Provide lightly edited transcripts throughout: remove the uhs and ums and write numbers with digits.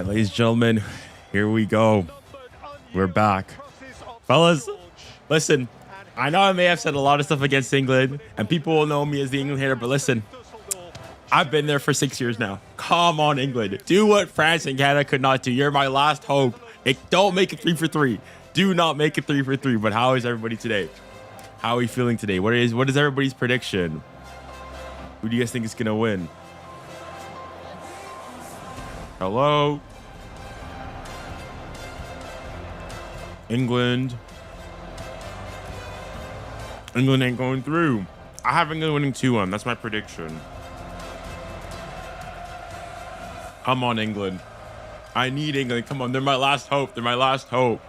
ladies and gentlemen, here we go. We're back. Fellas, listen, I know I may have said a lot of stuff against England, and people will know me as the England hater, but listen, I've been there for 6 years now. Come on, England. Do what France and Canada could not do. You're my last hope. Don't make it 3 for 3. Do not make it 3 for 3. But how is everybody today? How are we feeling today? What is everybody's prediction? Who do you guys think is going to win? Hello? England. England ain't going through. I have England winning 2-1. That's my prediction. Come on, England. I need England. Come on. They're my last hope. They're my last hope.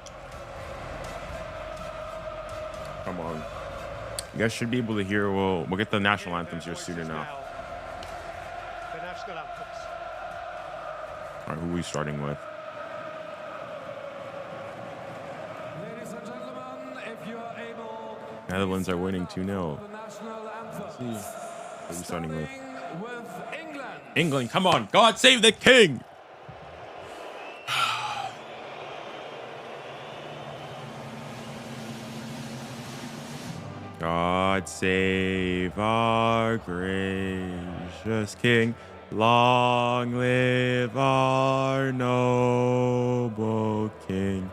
Come on. You guys should be able to hear. We'll get the national anthems here soon enough. The national anthems. All right, who are we starting with? Ladies and gentlemen, if you are able, Netherlands are winning 2-0. the national anthem. Who are we starting with? With England. England, come on. God save the king. God save our gracious king. Long live our noble king.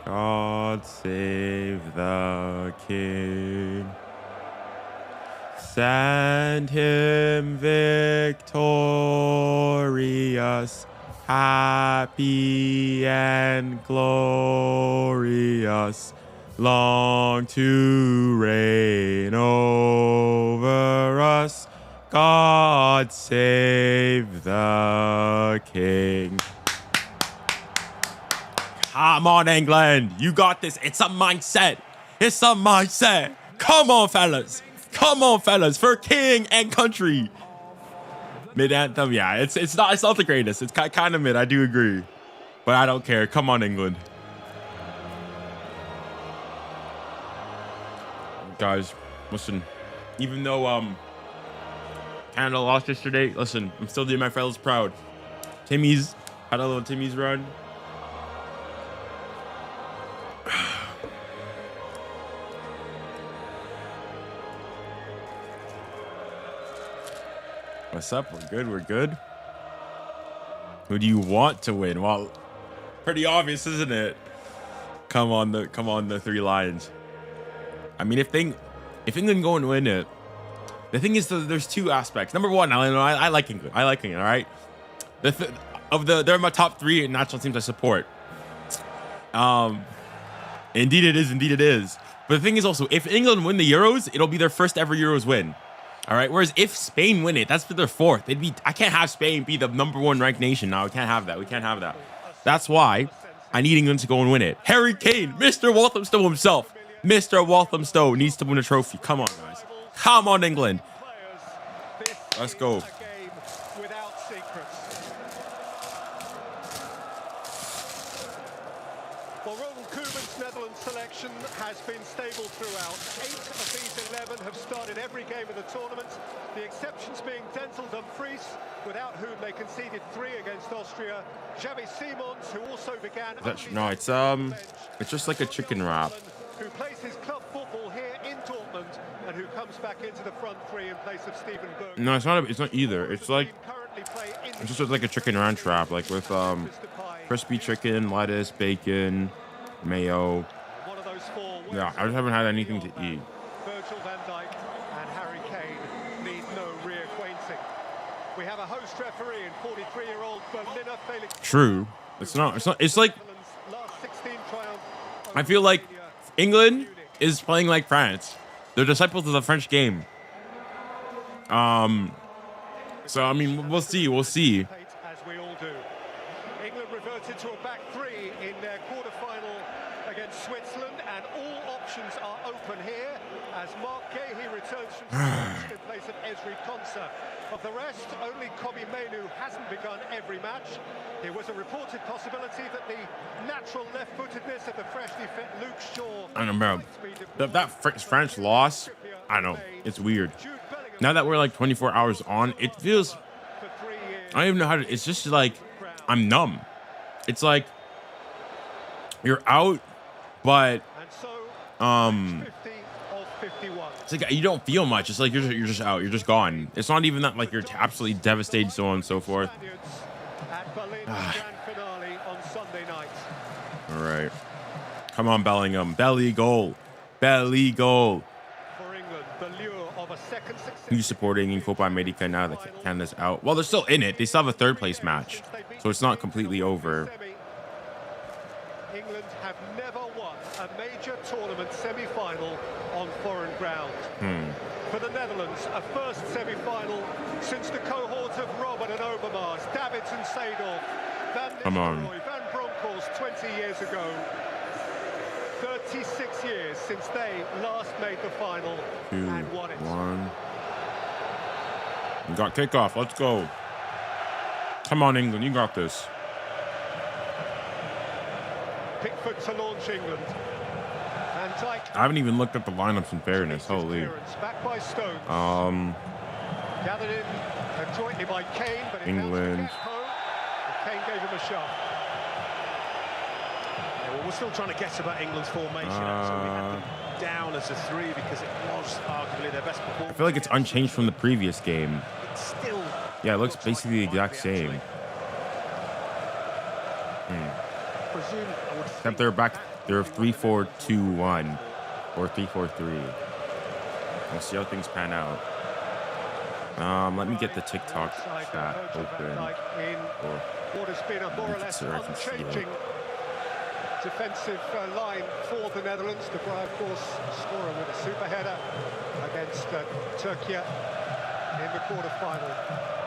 God save the king. Send him victorious, happy and glorious, long to reign over us. God save the king. Come on, England. You got this. It's a mindset. It's a mindset. Come on, fellas. Come on, fellas. For king and country. Mid anthem. Yeah, it's not the greatest. It's kind of mid. I do agree. But I don't care. Come on, England. Guys, listen. Even though Canada lost yesterday, listen, I'm still doing my fellas proud. Timmy's had a little Timmy's run. What's up? We're good. We're good. Who do you want to win? Well, pretty obvious, isn't it? Come on, the 3 lions. I mean, if England go and win it, the thing is, there's 2 aspects. Number one, I like England. I like England. All right. They're my top 3 national teams I support. Indeed it is. Indeed it is. But the thing is also, if England win the Euros, it'll be their first ever Euros win. All right. Whereas if Spain win it, that's for their 4th. I can't have Spain be the #1 ranked nation. No, we can't have that. We can't have that. That's why I need England to go and win it. Harry Kane, Mr. Walthamstow himself. Mr. Walthamstow needs to win a trophy. Come on, guys. Come on, England. Let's go. Well, Ronald Koeman's Netherlands selection has been stable throughout. 8 of these 11 have started every game of the tournament. The exceptions being Denzel Dumfries, without whom they conceded 3 against Austria. Xavi Simons, who also began. No, it's just like a chicken wrap. Who plays his club football here in Dortmund and who comes back into the front 3 in place of Stephen Berg. No, it's not either. It's just like a chicken ranch wrap, like with crispy chicken, lettuce, bacon, mayo. Yeah, I just haven't had anything to eat. Virgil van Dijk and Harry Kane need no reacquainting. We have a host referee in 43-year-old Berliner Felix. True. It's not. It's like, I feel like England is playing like France. They're disciples of the French game. So I mean, we'll see. We'll see. As we all do. England reverted to a back 3 in their quarter-final against Switzerland, and all options are open here as Mark Ghey returns from in place of 𝐿 Of the rest, only 𝐵𝙗𝐿𝑀𝑒𝑛𝑢 hasn't begun every match. There was a reported possibility that the natural left-footedness of the freshly fit Luke Shaw. I don't know, bro. That French loss, I know, it's weird. Now that we're like 24 hours on, it feels, I don't even know how to, it's just like, I'm numb. it's like you're out, but it's like you don't feel much. It's like you're just out. You're just gone. It's not even that like you're absolutely devastated, so on and so forth. All right, come on, Bellingham, belly goal, belly goal. Who's supporting in Copa America now that Canada's out? Well, they're still in it. They still have a third place match, so it's not completely over. England have never won a major tournament semi-final on foreign ground. For the Netherlands, a first semi-final since the cohort of Robben and Overmars, Davids and Seedorf, Van Nistelrooy, Van Bronckhorst 20 years ago. 36 years since they last made the final and won it. 2-1. We got kickoff. Let's go. Come on, England. You got this. Pickford to launch England. And I haven't even looked at the lineups in fairness. Holy. Back by Stones. Gathered in jointly by Kane, but England. Kane gave him a shot. Well, we're still trying to guess about England's formation. So we had them down as a 3 because it was arguably their best performance. I feel like it's unchanged from the previous game. It's still, yeah, it looks basically the exact same. Except they're back. They're 3-4-2-1 or 3-4-3. We'll see how things pan out. Let me get the TikTok chat open. What has been a more or less unchanging defensive line for the Netherlands. De Vrij, of course, scorer with a super header against Turkey in the quarter-final.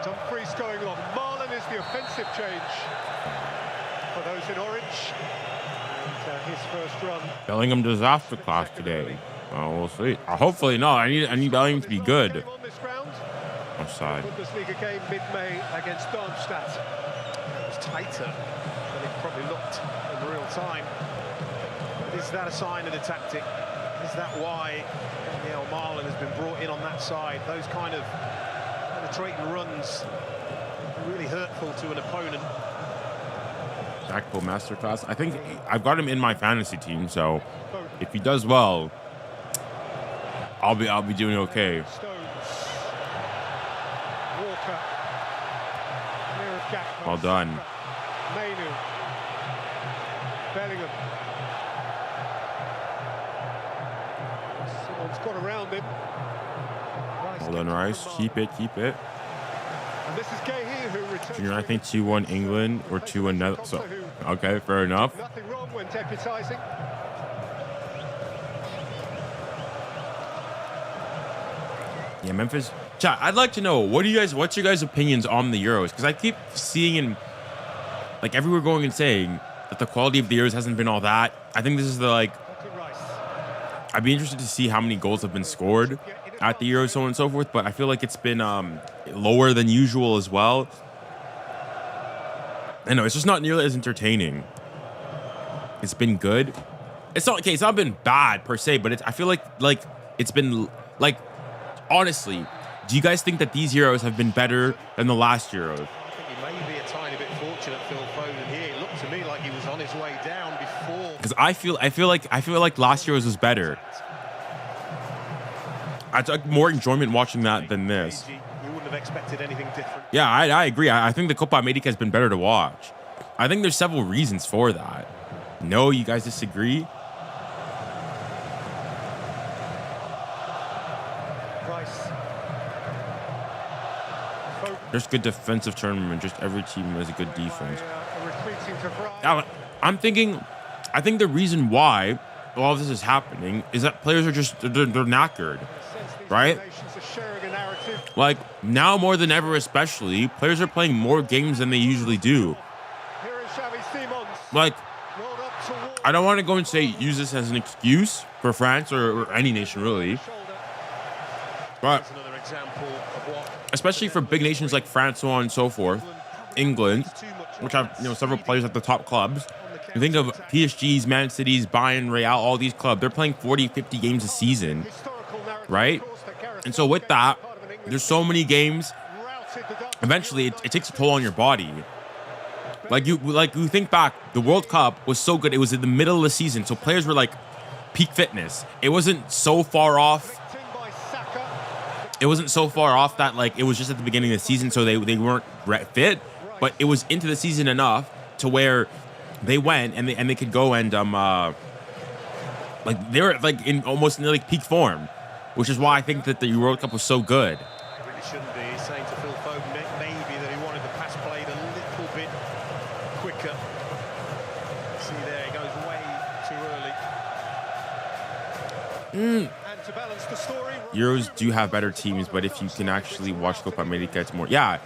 Dumfries going long. Marlon is the offensive change for those in orange. And his first run. Bellingham disaster class today. We'll see. Hopefully not. I need Bellingham to be good. Offside. Bundesliga game mid-May against Darmstadt. It was tighter than it probably looked in real time. But is that a sign of the tactic? Is that why Marlon has been brought in on that side? Those kind of penetrating runs are really hurtful to an opponent. 𝐶𝐿 masterclass. I think I've got him in my fantasy team, so if he does well, I'll be doing okay. Well done. Bellingham. Someone's got around him. Well done, Rice. Keep it. And this is 𝐾𝐲 who returns. Junior, I think 2-1 England or 2-1 Netherlands. So, okay, fair enough. Nothing wrong when deputising. Yeah, Memphis. Chat, I'd like to know what's your guys' opinions on the Euros? Because I keep seeing in like everywhere going and saying that the quality of the Euros hasn't been all that. I think this is I'd be interested to see how many goals have been scored at the Euros, so on and so forth. But I feel like it's been lower than usual as well. I know it's just not nearly as entertaining. It's been good. It's not okay. It's not been bad per se, but I feel like it's been like. Honestly, do you guys think that these Euros have been better than the last Euros? I think he may be a tiny bit fortunate, Phil Foden here. It looked to me like he was on his way down before. Because I feel like last Euros was better. I took more enjoyment watching that than this. You wouldn't have expected anything different. Yeah, I agree. I think the Copa America has been better to watch. I think there's several reasons for that. No, you guys disagree? There's good defensive tournament. Just every team has a good defense. Now, I think the reason why all of this is happening is that players are they're knackered, right? Like now more than ever, especially, players are playing more games than they usually do. Like, I don't want to go and use this as an excuse for France or any nation really, but especially for big nations like France, so on and so forth, England, which have several players at the top clubs. You think of PSG's, Man City's, Bayern, Real, all these clubs. They're playing 40, 50 games a season, right? And so with that, there's so many games. Eventually, it takes a toll on your body. Like you think back, the World Cup was so good. It was in the middle of the season, so players were like peak fitness. It wasn't so far off. It wasn't so far off that like it was just at the beginning of the season, so they weren't fit. But it was into the season enough to where they went and they could go and like they were like in almost nearly peak form, which is why I think that the World Cup was so good. It really shouldn't be. He's saying to Phil Foden maybe that he wanted the pass played a little bit quicker. See there, he goes way too early. And to balance the story, Euros do have better teams, but if you can actually watch Copa America, it's more. Yeah,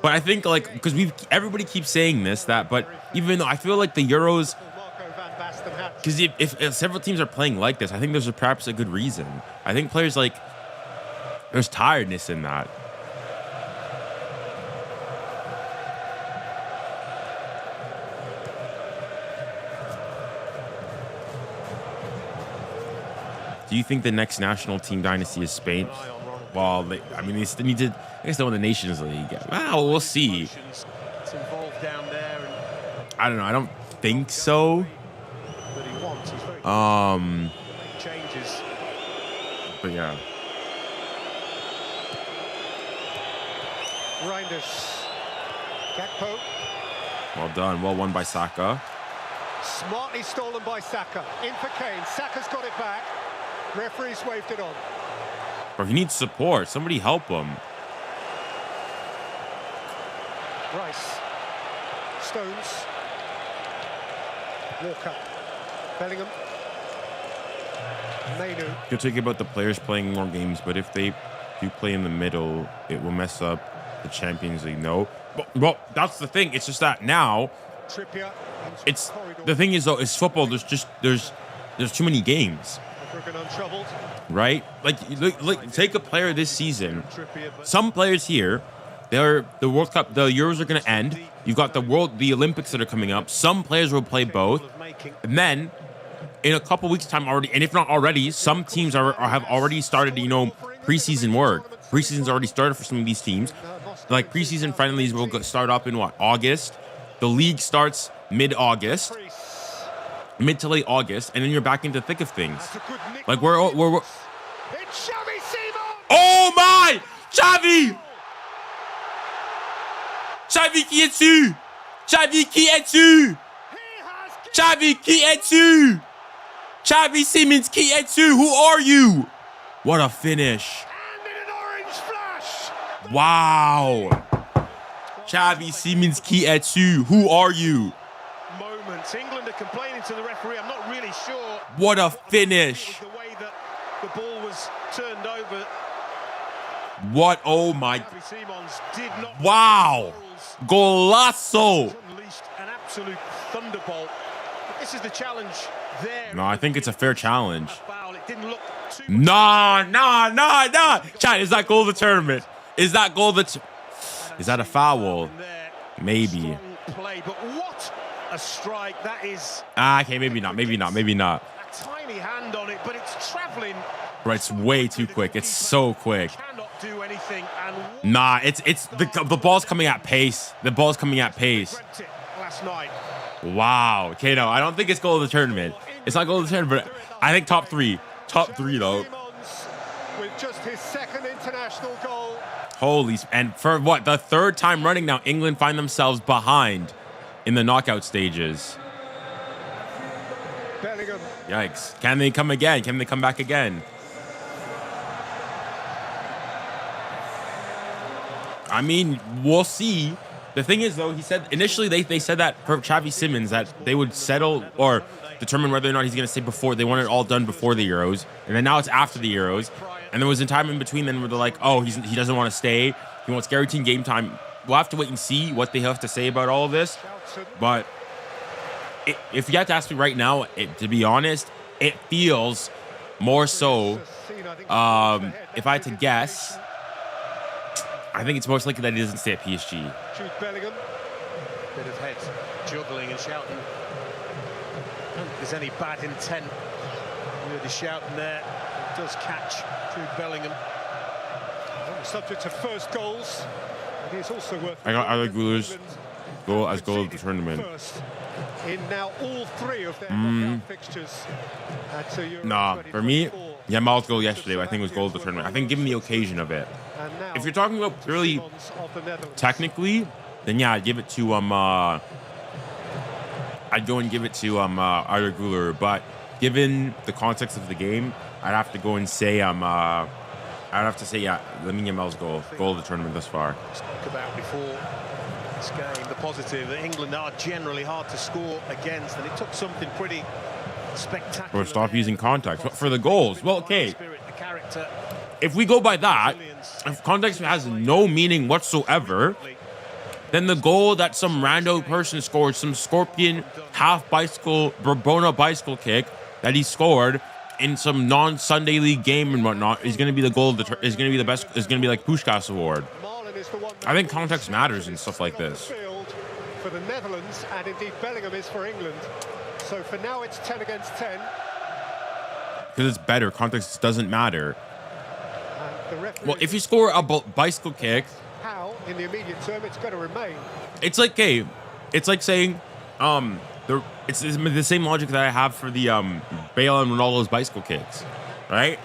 but I think like because everybody keeps saying but even though I feel like the Euros, because if several teams are playing like this, I think there's perhaps a good reason. I think players like there's tiredness in that. Do you think the next national team dynasty is Spain? Well, I mean, they still need to. I guess they won the Nations League. Well, we'll see. it's involved down there. And I don't know. I don't think so. that he wants. He's very changes. But yeah. Reinders. 𝐿𝐶𝐿. Well done. Well won by Saka. Smartly stolen by Saka. In for Kane. Saka's got it back. Referee's waved it on. Bro, he needs support. Somebody help him. Rice. Stones. Walker. Bellingham. Mainu. You're talking about the players playing more games, but if they do play in the middle, it will mess up the Champions League. No. Well, that's the thing. It's just that now, Trippier. it's the thing is though, it's football. There's too many games. Untroubled. Right? Like take a player this season. Some players here, the World Cup, the Euros are going to end. You've got the Olympics that are coming up. Some players will play both. And then in a couple weeks time already, and if not already, some teams have already started, preseason work. Preseason's already started for some of these teams. Like preseason friendlies will start up in August. The league starts mid-August. Mid to late August, and then you're back into the thick of things. Like we're It's Xavi Simons! oh my! Xavi! Xavi qui est dessus! Xavi qui est dessus! Xavi qui est dessus! Xavi Simons qui est dessus! Who are you? What a finish! And in an orange flash! Wow! Xavi Simons qui est dessus? Who are you? Moments. England are complaining to the referee. I'm not really sure. What a finish! The way that the ball was turned over. What? Oh my! Xavi Simons did not. Wow! Golazo! Unleashed an absolute thunderbolt. This is the challenge there. No, I think it's a fair challenge. Foul. It didn't look too. Nah. China, is that goal of the tournament? Is that goal of the? Is that a foul? Maybe. Strong play, but what a strike that is. Okay, maybe not. A tiny hand on it, but it's traveling. Bro, it's way too quick. It's so quick. Cannot do anything. And Nah, it's the ball's coming at pace. The ball's coming at pace. dreamt it last night. Wow. Okay, no, I don't think it's goal of the tournament. It's not goal of the tournament, but I think top three. Top three though. Simons with just his second international goal. Holy, and for what, the third time running now, England find themselves behind in the knockout stages. Bellingham. Yikes. Can they come again? Can they come back again? I mean, we'll see. The thing is, though, he said initially they said that for Xavi Simons that they would settle or determine whether or not he's going to stay before. They want it all done before the Euros. And then now it's after the Euros. And there was a time in between then where they're like, oh, he doesn't want to stay. He wants guaranteed game time. We'll have to wait and see what they have to say about all of this. But if you have to ask me right now, to be honest, it feels more so, if I had to guess, I think it's most likely that he doesn't stay at PSG. Jude Bellingham. Bit of head juggling and shouting. I don't think there's any bad intent. Really shouting there. It does catch Jude Bellingham. Subject to first goals. It is also worth. I like rulers. goal of the tournament. First in now all 3 of their knockout fixtures at Euro Nah, for me, 2024. Yamal's goal yesterday, I think, was goal of the tournament. I think given the occasion of it. And now If you're talking about purely Simons of the Netherlands. technically, then yeah, I'd give it to I'd go and give it to Arda Güler, but given the context of the game, I'd have to go and say I'd have to say yeah, Lamine Yamal's goal of the tournament thus far. Spoke about before this game, the positive that England are generally hard to score against, and it took something pretty spectacular. Or stop using contact for the goals. Well, okay. Spirit, the character, If we go by that, if context has no meaning whatsoever, then the goal that some rando person scored, some scorpion half bicycle Borbona bicycle kick that he scored in some non-Sunday league game and whatnot, is going to be the goal of the is going to be the best, is going to be like Puskás award. I think context matters in stuff like this. For the Netherlands, and indeed Bellingham is for England. So for now it's 10 against 10. Because it's better. Context doesn't matter. And the referee, Well, if you score a bicycle kick, how in the immediate term it's going to remain. it's like, okay, it's like saying, it's the same logic that I have for the Bale and Ronaldo's bicycle kicks, right?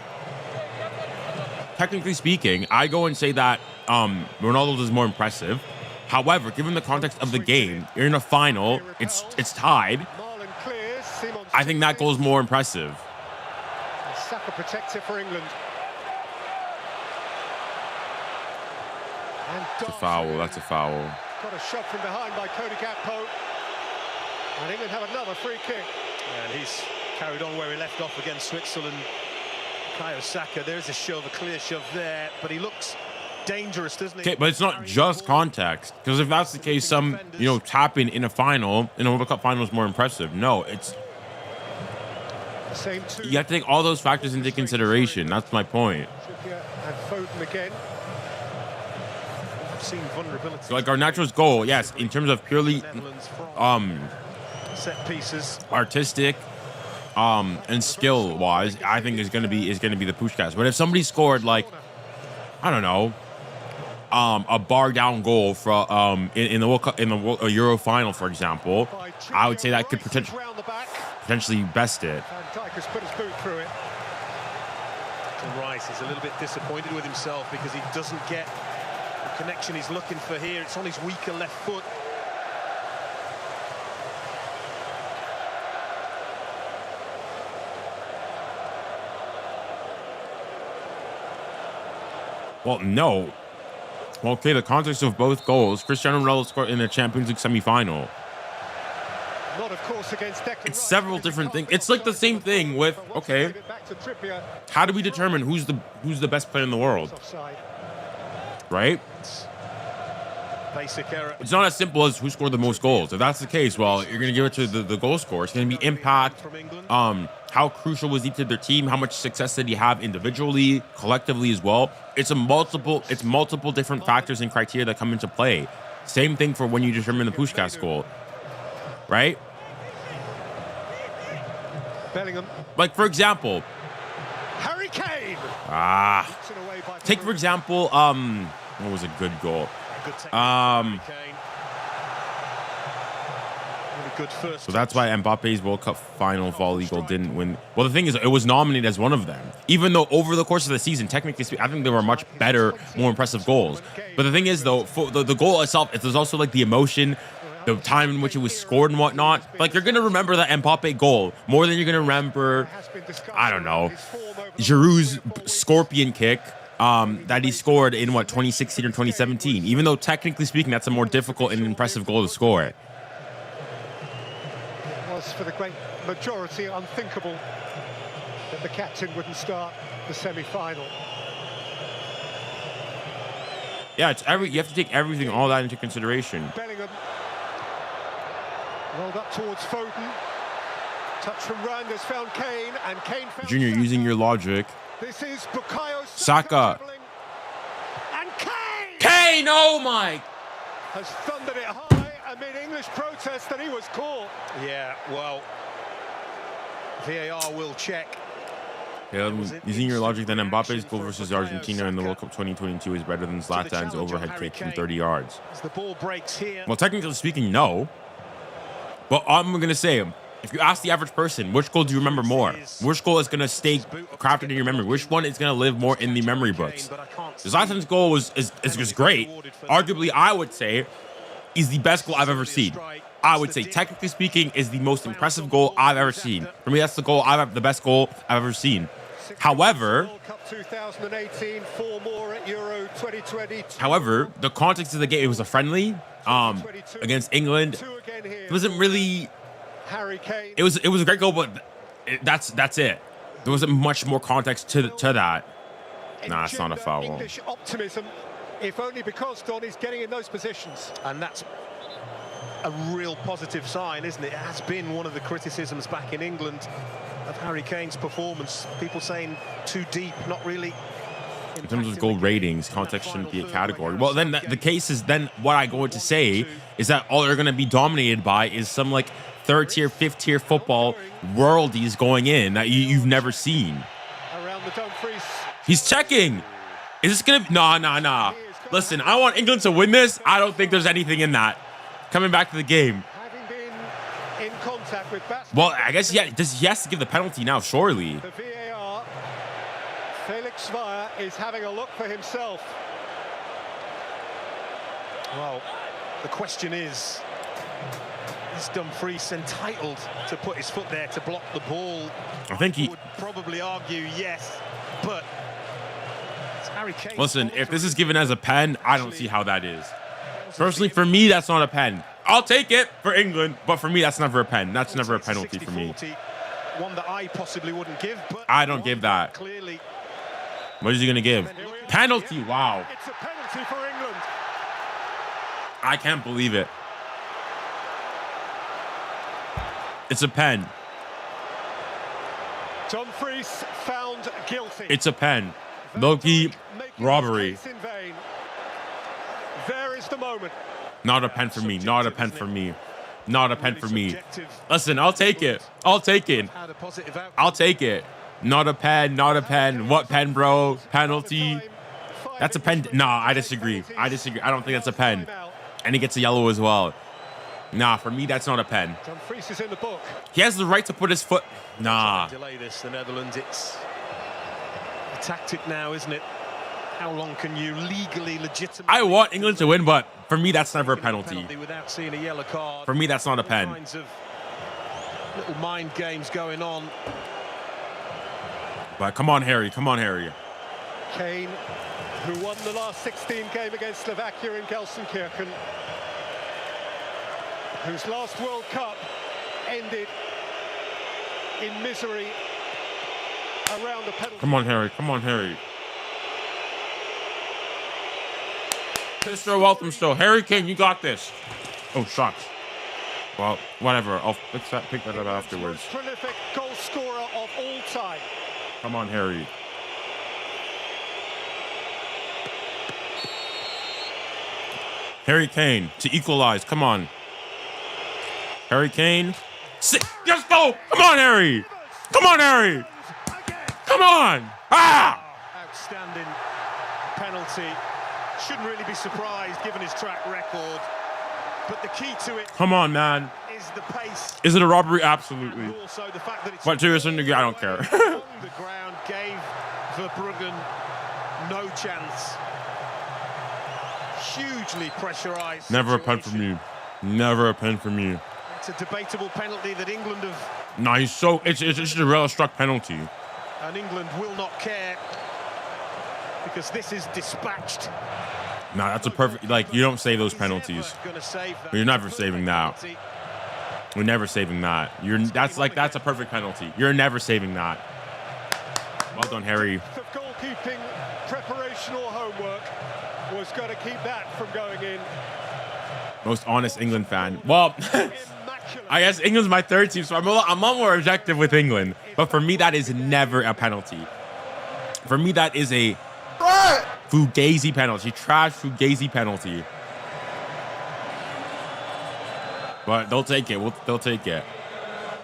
Technically speaking, I go and say that Ronaldo's is more impressive. However, given the context of the game, you're in a final, it's tied. Marlon clears, Simons I think that goal is more impressive. Saka protects it for England. And It's a foul. That's a foul. got a shot from behind by 𝘂𝐿𝐾𝐿. And England have another free kick. and he's carried on where he left off against Switzerland. Saka, there's a shove, a clear shove there, but he looks dangerous, doesn't he? Okay, but it's not just context. Because if that's the case, some tapping in a final, in a World Cup final, is more impressive. No, it's The same two. you have to take all those factors into consideration. That's my point. Trippier and Foden again. I've seen vulnerability. So like Garnacho's goal, yes, in terms of purely Netherlands from set pieces. artistic and skill wise, I think is gonna be the Puskás. But if somebody scored like, I don't know, a bar down goal for in the World Cup, in the Euro final, for example, I would say that could potentially best it. Van Dijk has put his boot through it. And Rice is a little bit disappointed with himself because he doesn't get the connection he's looking for here. It's on his weaker left foot. Well, no. Well, okay, the context of both goals, Cristiano Ronaldo scored in the Champions League semi-final. Not, of course, against Declan It's Rice, several because he different can't things. It's like the same thing with, But once okay, he gave it back to Trippier, how do we determine who's the best player in the world, offside. right? Basic error. It's not as simple as who scored the most goals. If that's the case, well, you're going to give it to the goal scorer. It's going to be impact, From England. how crucial was he to their team, how much success did he have individually, collectively as well. It's multiple different factors and criteria that come into play. Same thing for when you determine the Puskás goal, right? Bellingham. Like, for example, Harry Kane. take, Away by for example, what was a good goal? Good technique. Um, Kane. Really good first. So that's why Mbappe's World Cup final volley goal didn't win. Well, the thing is, it was nominated as one of them. Even though over the course of the season, technically speaking, I think there were much better, more impressive goals. But the thing is, though, for the goal itself, there's also like the emotion, the time in which it was scored and whatnot. Like, you're going to remember that Mbappe goal more than you're going to remember, I don't know, Giroud's scorpion kick that he scored in, 2016 or 2017. Even though, technically speaking, that's a more difficult and impressive goal to score. It was for the great majority unthinkable that the captain wouldn't start the semi-final. Yeah, you have to take everything, all that into consideration. Bellingham rolled up towards Foden. Touch from Randers found Kane, and Kane found Junior, Saka. using your logic. This is Bukayo Saka. dribbling. And Kane Kane, oh my! has thundered it high amid English protest that he was caught. Yeah, well, VAR will check. Using your logic, then Mbappe's goal versus Argentina in the World Cup 2022 is better than Zlatan's overhead kick from 30 yards. As the ball breaks here. Well, technically speaking, no. But I'm going to say, if you ask the average person, which goal do you remember more? Which goal is going to stay crafted in your memory? Which one is going to live more in the memory books? Zlatan's goal is great. Arguably, I would say, is the best goal I've ever seen. I would say, technically speaking, is the most impressive goal I've ever seen. For me, that's the best goal I've ever seen. However, the context of the game, it was a friendly against England. It wasn't really. It was a great goal, but that's it. There wasn't much more context to that. Nah, it's not a foul. English optimism, if only because Don is getting in those positions, and that's a real positive sign, isn't it? It has been one of the criticisms back in England of Harry Kane's performance. People saying too deep, not really. In terms of goal ratings, context shouldn't be a category. Well, then the case is, then what I'm going to say is that all they're going to be dominated by is some like third tier, fifth tier football worldies going in that you've never seen. Around the Dumfries. He's checking. Is this going to? Nah. Listen, I want England to win this. I don't think there's anything in that. Coming back to the game. Having been in contact with Bassi. Well, I guess he has to give the penalty now, surely. The VAR. 𝘂𝐿𝐼𝙗𝙗 is having a look for himself. Well, the question is Dumfries entitled to put his foot there to block the ball? I think he would probably argue yes, but it's Harry Kane. Listen, if this is given as a pen, I don't see how that is. Personally, for me, that's not a pen. I'll take it for England, but for me, that's never a pen. That's never a penalty for me. One that I possibly wouldn't give, but I don't give that. Clearly. What is he going to give? Penalty. Wow. It's a penalty for England. I can't believe it. It's a pen. Dumfries found guilty. It's a pen. Low-key robbery. There is the moment. Not a pen for me. Not a pen for me. Not a pen for me. Listen, I'll take it. I'll take it. I'll take it. Not a pen. Not a pen. What pen, bro? Penalty. That's a pen. Nah, I disagree. I disagree. I don't think that's a pen. And he gets a yellow as well. Nah, for me, that's not a pen. Dumfries is in the book. He has the right to put his foot. Nah. Delay this, the Netherlands. It's a tactic now, isn't it? How long can you legally, legitimately? I want England to win, but for me, that's never a penalty. Without seeing a yellow card. For me, that's not a pen. Kinds of little mind games going on. But come on, Harry. Come on, Harry. Kane, who won the last 16 game against Slovakia in 𝐿𝑠𝐸𝐾𝐿, whose last World Cup ended in misery around the penalty. Come on, Harry. Come on, Harry. Mr. Welcome still. Harry Kane, you got this. Oh, shucks. Well, whatever. I'll pick that up afterwards. Most prolific goal scorer of all time. Come on, Harry. Harry Kane to equalize. Come on. Harry Kane. Let's go. Come on, Harry. Come on, Harry. Come on. Ah! Outstanding penalty. Shouldn't really be surprised given his track record. But the key to it. Come on, man. Is the pace. Is it a robbery? Absolutely. And also the fact that it's but to a certain degree, I don't care. the ground gave Verbruggen no chance. Hugely pressurized. Never a pen for me. Never a pen for me. It's a debatable penalty that England have. No, he's so. It's just a well struck penalty. And England will not care because this is dispatched. No, that's a perfect. Like, you don't save those penalties. You're never saving that. We're never saving that. That's a perfect penalty. You're never saving that. Well done, Harry. The goalkeeping preparation or homework was going to keep that from going in. Most honest England fan. Well, I guess England's my third team, so I'm a lot more objective with England. But for me, that is never a penalty. For me, that is a Fugazi penalty. Trash Fugazi penalty. But they'll take it. They'll take it.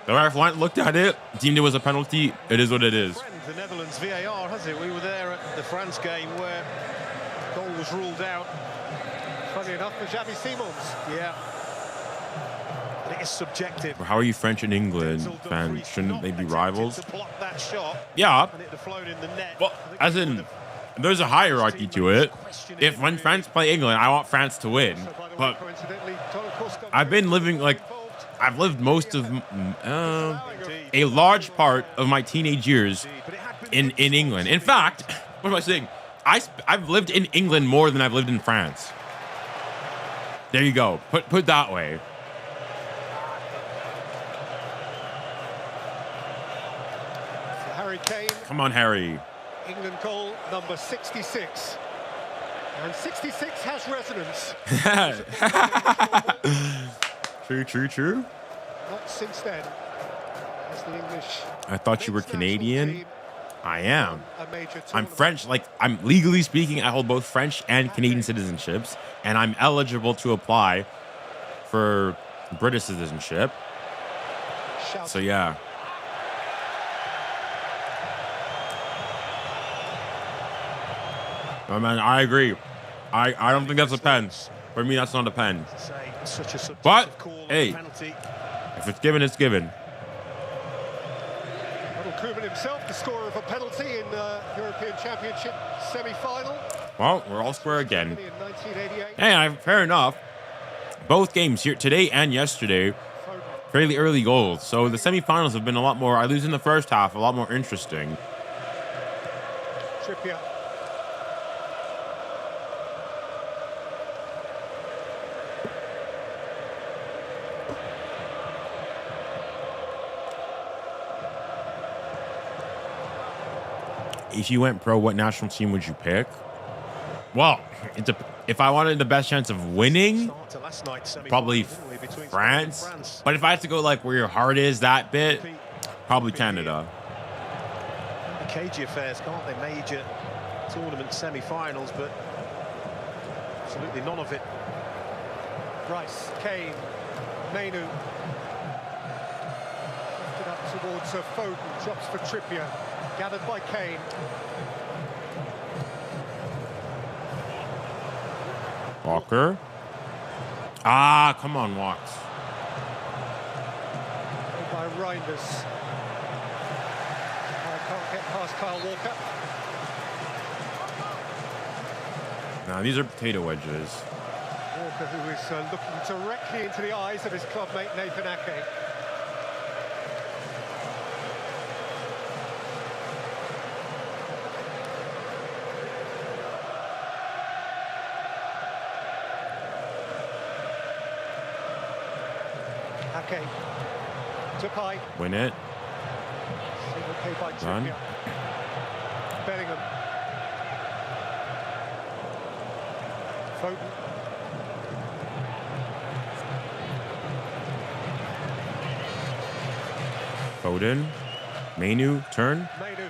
The ref went, looked at it, deemed it was a penalty. It is what it is. The Netherlands VAR, has it? We were there at the France game where goal was ruled out. Funny enough for Xavi Simons. Yeah. But it is subjective. How are you French and England fans? Shouldn't they be rivals? To block that shot, Yeah. and it had flown in the net. Well, as in, there's a hierarchy to it. If when France play England, I want France to win. But I've been living like I've lived most of a large part of my teenage years in England. In fact, what am I saying? I've lived in England more than I've lived in France. There you go. Put it that way. Harry Kane. Come on, Harry. England goal number 66. And 66 has resonance. True. Not since then. As the English I thought you were Canadian. I am. a major I'm tournament. French. Like, I'm legally speaking, I hold both French and Canadian citizenships, and I'm eligible to apply for British citizenship. Shout. So yeah. Oh, man, I agree. I don't think that's a pen. For me, that's not a pen. Such a subjective But call on hey, the penalty. if it's given, it's given. Koeman himself, the scorer of a penalty in the European Championship semi-final. Well, we're all square again. In 1988. Hey, fair enough. Both games here today and yesterday, fairly early goals. So the semifinals have been a lot more. I lose in the first half, a lot more interesting. Trippier. If you went pro, what national team would you pick? Well, if I wanted the best chance of winning, Start to last night's semi-final, probably didn't we, between France. Spain and France. But if I had to go like where your heart is that bit, probably Canada. The cagey affairs, can't they? Major tournament semi-finals, but absolutely none of it. Rice, Kane, Mainu. Lifted up towards Foden, drops for Trippier. Gathered by Kane. Walker. Ah, come on, Walks. By Reinders. Can't get past Kyle Walker. Now, these are potato wedges. Walker, who is looking directly into the eyes of his clubmate Nathan Ake. Ake. Pai. Win it. Single play by Done. Trippier. Bellingham. Foden. Foden. Mainu. Turn. Mainu.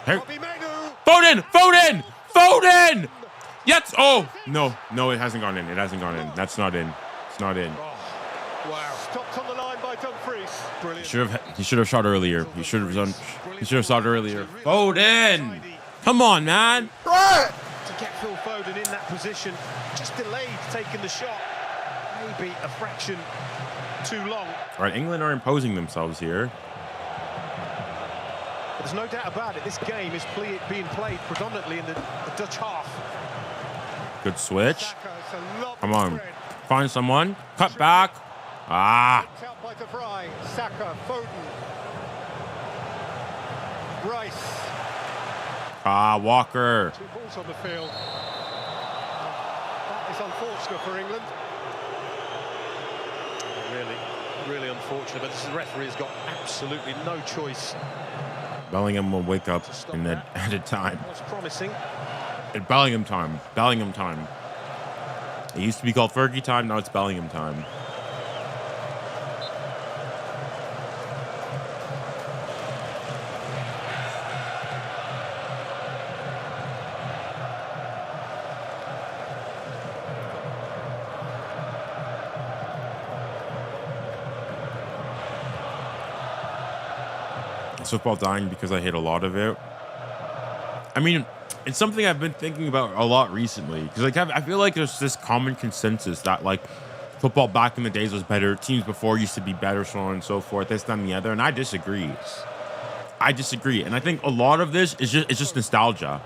Hey. Bobby Mainu. Foden! Yes! Oh! No, it hasn't gone in. It hasn't gone in. That's not in. It's not in. Wow. Stopped on the line by Dumfries. Brilliant. He should have shot earlier. He should have shot earlier. Foden! Come on, man. To get Phil Foden in that position, just delayed taking the shot. Maybe a fraction too long. All right, England are imposing themselves here. But there's no doubt about it, this game is being played predominantly in the Dutch half. Good switch. Saka, it's a lovely Come on. spread. Find someone. Cut back. Ah. Out by De Vrij. Saka, Foden. Rice. Ah, Walker. 2 balls on the field. That is unfortunate for England. Really unfortunate, but the referee's got absolutely no choice. Bellingham will wake up in the added time. What's promising? At Bellingham time. Bellingham time. It used to be called Fergie time. Now it's Bellingham time. Is football dying because I hate a lot of it? I mean, it's something I've been thinking about a lot recently because like I feel like there's this common consensus that like football back in the days was better. Teams before used to be better, so on and so forth. This, that, and the other, and I disagree. I disagree, and I think a lot of this is just nostalgia.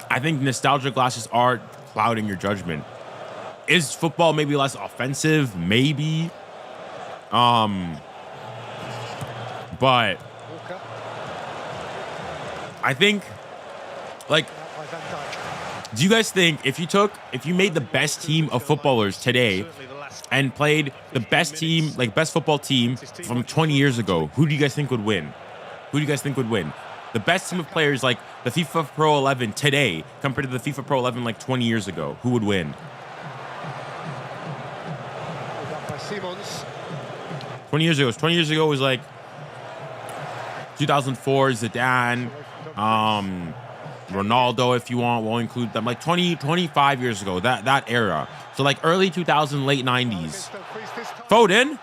I think nostalgia glasses are clouding your judgment. Is football maybe less offensive? Maybe. But I think, like, do you guys think if you made the best team of footballers today and played the best team, like best football team from 20 years ago, who do you guys think would win? Who do you guys think would win? The best team of players like the FIFA Pro 11 today compared to the FIFA Pro 11 like 20 years ago, who would win? 20 years ago was like 2004 Zidane, Ronaldo, if you want, we'll include them. Like 25 years ago, that era. So like early 2000, late 90s. Foden?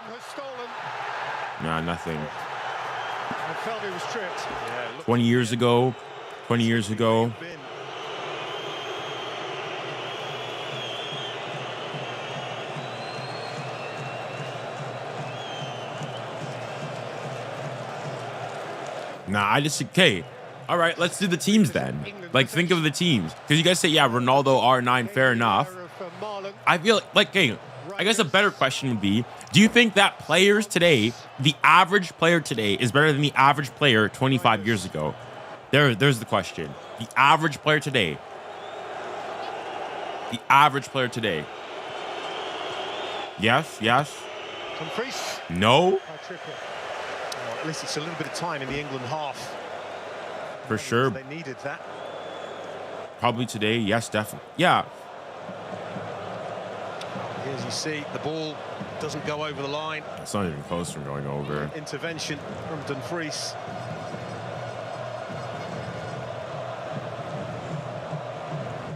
Nah, nothing. 20 years ago. Nah, I just, okay. All right, let's do the teams then. Like, think of the teams. Because you guys say, yeah, Ronaldo, R9, fair enough. I feel like, okay, I guess a better question would be, do you think that players today, the average player today is better than the average player 25 years ago? There's the question. The average player today. The average player today. Yes, yes. No. At least it's a little bit of time in the England half. For sure. They needed that. Probably today. Yes, definitely. Yeah. As you see, the ball doesn't go over the line. It's not even close from going over. Intervention from Dumfries.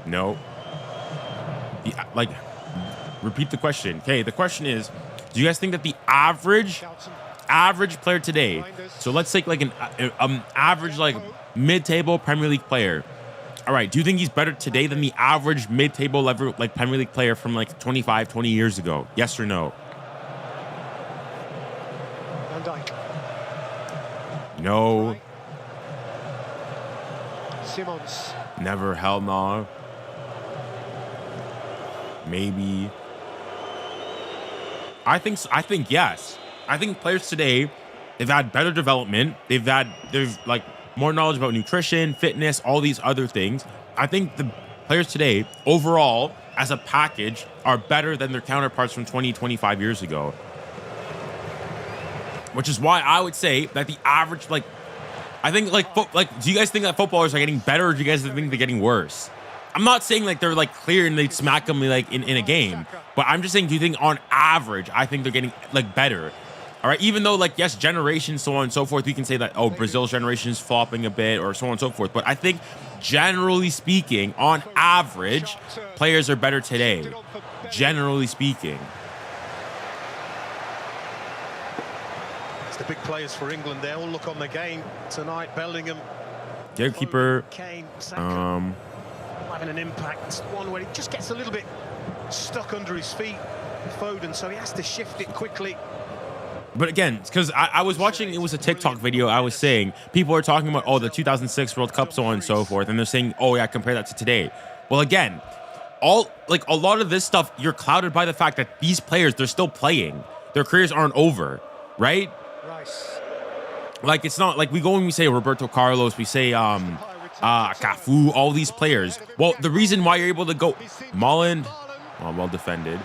No. Yeah, like, repeat the question. Okay, the question is, do you guys think that the average player today, so let's take like an average like mid-table Premier League player. All right, do you think he's better today than the average mid-table level like Premier League player from like 25, 20 years ago? Yes or no? No. Simons. Never. Hell no. Maybe. I think yes. I think players today, they've had better development. There's like more knowledge about nutrition, fitness, all these other things. I think the players today, overall, as a package, are better than their counterparts from 20, 25 years ago. Which is why I would say that the average, like, I think, like, do you guys think that footballers are getting better, or do you guys think they're getting worse? I'm not saying like they're like clear and they smack them like in a game, but I'm just saying, do you think on average, I think they're getting like better? All right, even though like, yes, generations, so on and so forth, we can say that, oh, Brazil's generation is flopping a bit or so on and so forth. But I think generally speaking, on average, players are better today, generally speaking. It's the big players for England. They all look on the game tonight. Bellingham, Goalkeeper, Kane, Saka, having an impact. One where he just gets a little bit stuck under his feet, Foden, so he has to shift it quickly. But again, because I was watching, it was a TikTok video. I was saying people are talking about, oh, the 2006 World Cup, so on and so forth, and they're saying, oh yeah, compare that to today. Well, again, a lot of this stuff, you're clouded by the fact that these players, they're still playing. Their careers aren't over, right? Like, it's not like we go and we say Roberto Carlos, we say Cafu, all these players. Well, the reason why you're able to go Molland, well defended.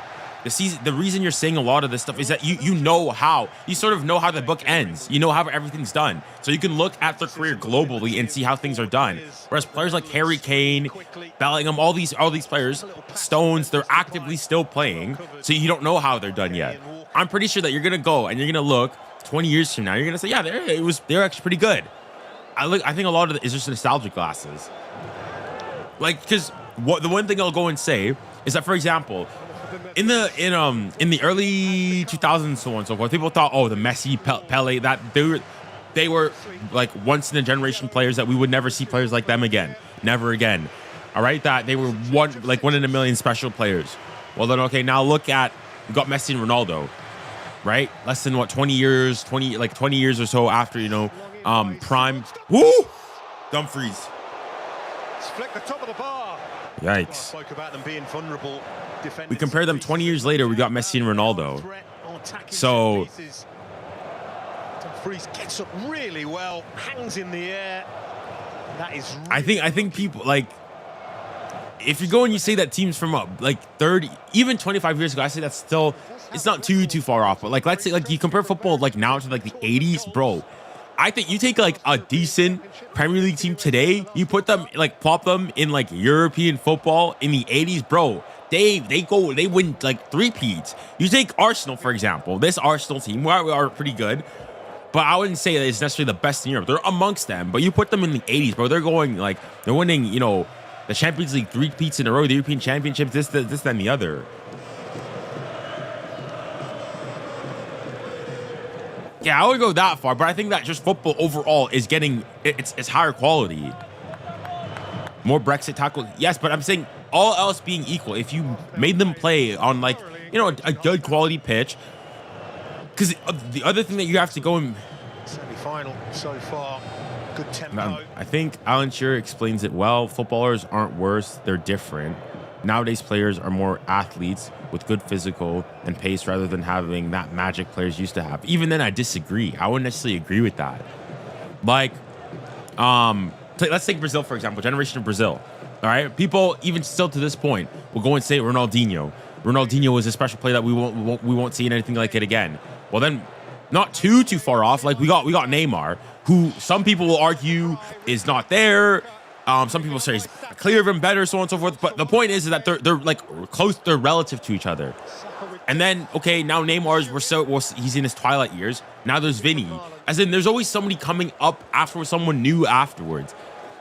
The reason you're saying a lot of this stuff is that you know how, you sort of know how the book ends. You know how everything's done. So you can look at their career globally and see how things are done. Whereas players like Harry Kane, Bellingham, all these players, Stones, they're actively still playing. So you don't know how they're done yet. I'm pretty sure that you're gonna go and you're gonna look 20 years from now, you're gonna say, yeah, they're actually pretty good. I think a lot of it is just nostalgic glasses. Like, because the one thing I'll go and say is that, for example, in the early 2000s, so on and so forth, people thought, oh, the Messi, Pele, that they were like once in a generation players that we would never see players like them again. Never again. All right, that they were one in a million special players. Well then, okay, now look at, we got Messi and Ronaldo, right? Less than what, 20 years or so after, you know, prime. Woo! Dumfries. Flick the top of the bar. Yikes. Spoke about them being vulnerable. We compare them 20 years later, we got Messi and Ronaldo. So Dumfries gets up really well, hangs in the air. That is really I think people like, if you go and you say that teams from like 30, even 25 years ago, I say that's still, it's not too far off. But like, let's say like you compare football like now to like the 80s, bro. I think you take like a decent Premier League team today, you put them like plop them in like European football in the 80s, bro. They win like three-peats. You take Arsenal, for example. This Arsenal team, we are pretty good, but I wouldn't say that it's necessarily the best in Europe. They're amongst them, but you put them in the 80s, bro. They're going like, they're winning, you know, the Champions League three-peats in a row, the European Championships, this, that, and the other. Yeah, I would go that far, but I think that just football overall is getting, it's higher quality. More Brexit tackles, yes, but I'm saying all else being equal, if you made them play on like, you know, a good quality pitch, because the other thing that you have to go and semi-final so far, good tempo. I think Alan Shearer explains it well. Footballers aren't worse, they're different. Nowadays, players are more athletes with good physical and pace rather than having that magic players used to have. Even then, I disagree. I wouldn't necessarily agree with that. Like, let's take Brazil, for example, generation of Brazil. All right, people even still to this point will go and say Ronaldinho. Ronaldinho was a special player that we won't see anything like it again. Well, then, not too far off. Like we got Neymar, who some people will argue is not there. Some people say he's clear of him, better, so on and so forth. But the point is that they're like close, they're relative to each other. And then, okay, now Neymar's he's in his twilight years. Now there's Vinny. As in, there's always somebody coming up afterwards, someone new afterwards.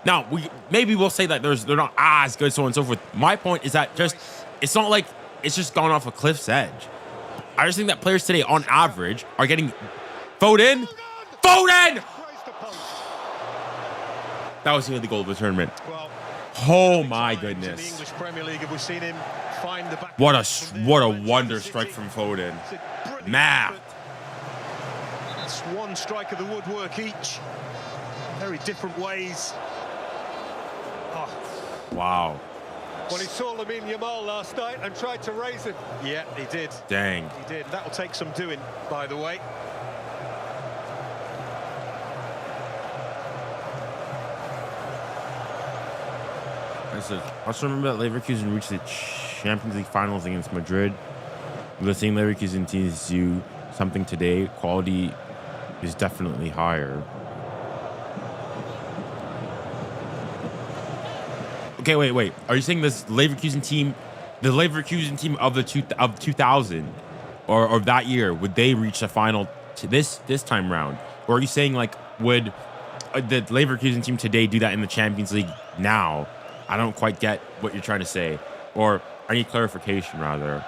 Now, maybe we'll say that they're not as good, so on and so forth. My point is that it's not like it's just gone off a cliff's edge. I just think that players today, on average, are getting Foden. That was the goal of the tournament. Well, oh my goodness! In the English Premier League, have we seen him find the back? What a wonder strike from Foden. Man, it's one strike of the woodwork each. Very different ways. Oh. Wow. Well, he saw Lamine Yamal last night and tried to raise him. Yeah, he did. Dang. He did. That will take some doing, by the way. I also remember that Leverkusen reached the Champions League finals against Madrid. The same Leverkusen teams do something today. Quality is definitely higher. Okay, wait. Are you saying this Leverkusen team, the Leverkusen team of 2000 or that year, would they reach the final to this time round? Or are you saying like would the Leverkusen team today do that in the Champions League now? I don't quite get what you're trying to say, or I need clarification rather.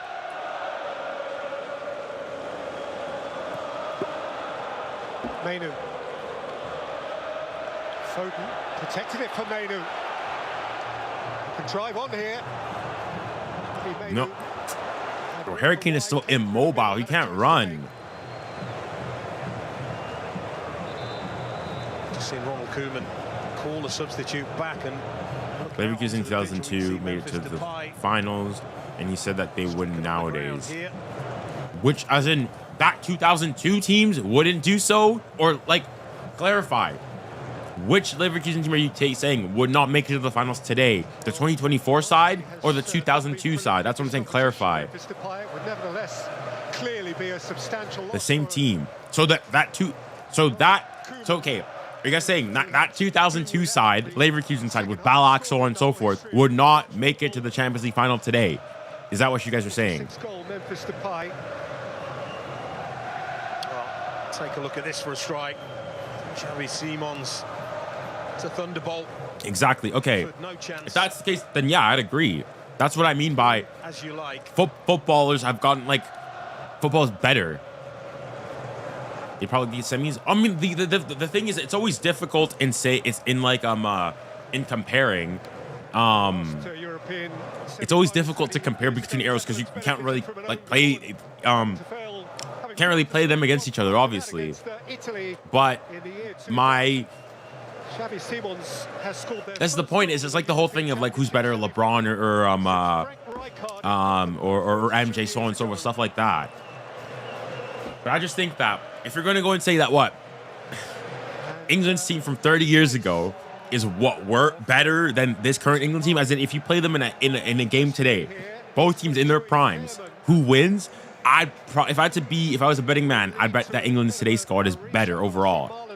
Mainu. Foden protected it for Mainu. Can drive on here. No. Well, Harry Kane is still immobile. He can't run. Just seen Ronald Koeman call the substitute back, and Leverkusen in 2002 made it to the finals, and he said that they wouldn't nowadays. Which, as in, that 2002 teams wouldn't do so? Or, like, clarify. Which Leverkusen team are you saying would not make it to the finals today? The 2024 side or the 2002 side? That's what I'm saying, clarify. The same team. So okay. Are you guys saying that 2002 side, Leverkusen side, with Ballack, so on and so forth, would not make it to the Champions League final today? Is that what you guys are saying? Well, take a look at this for a strike. Xavi Simons. It's a thunderbolt. Exactly. Okay. No chance. If that's the case, then yeah, I'd agree. That's what I mean by as you like. Footballers have gotten, like, football is better. they probably beat semis. I mean, the thing is, it's always difficult in in comparing. It's always difficult to compare between eras because you can't really can't really play them against each other, obviously. But that's the point. Is it's like the whole thing of like who's better, LeBron or MJ, so on and so forth, stuff like that. But I just think that if you're going to go and say that England's team from 30 years ago is better than this current England team, as in if you play them in a game today, both teams in their primes, who wins? If I was a betting man, I'd bet that England's today's squad is better overall.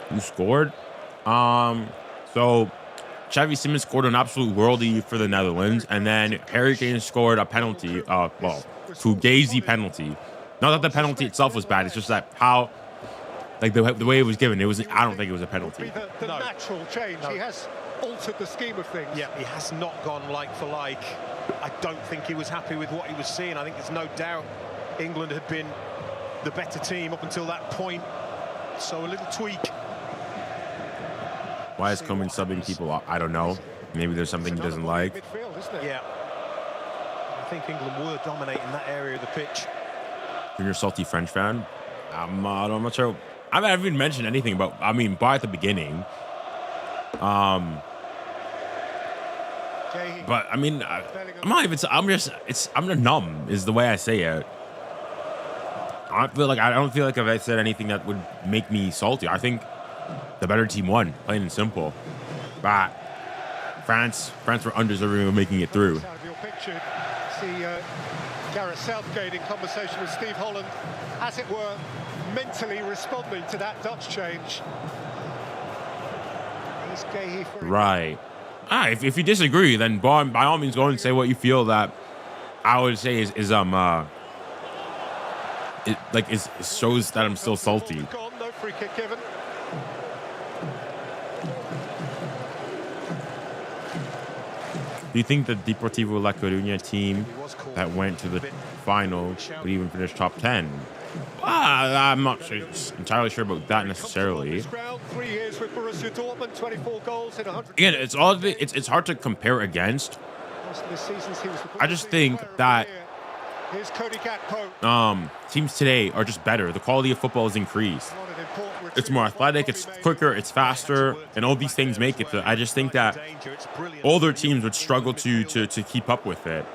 Who scored? So Xavi Simons scored an absolute worldie for the Netherlands, and then Harry Kane scored a penalty. 𝐂𝐧𝐠𝐿 penalty. Not that the penalty itself was bad. It's just that how, like the way it was given. I don't think it was a penalty. The natural change. No. He has altered the scheme of things. Yeah, he has not gone like for like. I don't think he was happy with what he was seeing. I think there's no doubt England had been the better team up until that point. So a little tweak. Why is Koeman subbing people? I don't know. Maybe there's something he doesn't like. Yeah. I think England were dominating that area of the pitch. You're a salty French fan? I'm not sure. I haven't even mentioned anything about, bar at the beginning. But I'm numb is the way I say it. I don't feel like if I said anything that would make me salty. I think the better team won, plain and simple. But France were undeserving of making it through. See Gareth Southgate in conversation with Steve Holland, as it were, mentally responding to that Dutch change. Right. If you disagree, then by all means go and say what you feel that I would say it shows that I'm still salty. No free kick given. Do you think the Deportivo La Coruña team that went to the final would even finish top 10? I'm not entirely sure about that necessarily. Again, it's hard to compare against. I just think that teams today are just better. The quality of football has increased. It's more athletic, it's quicker, it's faster, and all these things make it. I just think that older teams would struggle to keep up with it.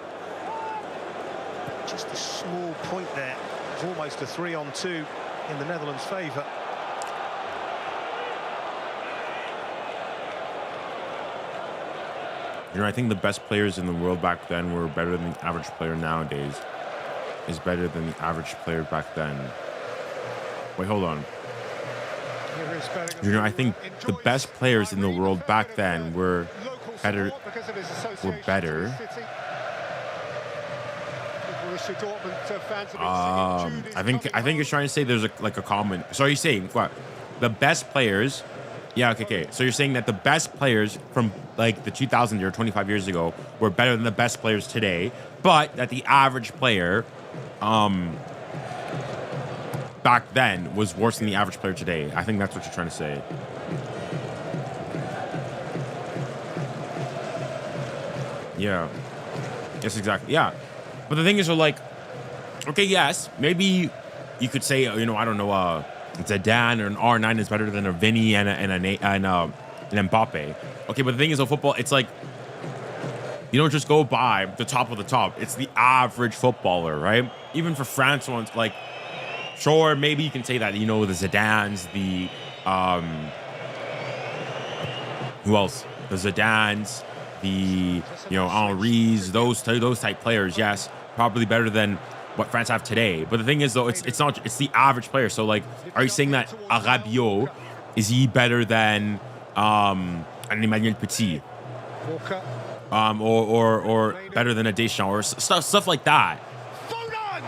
Just a small point there. It's almost a 3-on-2 in the Netherlands' favour. I think the best players in the world back then were better than the average player nowadays. Is better than the average player back then. Wait, hold on. I think the best players in the world back then were better. I think you're trying to say there's a common. So are you saying what? The best players? Yeah. Okay. So you're saying that the best players from like the 2000s or 25 years ago were better than the best players today, but that the average player, back then was worse than the average player today. I think that's what you're trying to say. Yeah. Yes, exactly. Yeah. But the thing is, okay, yes, maybe you could say, I don't know, Zidane or an R9 is better than a Vinny and an Mbappe. Okay, but the thing is, with football, it's like, you don't just go by the top of the top. It's the average footballer, right? Even for France ones, sure, maybe you can say that, the Zidanes, who else? The Zidanes, the, Henrys, those type players, yes, probably better than what France have today. But the thing is, though, it's the average player. So, are you saying that Rabiot, is he better than an Emmanuel Petit? Walker. Or better than a Deschamps, or stuff like that. Foden!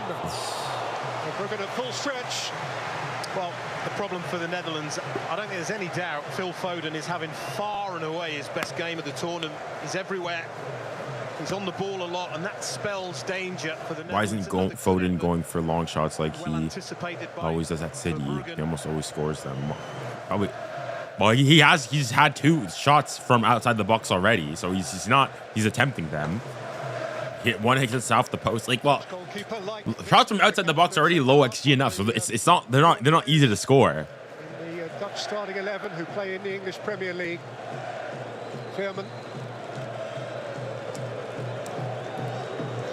We're going to full stretch. Well, the problem for the Netherlands, I don't think there's any doubt Phil Foden is having far and away his best game of the tournament. He's everywhere. He's on the ball a lot, and that spells danger for the Why Netherlands. isn't Foden going for long shots like Well he anticipated by always does at City? Verbruggen. He almost always scores them. Probably. Well, he's had 2 shots from outside the box already, so he's attempting them. One hits off the post. Like, well, shots from outside the box are already low XG enough, so they're not easy to score. The Dutch starting 11 who play in the English Premier League. Veerman.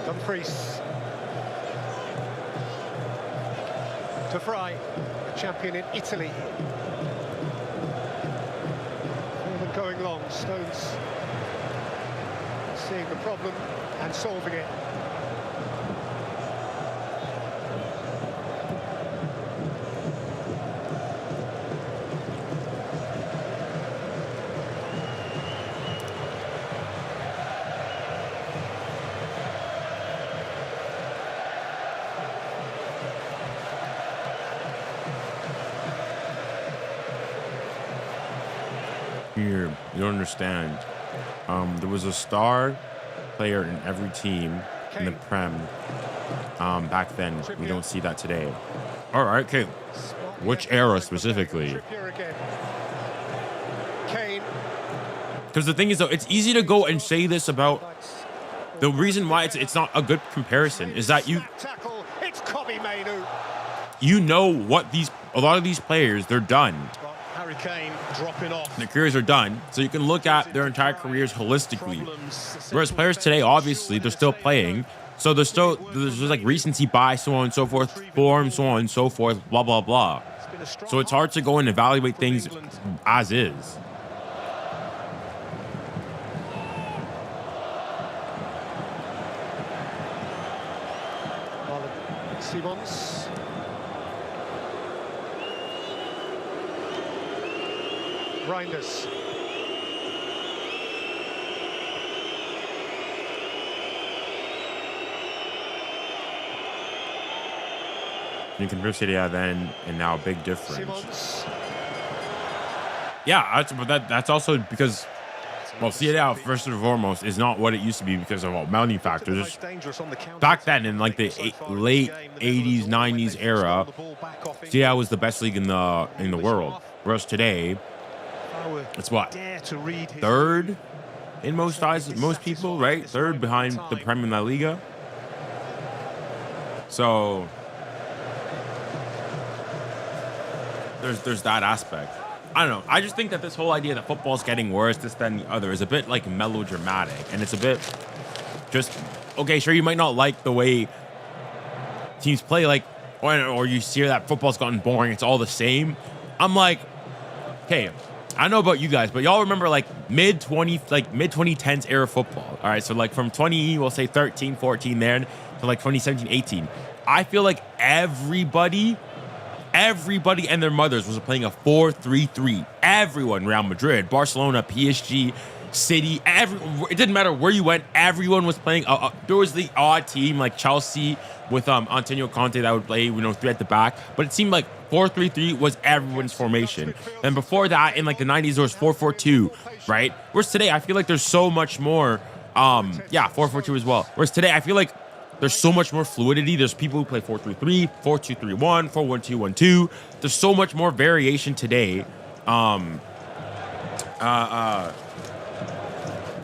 Dumfries. To Fry, a champion in Italy. Veerman going long. Stones seeing the problem and solving it. Here, you don't understand. There was a star player in every team in the Prem back then. We don't see that today. All right, okay. Which era specifically? Because the thing is, though, it's easy to go and say this about the reason why it's not a good comparison is that you know what a lot of these players, they're done. Harry Kane dropping off. Their careers are done, so you can look at their entire careers holistically. Whereas players today, obviously, they're still playing, so there's like recency bias, so on and so forth, form, so on and so forth, blah blah blah. So it's hard to go and evaluate things as is. Simons. Reinders. You can see then and now, big difference. Simons. Yeah, that's also because, well, Serie first and foremost is not what it used to be because of mounting factors. Back then, in like the late 80s, 90s era, Serie was the best league in the world. Whereas today, it's what, third in most eyes, most people, right? Third behind the Premier La Liga. So there's that aspect. I don't know. I just think that this whole idea that football's getting worse, this, that, and the other is a bit like melodramatic, and it's a bit just okay. Sure, you might not like the way teams play, like, or you see that football's gotten boring. It's all the same. I'm like, okay, I don't know about you guys, but y'all remember like mid 2010s era football. All right, so like from 2013, 14 there to like 2017, 18. I feel like everybody and their mothers was playing a 4-3-3. Everyone, Real Madrid, Barcelona, PSG, City, it didn't matter where you went. Everyone was playing. There was the odd team like Chelsea with Antonio Conte that would play, 3 at the back. But it seemed like 4-3-3 was everyone's formation. And before that, in like the 90s, there was 4-4-2, right? Whereas today, I feel like there's so much more. 4-4-2 as well. Whereas today, I feel like there's so much more fluidity. There's people who play 4-3-3, 4-2-3-1, 4-1-2-1-2. There's so much more variation today.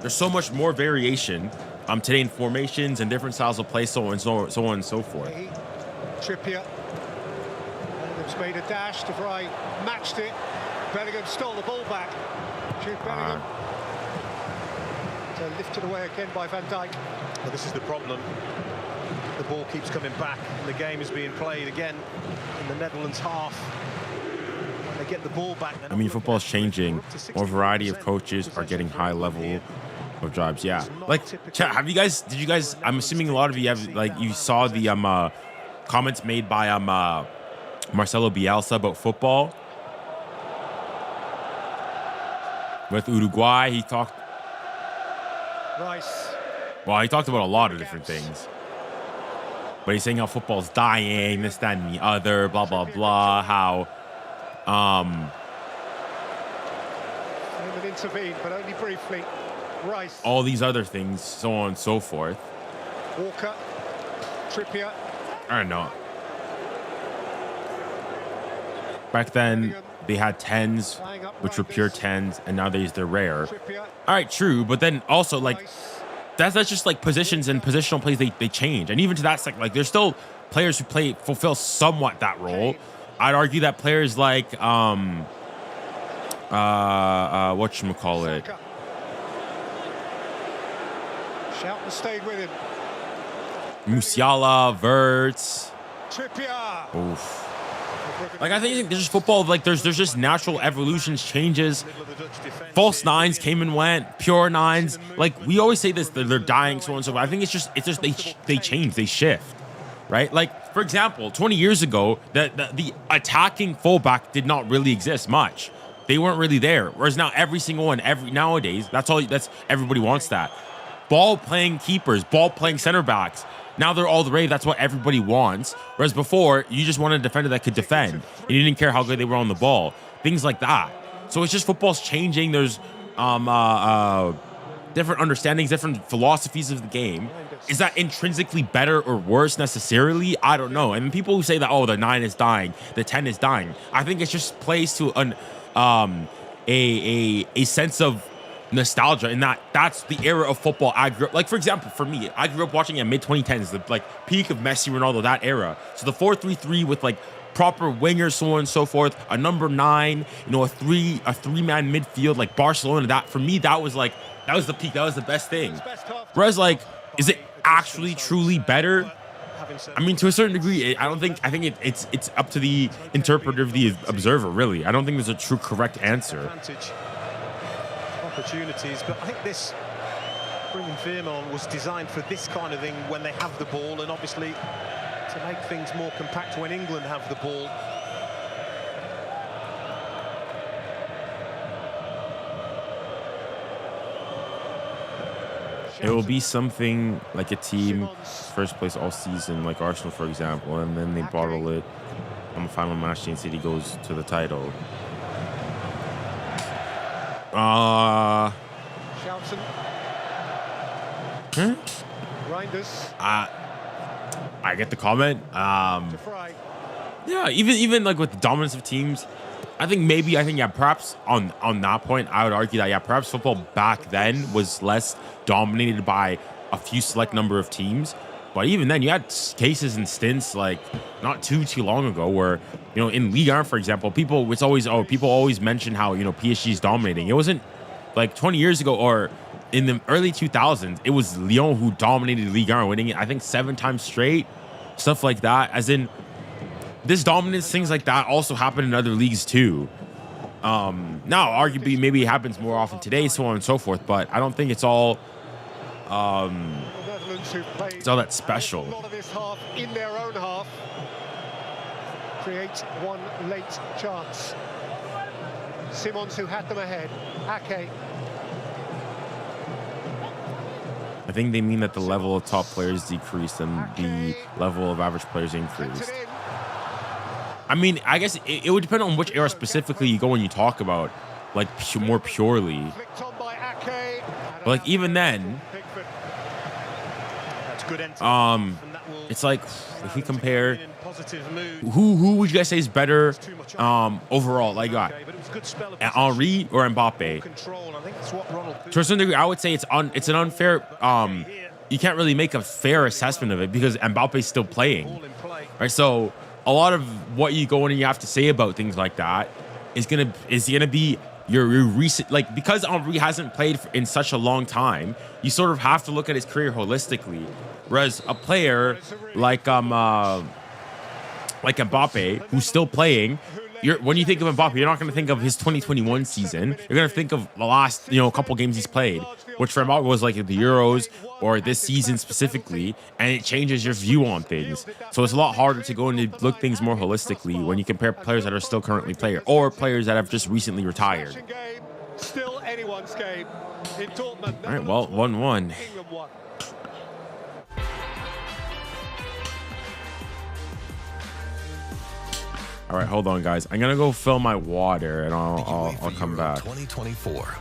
There's so much more variation today in formations and different styles of play, so on and so forth. Trippier. Bellingham's made a dash. De Vrij matched it. Bellingham stole the ball back. Jude Bellingham. Lifted away again by Van Dijk. Well, this is the problem. The ball keeps coming back, and the game is being played again in the Netherlands half. When they get the ball back, I mean, football's changing. More variety of coaches are getting high level of jobs. Yeah, like, chat, did you guys? I'm assuming a lot of you have, like, you saw the comments made by Marcelo Bielsa about football with Uruguay. He talked. Rice. Well, he talked about a lot of different things. But he's saying how football's dying, this, that, and the other, blah, blah, blah. How Freeman intervened, but only briefly. Rice. All these other things, so on and so forth. Walker. Trippier. I don't know. Back then, they had 10s, which were pure 10s, and nowadays they're rare. All right, true, but then also, like, that's just like positions and positional plays, they change. And even to that second, like, there's still players who fulfill somewhat that role. I'd argue that players like, whatchamacallit? Shelton stayed with him. Musiala, Wirtz. Trippier. Oof. Like, I think there's just football, like, there's just natural evolutions, changes. False nines came and went, pure nines. Like, we always say this, they're dying, so on and so forth. I think it's just they change, they shift, right? Like, for example, 20 years ago, the attacking fullback did not really exist much. They weren't really there. Whereas now every single one, nowadays, that's everybody wants that. Ball playing keepers, ball playing center backs. Now they're all the rave. That's what everybody wants. Whereas before, you just wanted a defender that could defend, and you didn't care how good they were on the ball. Things like that. So it's just football's changing. There's different understandings, different philosophies of the game. Is that intrinsically better or worse necessarily? I don't know. And people who say that, oh, the 9 is dying, the 10 is dying, I think it's just plays to a sense of nostalgia, and that's the era of football I grew up. Like, for example, for me, I grew up watching in mid-2010s, the like peak of Messi, Ronaldo, that era. So the 4-3-3 with like proper wingers, so on and so forth, a number 9, you know, a three-man midfield, like Barcelona. That for me, that was the peak. That was the best thing. Whereas, like, is it actually truly better? I mean, to a certain degree, I think it's up to the interpreter, of the observer, really. I don't think there's a true correct answer. Opportunities, but I think this bringing Veerman was designed for this kind of thing when they have the ball, and obviously to make things more compact when England have the ball. It will be something like a team first place all season, like Arsenal, for example, and then they bottle it on the final match and City goes to the title. Shelton. Reinders. I get the comment. Yeah, even like with the dominance of teams, I think perhaps on that point, I would argue that perhaps football back then was less dominated by a few select number of teams. But even then, you had cases and stints like not too long ago where, you know, in Ligue 1, for example, people always mention how, you know, PSG is dominating. It wasn't like 20 years ago or in the early 2000s. It was Lyon who dominated Ligue 1, winning it, I think 7 times straight, stuff like that. As in, this dominance, things like that also happen in other leagues too. Now, arguably, maybe it happens more often today, so on and so forth. But I don't think it's all that special. A lot of this half in their own half creates one late chance. Simons, who had them ahead. Ake. I think they mean that the level of top players decreased and the level of average players increased. I mean, I guess it would depend on which era specifically you go when you talk about, like, more purely. But like even then, it's like if we compare, who would you guys say is better overall? Like, Henry or Mbappe? To a certain degree, I would say it's an unfair. You can't really make a fair assessment of it because Mbappe's still playing, right? So a lot of what you go in and you have to say about things like that is gonna be your recent, like, because Henry hasn't played in such a long time, you sort of have to look at his career holistically. Whereas a player like Mbappe, who's still playing, when you think of Mbappe, you're not going to think of his 2021 season. You're going to think of the last, couple games he's played, which for Mbappe was like the Euros or this season specifically, and it changes your view on things. So it's a lot harder to go and look things more holistically when you compare players that are still currently playing or players that have just recently retired. Still anyone's game in Dortmund. All right, well, 1-1. All right, hold on, guys. I'm gonna go fill my water, and I'll come back. 2024.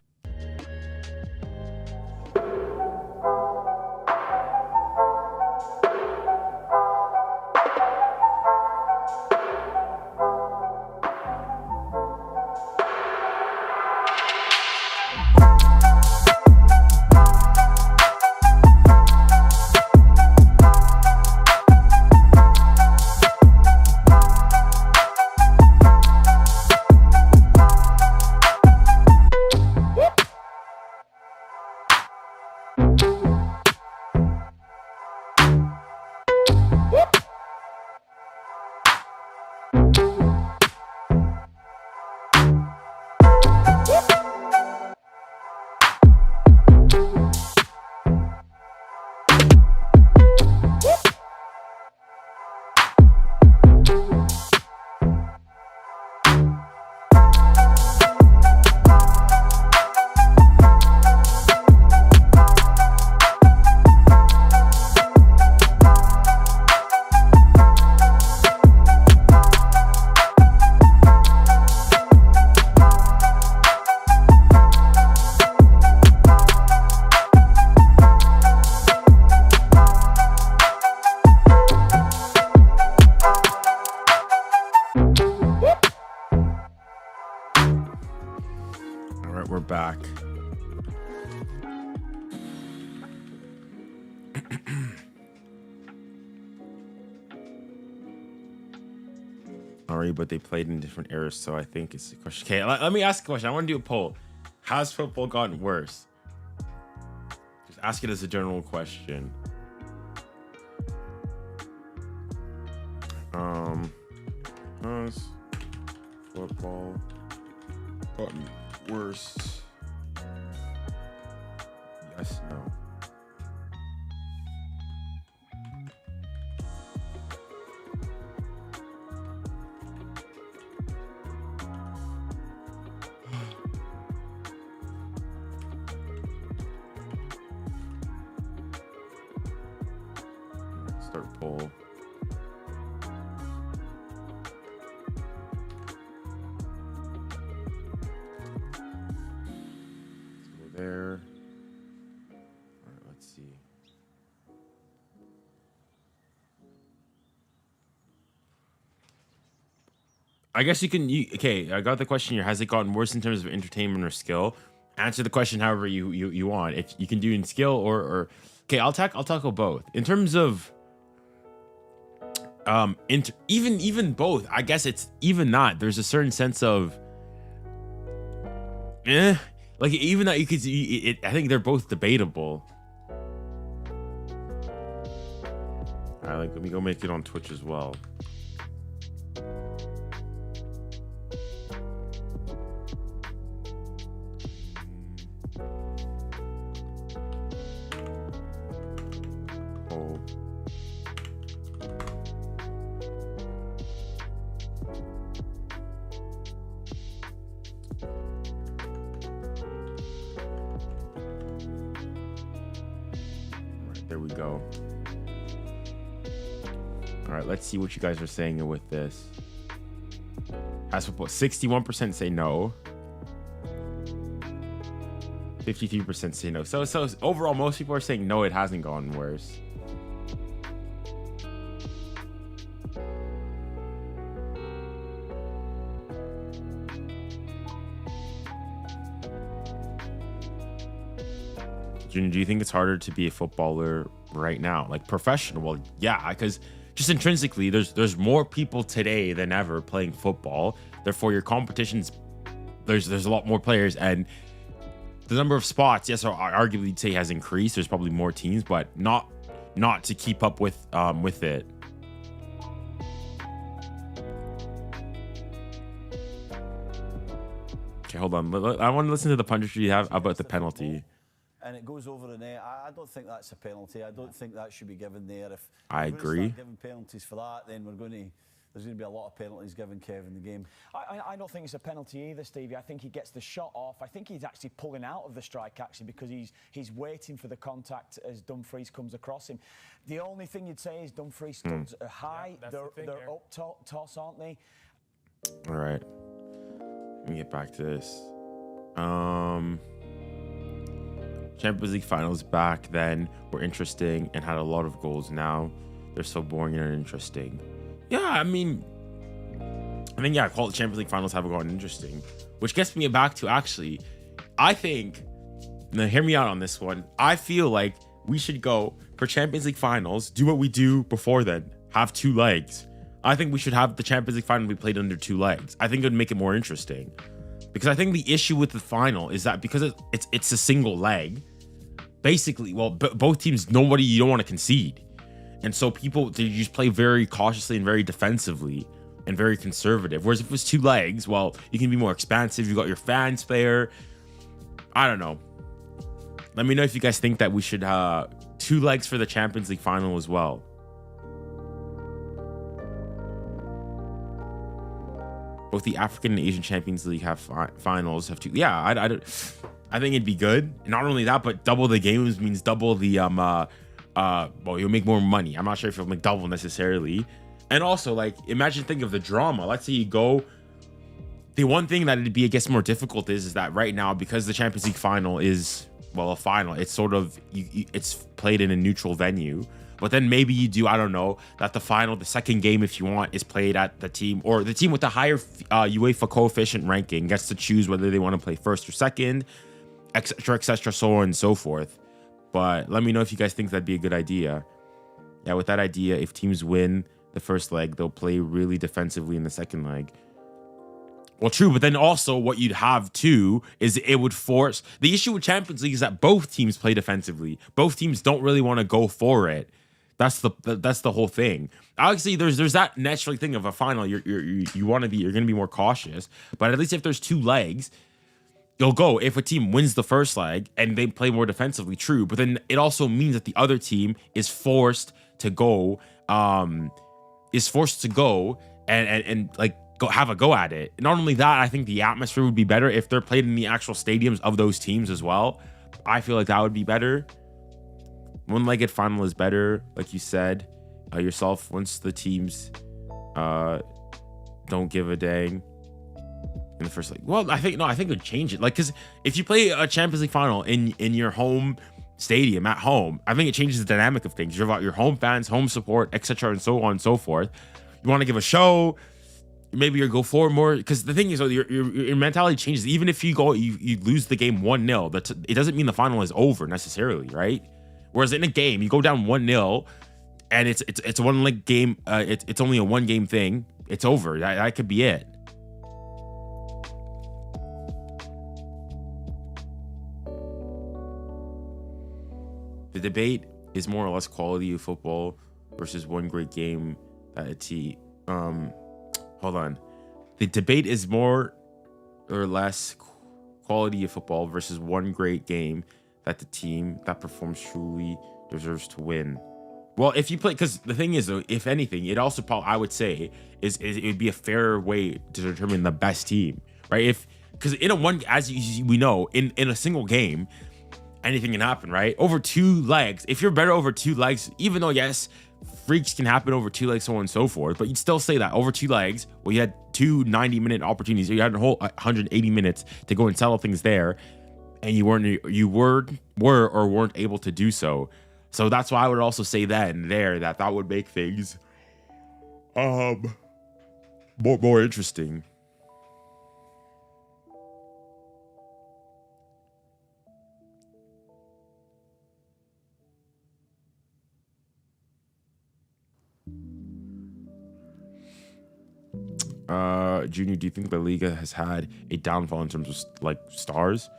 We're back. Sorry, but they played in different eras, so I think it's a question. Okay, let me ask a question. I want to do a poll. Has football gotten worse? Just ask it as a general question. Has football gotten worse? Yes, no. Start poll. There. All right, let's see. I guess you can. Okay, I got the question here. Has it gotten worse in terms of entertainment or skill? Answer the question however you want. If you can do in skill or okay, I'll tackle both. In terms of even both. I guess it's even not. There's a certain sense of like even that you could see it. I think they're both debatable. All right, like let me go make it on Twitch as well. Oh. There we go. All right, let's see what you guys are saying with this. As for 61% say no. 53% say no. So overall, most people are saying no, it hasn't gotten worse. Junior, do you think it's harder to be a footballer right now, like professional? Well, yeah, because just intrinsically, there's more people today than ever playing football. Therefore, your competitions, there's a lot more players, and the number of spots, yes, arguably you'd say has increased. There's probably more teams, but not to keep up with it. Okay, hold on. I want to listen to the punditry you have about the penalty. And it goes over the net. I don't think that's a penalty. I don't think that should be given there. If I agree. Start giving penalties for that, then there's going to be a lot of penalties given Kev in the game. I don't think it's a penalty either, Stevie. I think he gets the shot off. I think he's actually pulling out of the strike, actually, because he's waiting for the contact as Dumfries comes across him. The only thing you'd say is Dumfries studs are high. Yeah, they're up toss, aren't they? All right. Let me get back to this. Champions League finals back then were interesting and had a lot of goals. Now they're so boring and uninteresting. Yeah, I think call it Champions League finals haven't gotten interesting, which gets me back to actually, I think, now hear me out on this one. I feel like we should go for Champions League finals, do what we do before then, have 2 legs. I think we should have the Champions League final be played under 2 legs. I think it would make it more interesting, because I think the issue with the final is that because it's a single leg, basically, well, both teams, you don't want to concede. And so they just play very cautiously and very defensively and very conservative. Whereas if it was 2 legs, well, you can be more expansive. You got your fans there. I don't know. Let me know if you guys think that we should 2 legs for the Champions League final as well. Both the African and Asian Champions League have finals have 2. Yeah, I think it'd be good. And not only that, but double the games means double the well, you'll make more money. I'm not sure if you'll make double necessarily. And also, like, think of the drama. Let's say you go. The one thing that it'd be, I guess, more difficult is that right now, because the Champions League final is, well, a final, it's sort of it's played in a neutral venue. But then maybe you do, I don't know, that the final, the second game, if you want, is played at the team with the higher UEFA coefficient ranking gets to choose whether they want to play first or second, etc., so on and so forth. But let me know if you guys think that'd be a good idea. Yeah, with that idea, if teams win the first leg, they'll play really defensively in the second leg. Well, true, but then also what you'd have too is it would force... The issue with Champions League is that both teams play defensively. Both teams don't really want to go for it. That's the whole thing. Obviously, there's that natural thing of a final. You're going to be more cautious. But at least if there's 2 legs, you'll go. If a team wins the first leg and they play more defensively, true. But then it also means that the other team is forced to go. And like go have a go at it. And not only that, I think the atmosphere would be better if they're played in the actual stadiums of those teams as well. I feel like that would be better. One-legged final is better, like you said yourself. Once the teams don't give a dang in the first leg. Well, I think it would change it. Like, because if you play a Champions League final in your home stadium at home, I think it changes the dynamic of things. You're about your home fans, home support, etc., and so on and so forth. You want to give a show. Maybe you go for more, because the thing is, your mentality changes. Even if you lose the game 1-0, it doesn't mean the final is over necessarily, right? Whereas in a game, you go down 1-0, and it's a 1-leg game. It's only a 1-game thing. It's over. That could be it. The debate is more or less quality of football versus one great game that a team. Hold on. The debate is more or less quality of football versus one great game that the team that performs truly deserves to win. Well, if you play, because the thing is, though, if anything, it also probably, I would say, is it would be a fairer way to determine the best team, right? Because in a one, as we know, in a single game, anything can happen, right? Over 2 legs, if you're better over 2 legs, even though, yes, freaks can happen over 2 legs, so on and so forth, but you'd still say that over 2 legs, well, you had 2 90-minute opportunities. You had a whole 180 minutes to go and settle things there, and you were or weren't able to do so. So that's why I would also say that would make things more interesting. Junior, do you think La Liga has had a downfall in terms of like stars?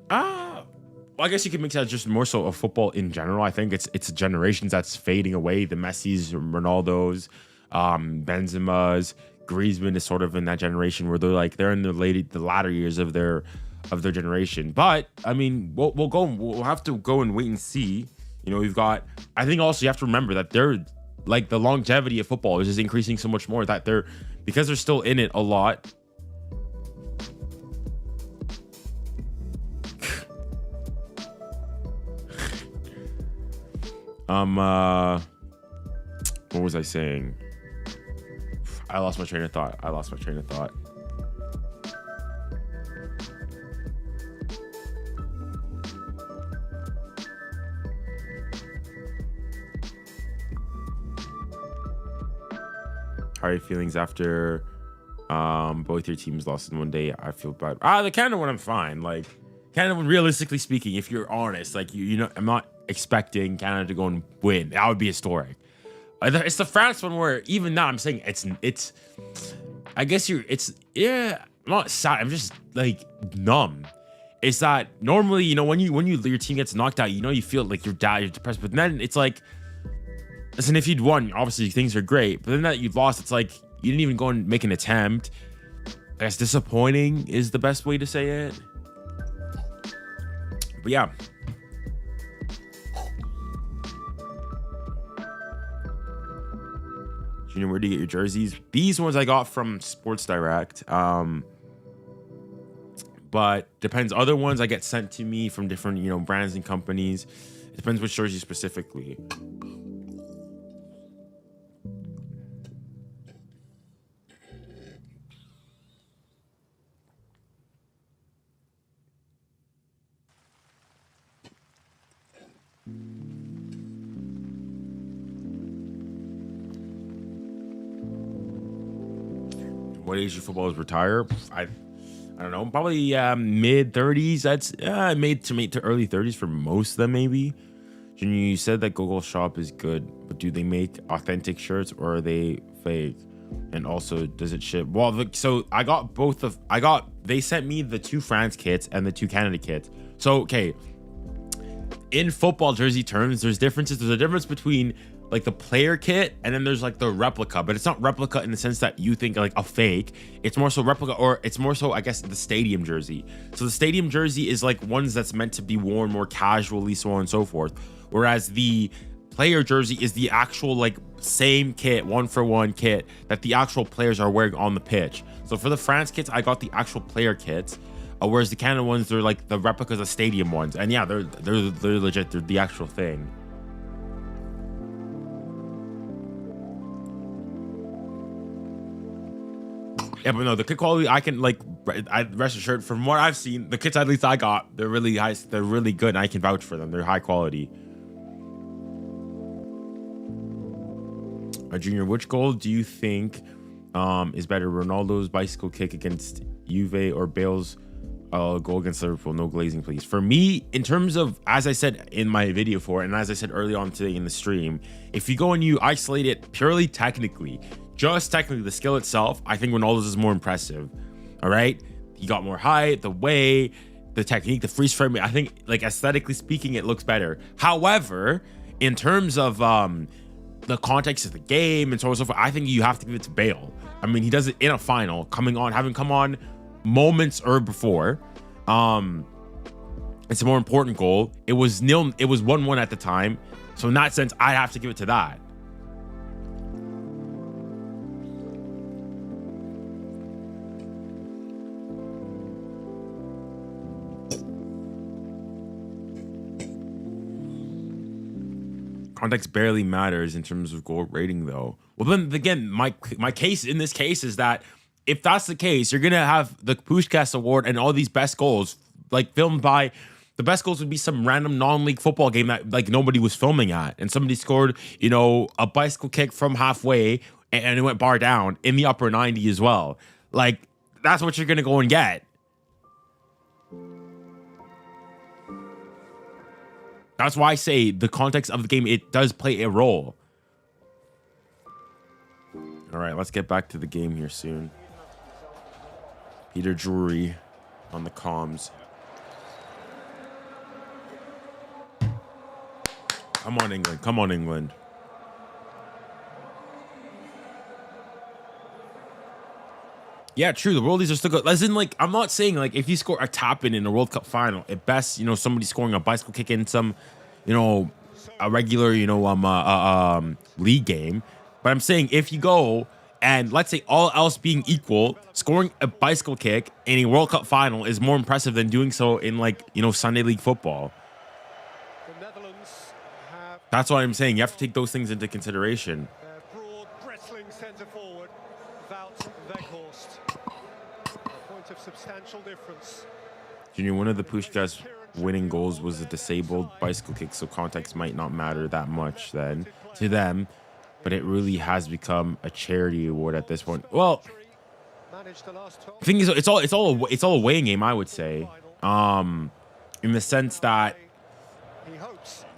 Well, I guess you could make that just more so of football in general. I think it's generations that's fading away. The Messis, Ronaldos, Benzema's, Griezmann is sort of in that generation where they're in the latter years of their generation. But I mean, we'll have to go and wait and see. You know, we've got. I think also you have to remember that they're like the longevity of football is just increasing so much more that because they're still in it a lot. What was I saying? I lost my train of thought. I lost my train of thought. How are your feelings after both your teams lost in one day? I feel bad. The Canada one, I'm fine. Like, Canada one, realistically speaking, if you're honest, like, you know, I'm not expecting Canada to go and win. That would be historic. It's the France one where even now I'm saying it's I guess yeah, I'm not sad. I'm just like numb. It's that normally, you know, when your team gets knocked out, you know, you feel like you're depressed, but then it's like, listen, if you'd won, obviously things are great, but then that you've lost, it's like you didn't even go and make an attempt. I guess disappointing is the best way to say it. But yeah. Junior, where do you get your jerseys? These ones I got from Sports Direct. But depends. Other ones I get sent to me from different, you know, brands and companies. It depends which jersey specifically. What age do footballers retire? I don't know. Probably mid 30s. That's mid to early 30s for most of them, maybe. Junior, you said that Google Shop is good, but do they make authentic shirts or are they fake? And also, does it ship? Well, so I got both of. They sent me the 2 France kits and the 2 Canada kits. So okay, in football jersey terms, there's differences. There's a difference between like the player kit and then there's like the replica, but it's not replica in the sense that you think like a fake. It's more so replica, or it's more so, I guess, the stadium jersey. So the stadium jersey is like ones that's meant to be worn more casually, so on and so forth. Whereas the player jersey is the actual like same kit, 1-for-1 kit that the actual players are wearing on the pitch. So for the France kits, I got the actual player kits. Whereas the Canada ones, they're like the replicas of stadium ones. And yeah, they're legit. They're the actual thing. Yeah, but no, the kit quality, I can like, I rest assured from what I've seen, the kits at least I got, they're really high, they're really good, and I can vouch for them. They're high quality. Junior, which goal do you think is better, Ronaldo's bicycle kick against Juve or Bale's goal against Liverpool? No glazing, please. For me, in terms of, as I said in my video for it, and as I said early on today in the stream, if you go and you isolate it purely technically, just technically, the skill itself, I think Ronaldo's is more impressive. All right, he got more height, the way, the technique, the freeze frame. I think, like, aesthetically speaking, it looks better. However, in terms of the context of the game and so on and so forth, I think you have to give it to Bale. I mean, he does it in a final, having come on moments or before. It's a more important goal. It was 1-1 at the time, so in that sense, I have to give it to that. Context barely matters in terms of goal rating, though. Well, then again, my case in this case is that if that's the case, you're gonna have the Puskás Award and all these best goals, like filmed by, the best goals would be some random non-league football game that like nobody was filming at, and somebody scored, you know, a bicycle kick from halfway and it went bar down in the upper 90 as well. Like, that's what you're gonna go and get. That's why I say the context of the game, it does play a role. All right, let's get back to the game here soon. Peter Drury on the comms. Come on, England. Come on, England. Yeah, true. The Worldies are still good. As in, like, I'm not saying, like, if you score a tap-in a World Cup final, at best, you know, somebody scoring a bicycle kick in some, you know, a regular, you know, league game. But I'm saying if you go and, let's say, all else being equal, scoring a bicycle kick in a World Cup final is more impressive than doing so in, like, you know, Sunday League football. The Netherlands have That's what I'm saying. You have to take those things into consideration. broad wrestling centre forward, amount of substantial difference. Junior, one of the Puskás winning goals was a disabled bicycle kick, so context might not matter that much then to them, but it really has become a charity award at this point. Well, the thing is, it's all a weighing game, I would say, in the sense that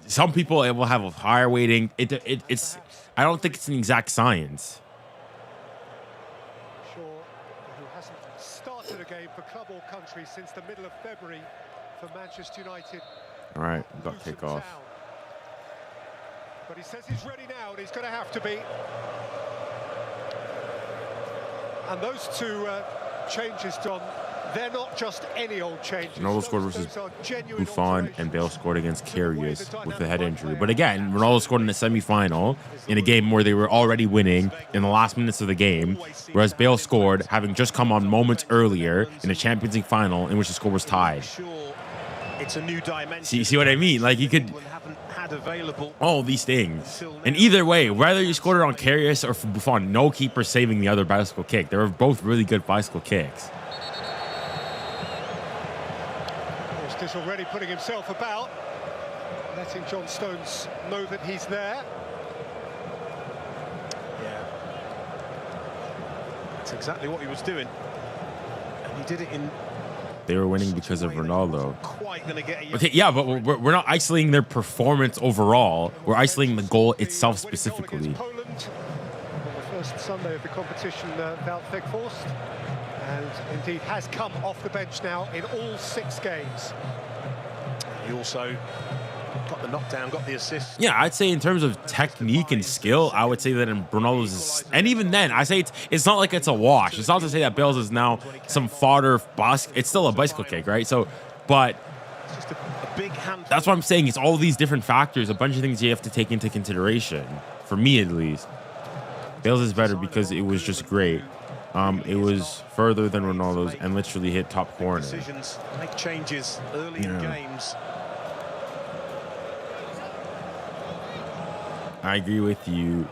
some people will have a higher weighting. It's I don't think it's an exact science. Who hasn't started a game for club or country since the middle of February for Manchester United. All right, got kickoff. But he says he's ready now, and he's going to have to be. And those two changes, Don, they're not just any old changes. Ronaldo scored versus Buffon, and Bale scored against Karius with a head injury. But again, Ronaldo scored in the semi-final in a game where they were already winning in the last minutes of the game, whereas Bale scored having just come on moments earlier in a Champions League final in which the score was tied. It's a new dimension. See what I mean? Like, you could all these things, and either way, whether you scored it on Karius or for Buffon, no keeper saving the other bicycle kick. They were both really good bicycle kicks. Is already putting himself about, letting John Stones know that he's there. Yeah, that's exactly what he was doing, and he did it in. They were winning because of Ronaldo. Quite gonna get Okay, yeah, but we're not isolating their performance overall. We're isolating the goal itself specifically. Poland on the first Sunday of the competition, Wout Weghorst. And indeed has come off the bench now in all 6 games. He also got the knockdown, got the assist. Yeah, I'd say in terms of technique and skill, I would say that in Ronaldo's, and even then, I say it's not like it's a wash. It's not to say that Bale's is now some fodder. It's still a bicycle kick, right? So, but just a big hand. That's what I'm saying. It's all these different factors, a bunch of things you have to take into consideration. For me, at least, Bale's is better because it was just great. It was further than Ronaldo's and literally hit top corner. Decisions, make changes early in games. I agree with you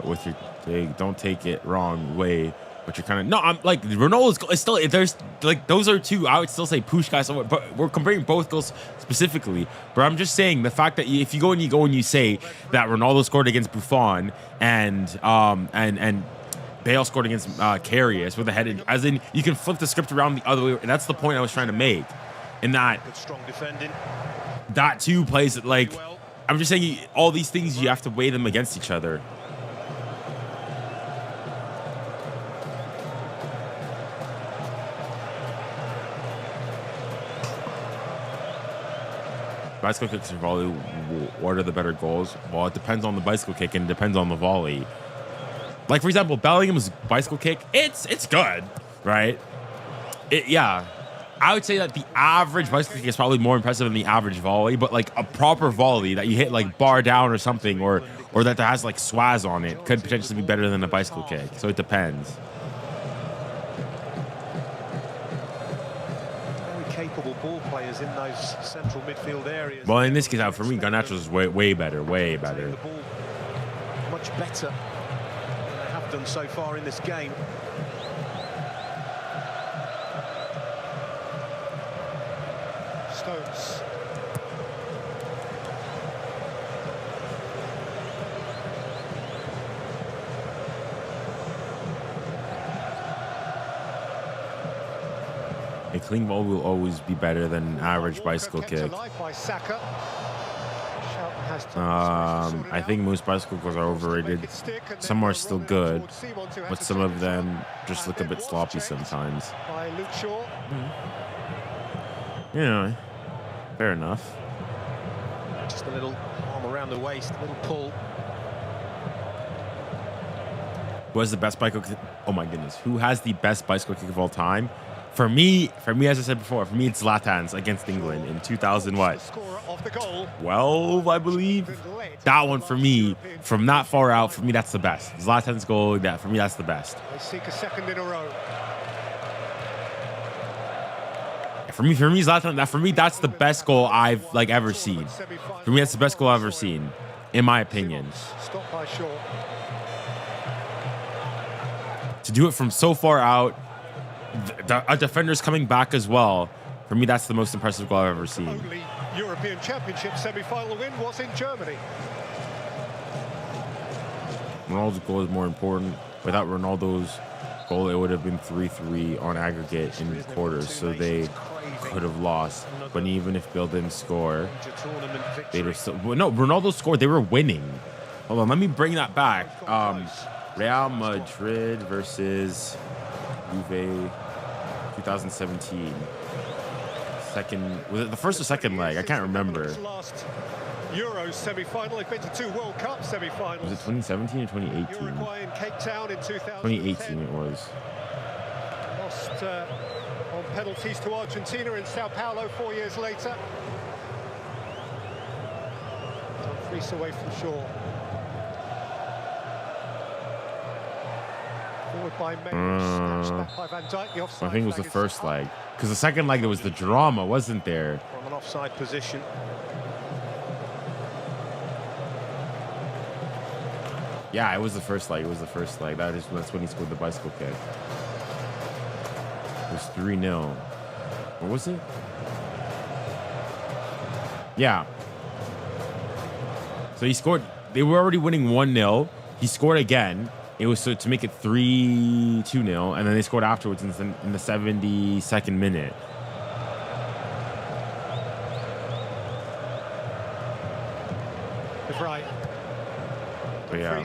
with your take. Don't take it wrong way, but you're kind of no. I'm like Ronaldo's goal is still there's like those are two. I would still say Puskás, but we're comparing both goals specifically. But I'm just saying the fact that if you go and you say that Ronaldo scored against Buffon and Bale scored against Karius with a headed, as in you can flip the script around the other way. And that's the point I was trying to make. In that, good strong defending. That too plays like. I'm just saying all these things you have to weigh them against each other. Bicycle kicks or volley, what are the better goals? Well, it depends on the bicycle kick and it depends on the volley. Like, for example, Bellingham's bicycle kick, it's good, right? Yeah. I would say that the average bicycle kick is probably more impressive than the average volley, but like a proper volley that you hit like bar down or something, or that has like swaz on it could potentially be better than a bicycle kick. So it depends. Very capable ball players in those central midfield areas. Well, in this case, for me, Garnacho's way better, way better. The ball much better than they have done so far in this game. Stones. A clean ball will always be better than an average bicycle kick. I think most bicycle kicks are overrated. Some are still good, but some of them just look a bit sloppy sometimes. Yeah, fair enough. Just a little arm around the waist, a little pull. Who has the best bicycle kick? Oh my goodness. Who has the best bicycle kick of all time? For me, as I said before, for me it's Zlatan's against England in 2012, I believe. That one for me, from that far out, for me that's the best. Zlatan's goal, for me that's the best. They seek a second in a row. For me, Zlatan, for me, that's the best goal I've ever seen. For me, that's the best goal I've ever seen, in my opinion. Stopped by Shaw. To do it from so far out, a defender's coming back as well. For me, that's the most impressive goal I've ever seen. Only European Championship semi-final win was in Germany. Ronaldo's goal is more important. Without Ronaldo's goal, it would have been 3-3 on aggregate in quarters, so they could have lost. But even if Bill didn't score, they'd have still... Well, no, Ronaldo scored. They were winning. Hold on, let me bring that back. Real Madrid versus Juve 2017. Was it the first or second leg? I can't remember. Last Euros semi-final. They've been to 2 World Cup semi-finals. Was it 2017 or 2018? Uruguay in Cape Town in 2010. 2018 it was. Lost on penalties to Argentina in Sao Paulo 4 years later. Dumfries away from shore. Forward by Maynard, snatched back by Van Dijk. The offside I think it was the flag is first up. leg. Because the second leg, there was the drama, wasn't there? From an offside position. Yeah, it was the first leg. It was the first leg. That's when he scored the bicycle kick. It was 3-0. What was it? Yeah. So he scored. They were already winning 1-0. He scored again. It was to make it 3-2-0, and then they scored afterwards in the 72nd minute. Right. But yeah.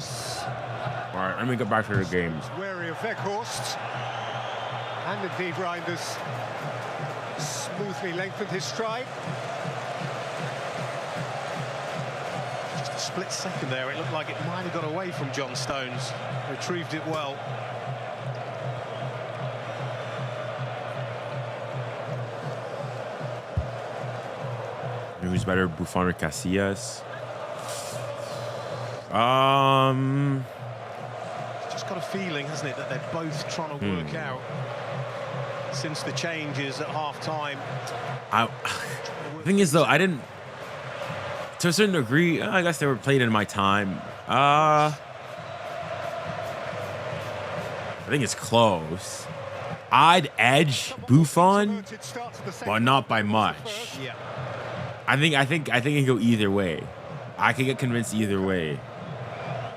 All right, let me get back to the game. Wary of 𝑗𝐿𝑘𝐿, and indeed Reinders smoothly lengthened his stride. Just a split second there, it looked like it might have got away from John Stones. Retrieved it well. Who's better, Buffon or Casillas? It's just got a feeling, hasn't it, that they're both trying to work out since the changes at half-time. The thing is, though, I didn't... To a certain degree, I guess they were played in my time. I think it's close. I'd edge Buffon, but not by much. Yeah. I think it can go either way. I could get convinced either way.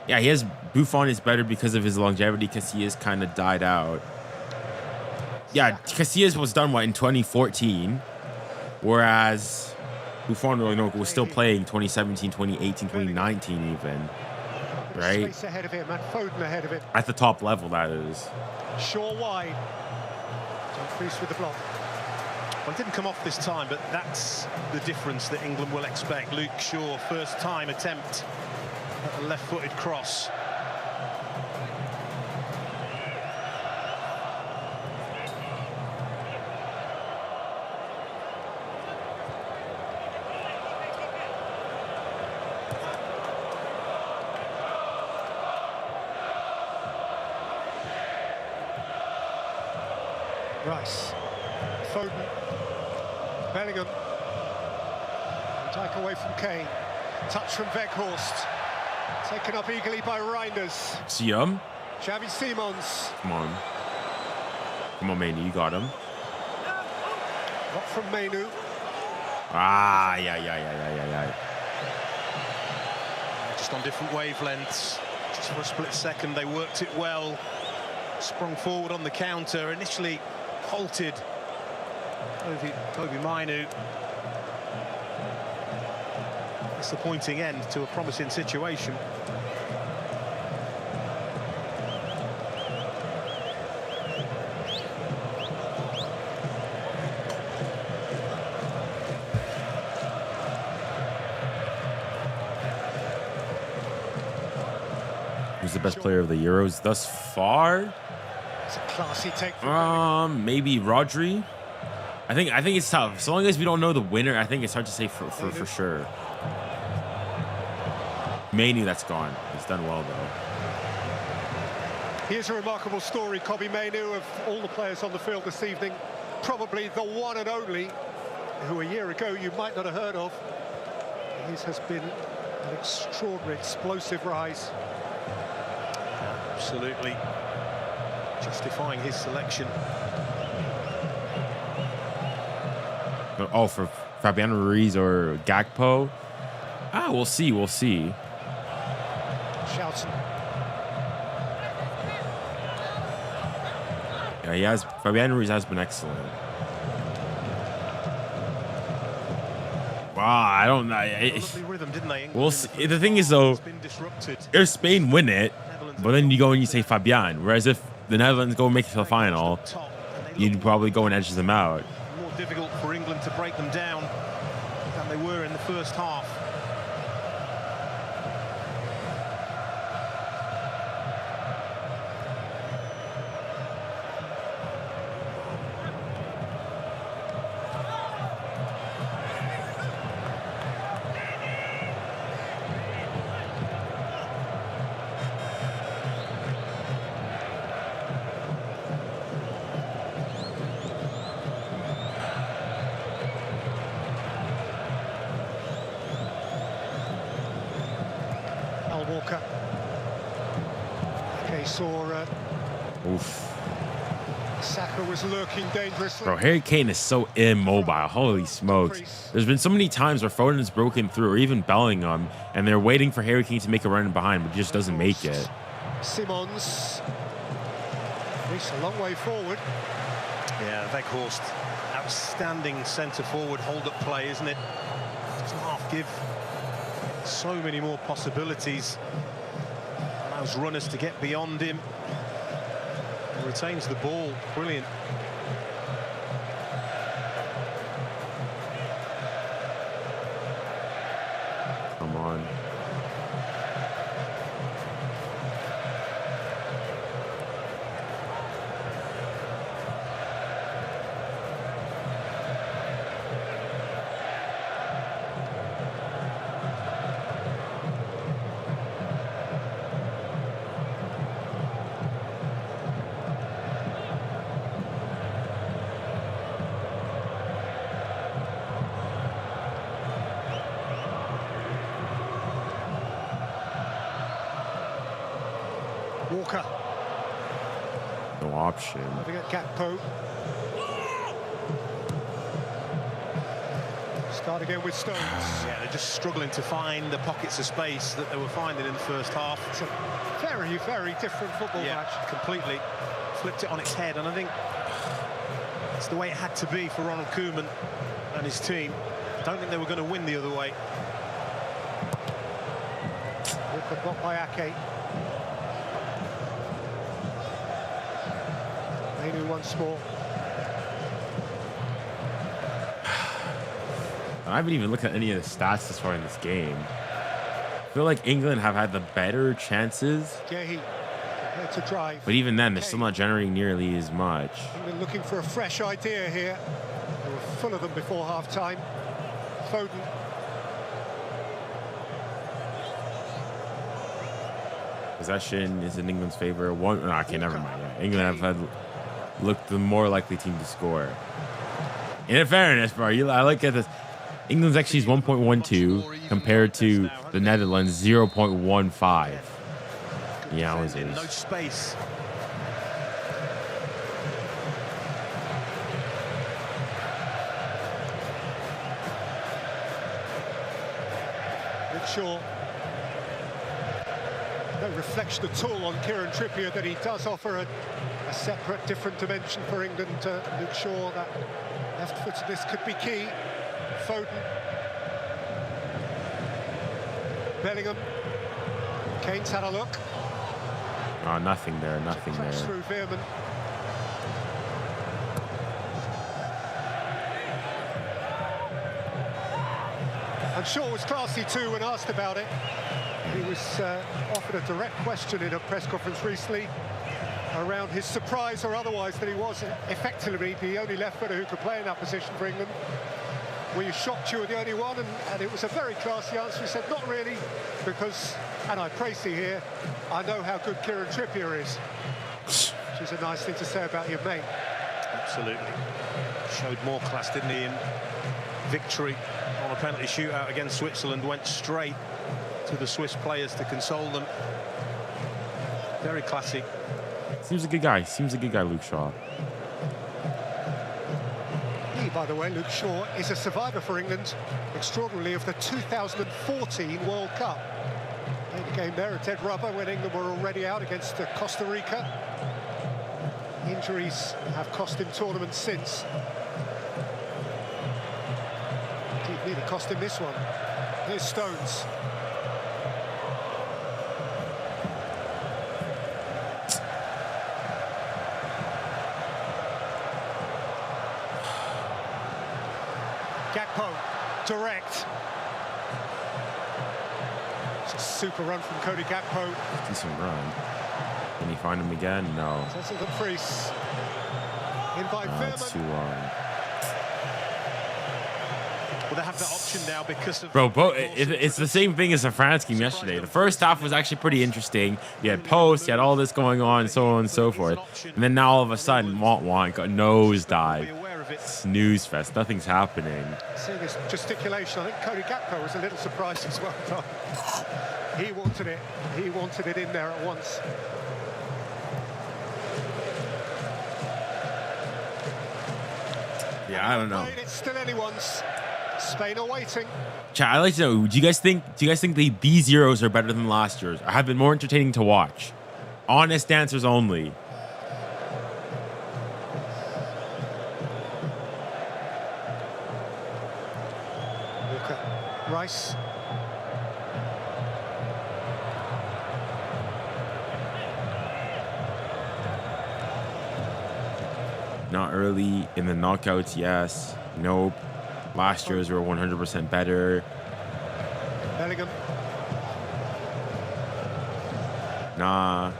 Yeah, Buffon is better because of his longevity. Casillas kind of died out. Yeah, Casillas was done in 2014, whereas Buffon was still playing 2017, 2018, 2019 even. Right? Space ahead of him, and Foden ahead of him. At the top level, that is. Shaw wide. Dumfries with the block. Well, it didn't come off this time, but that's the difference that England will expect. Luke Shaw, first time attempt at a left-footed cross. Rice. Foden. Bellingham. Attack away from Kane. Touch from 𝐿𝑘𝐿. Taken up eagerly by Reinders. See him? Xavi Simons. Come on. Come on, Mainu, you got him. Not from Mainu. Yeah. Just on different wavelengths. Just for a split second, they worked it well. Sprung forward on the counter. Initially halted Kobbie Mainoo. Disappointing end to a promising situation. Who's the best player of the Euros thus far? It's a classy take. Maybe Rodri. I think it's tough. So long as we don't know the winner, I think it's hard to say for sure. Mainu, that's gone. He's done well though. Here's a remarkable story, Kobbie Mainoo, of all the players on the field this evening, probably the one and only who a year ago you might not have heard of. His has been an extraordinary, explosive rise. Absolutely justifying his selection. Oh, for Fabian Ruiz or Gakpo? Ah, we'll see. We'll see. Shouting. Yeah, Fabian Ruiz has been excellent. Wow, I don't know. Rhythm, didn't they? We'll see. The thing is, though, if Spain win it, but then you go and you say Fabian, whereas if the Netherlands go and make it to the final, you'd probably go and edge them out. More difficult for England to break them down than they were in the first half. Walker. Okay, saw Oof. Saka was lurking dangerously. Bro, Harry Kane is so immobile. Holy smokes. There's been so many times where Foden's broken through, or even Bellingham, and they're waiting for Harry Kane to make a run behind, but he just doesn't make it. Simons. He's a long way forward. Yeah, Weghorst, outstanding centre-forward hold-up play, isn't it? Doesn't half give so many more possibilities. Allows runners to get beyond him. He retains the ball. Brilliant. Come on. Walker. No option. Having a Gakpo. Start again with Stones. Yeah, they're just struggling to find the pockets of space that they were finding in the first half. It's a very, very different football match. Completely flipped it on its head, and I think it's the way it had to be for Ronald Koeman and his team. I don't think they were going to win the other way. Walker blocked by Ake. Mainu once more. I haven't even looked at any of the stats this far in this game. I feel like England have had the better chances. 𝐬𝐻 prepared to drive. But even then, they're still not generating nearly as much. England looking for a fresh idea here. They were full of them before half-time. Foden. Possession is in England's favor. One, no, okay, never mind. Yeah. England have looked the more likely team to score. In fairness, bro, I look at this. England's actually is 1.12 compared to the Netherlands 0.15. Yeah, it No space. Shaw. No reflection at all on Kieran Trippier that he does offer a separate, different dimension for England. Luke Shaw, that left-footedness could be key. Foden. Bellingham. Kane's had a look. Oh, nothing there, nothing there. Through Veerman. And Shaw was classy too when asked about it. He was offered a direct question in a press conference recently around his surprise or otherwise that he was effectively the only left footer who could play in that position for England. Were you shocked you were the only one? And it was a very classy answer. He said, not really, because, and I praise you here, I know how good Kieran Trippier is. Which is a nice thing to say about your mate. Absolutely. Showed more class, didn't he, in victory on a penalty shootout against Switzerland. Went straight to the Swiss players to console them. Very classy. Seems a good guy. Seems a good guy, Luke Shaw. Need by the way, Luke Shaw is a survivor for England, extraordinarily, of the 2014 World Cup. Played a game there at Dead Rubber when England were already out against Costa Rica. Injuries have cost him tournaments since. Indeed, nearly cost him this one. Here's Stones. Gakpo, direct. It's a super run from Cody Gakpo. Decent run. Can you find him again? No. Cecil Dumfries. In by That's too long. Well, they have that option now because of... Bro, it's the same thing as the France game yesterday. The first half was actually pretty interesting. You had posts, you had all this going on, so on and so forth. And then now all of a sudden, got nosedive. Snooze fest. Nothing's happening. Seeing this gesticulation, I think Cody Gakpo was a little surprised as well. He wanted it. He wanted it in there at once. Yeah, I don't know. It's still anyone's. Spain are waiting. Chat, I'd like to know, do you guys think these Euros are better than last year's? Or have been more entertaining to watch? Honest answers only. Rice. Not early in the knockouts, yes. Nope. Last year's were 100% better. Bellingham. Nah. I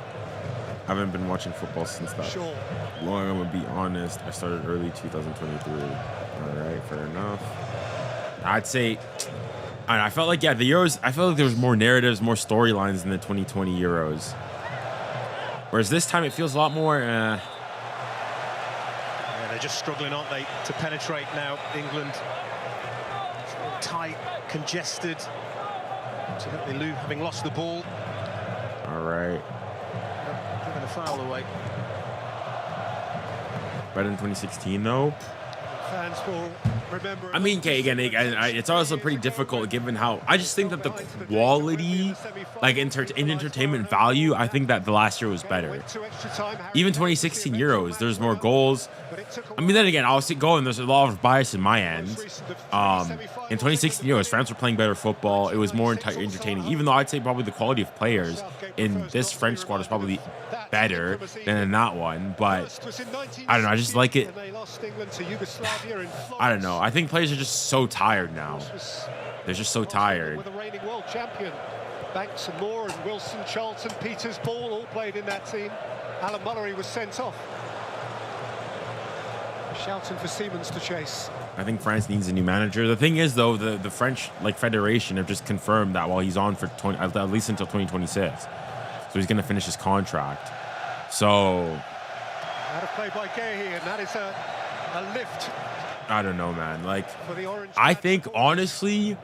haven't been watching football since that. Sure. Long, I'm gonna be honest. I started early 2023. All right, fair enough. I'd say, I felt like, yeah, the Euros, I felt like there was more narratives, more storylines in the 2020 Euros. Whereas this time it feels a lot more, Yeah, they're just struggling, aren't they, to penetrate now, England. Tight, congested. Absolutely, Lou having lost the ball. all right. Giving a foul away. Better than 2016, though. Fans will remember. I mean, okay, again, it's also pretty difficult given how I just think that the quality, like in entertainment value, I think that the last year was better. Even 2016 Euros, there's more goals. I mean, then again, I'll go and there's a lot of bias in my end. In 2016 Euros, France were playing better football. It was more entertaining, even though I'd say probably the quality of players in this French squad is probably better than in that one. But I don't know, I just like it. I don't know. I think players are just so tired now. They're just so tired. With the reigning world champion, Banks and Moore and Wilson, Charlton, Peters, Ball all played in that team. Alan Mullery was sent off. Shouting for Siemens to chase. I think France needs a new manager. The thing is, though, the French federation have just confirmed that he's on for at least until 2026. So he's going to finish his contract. So Out of play by Guéhi, and that is a lift. I don't know, man. Like, For the orange I think, honestly,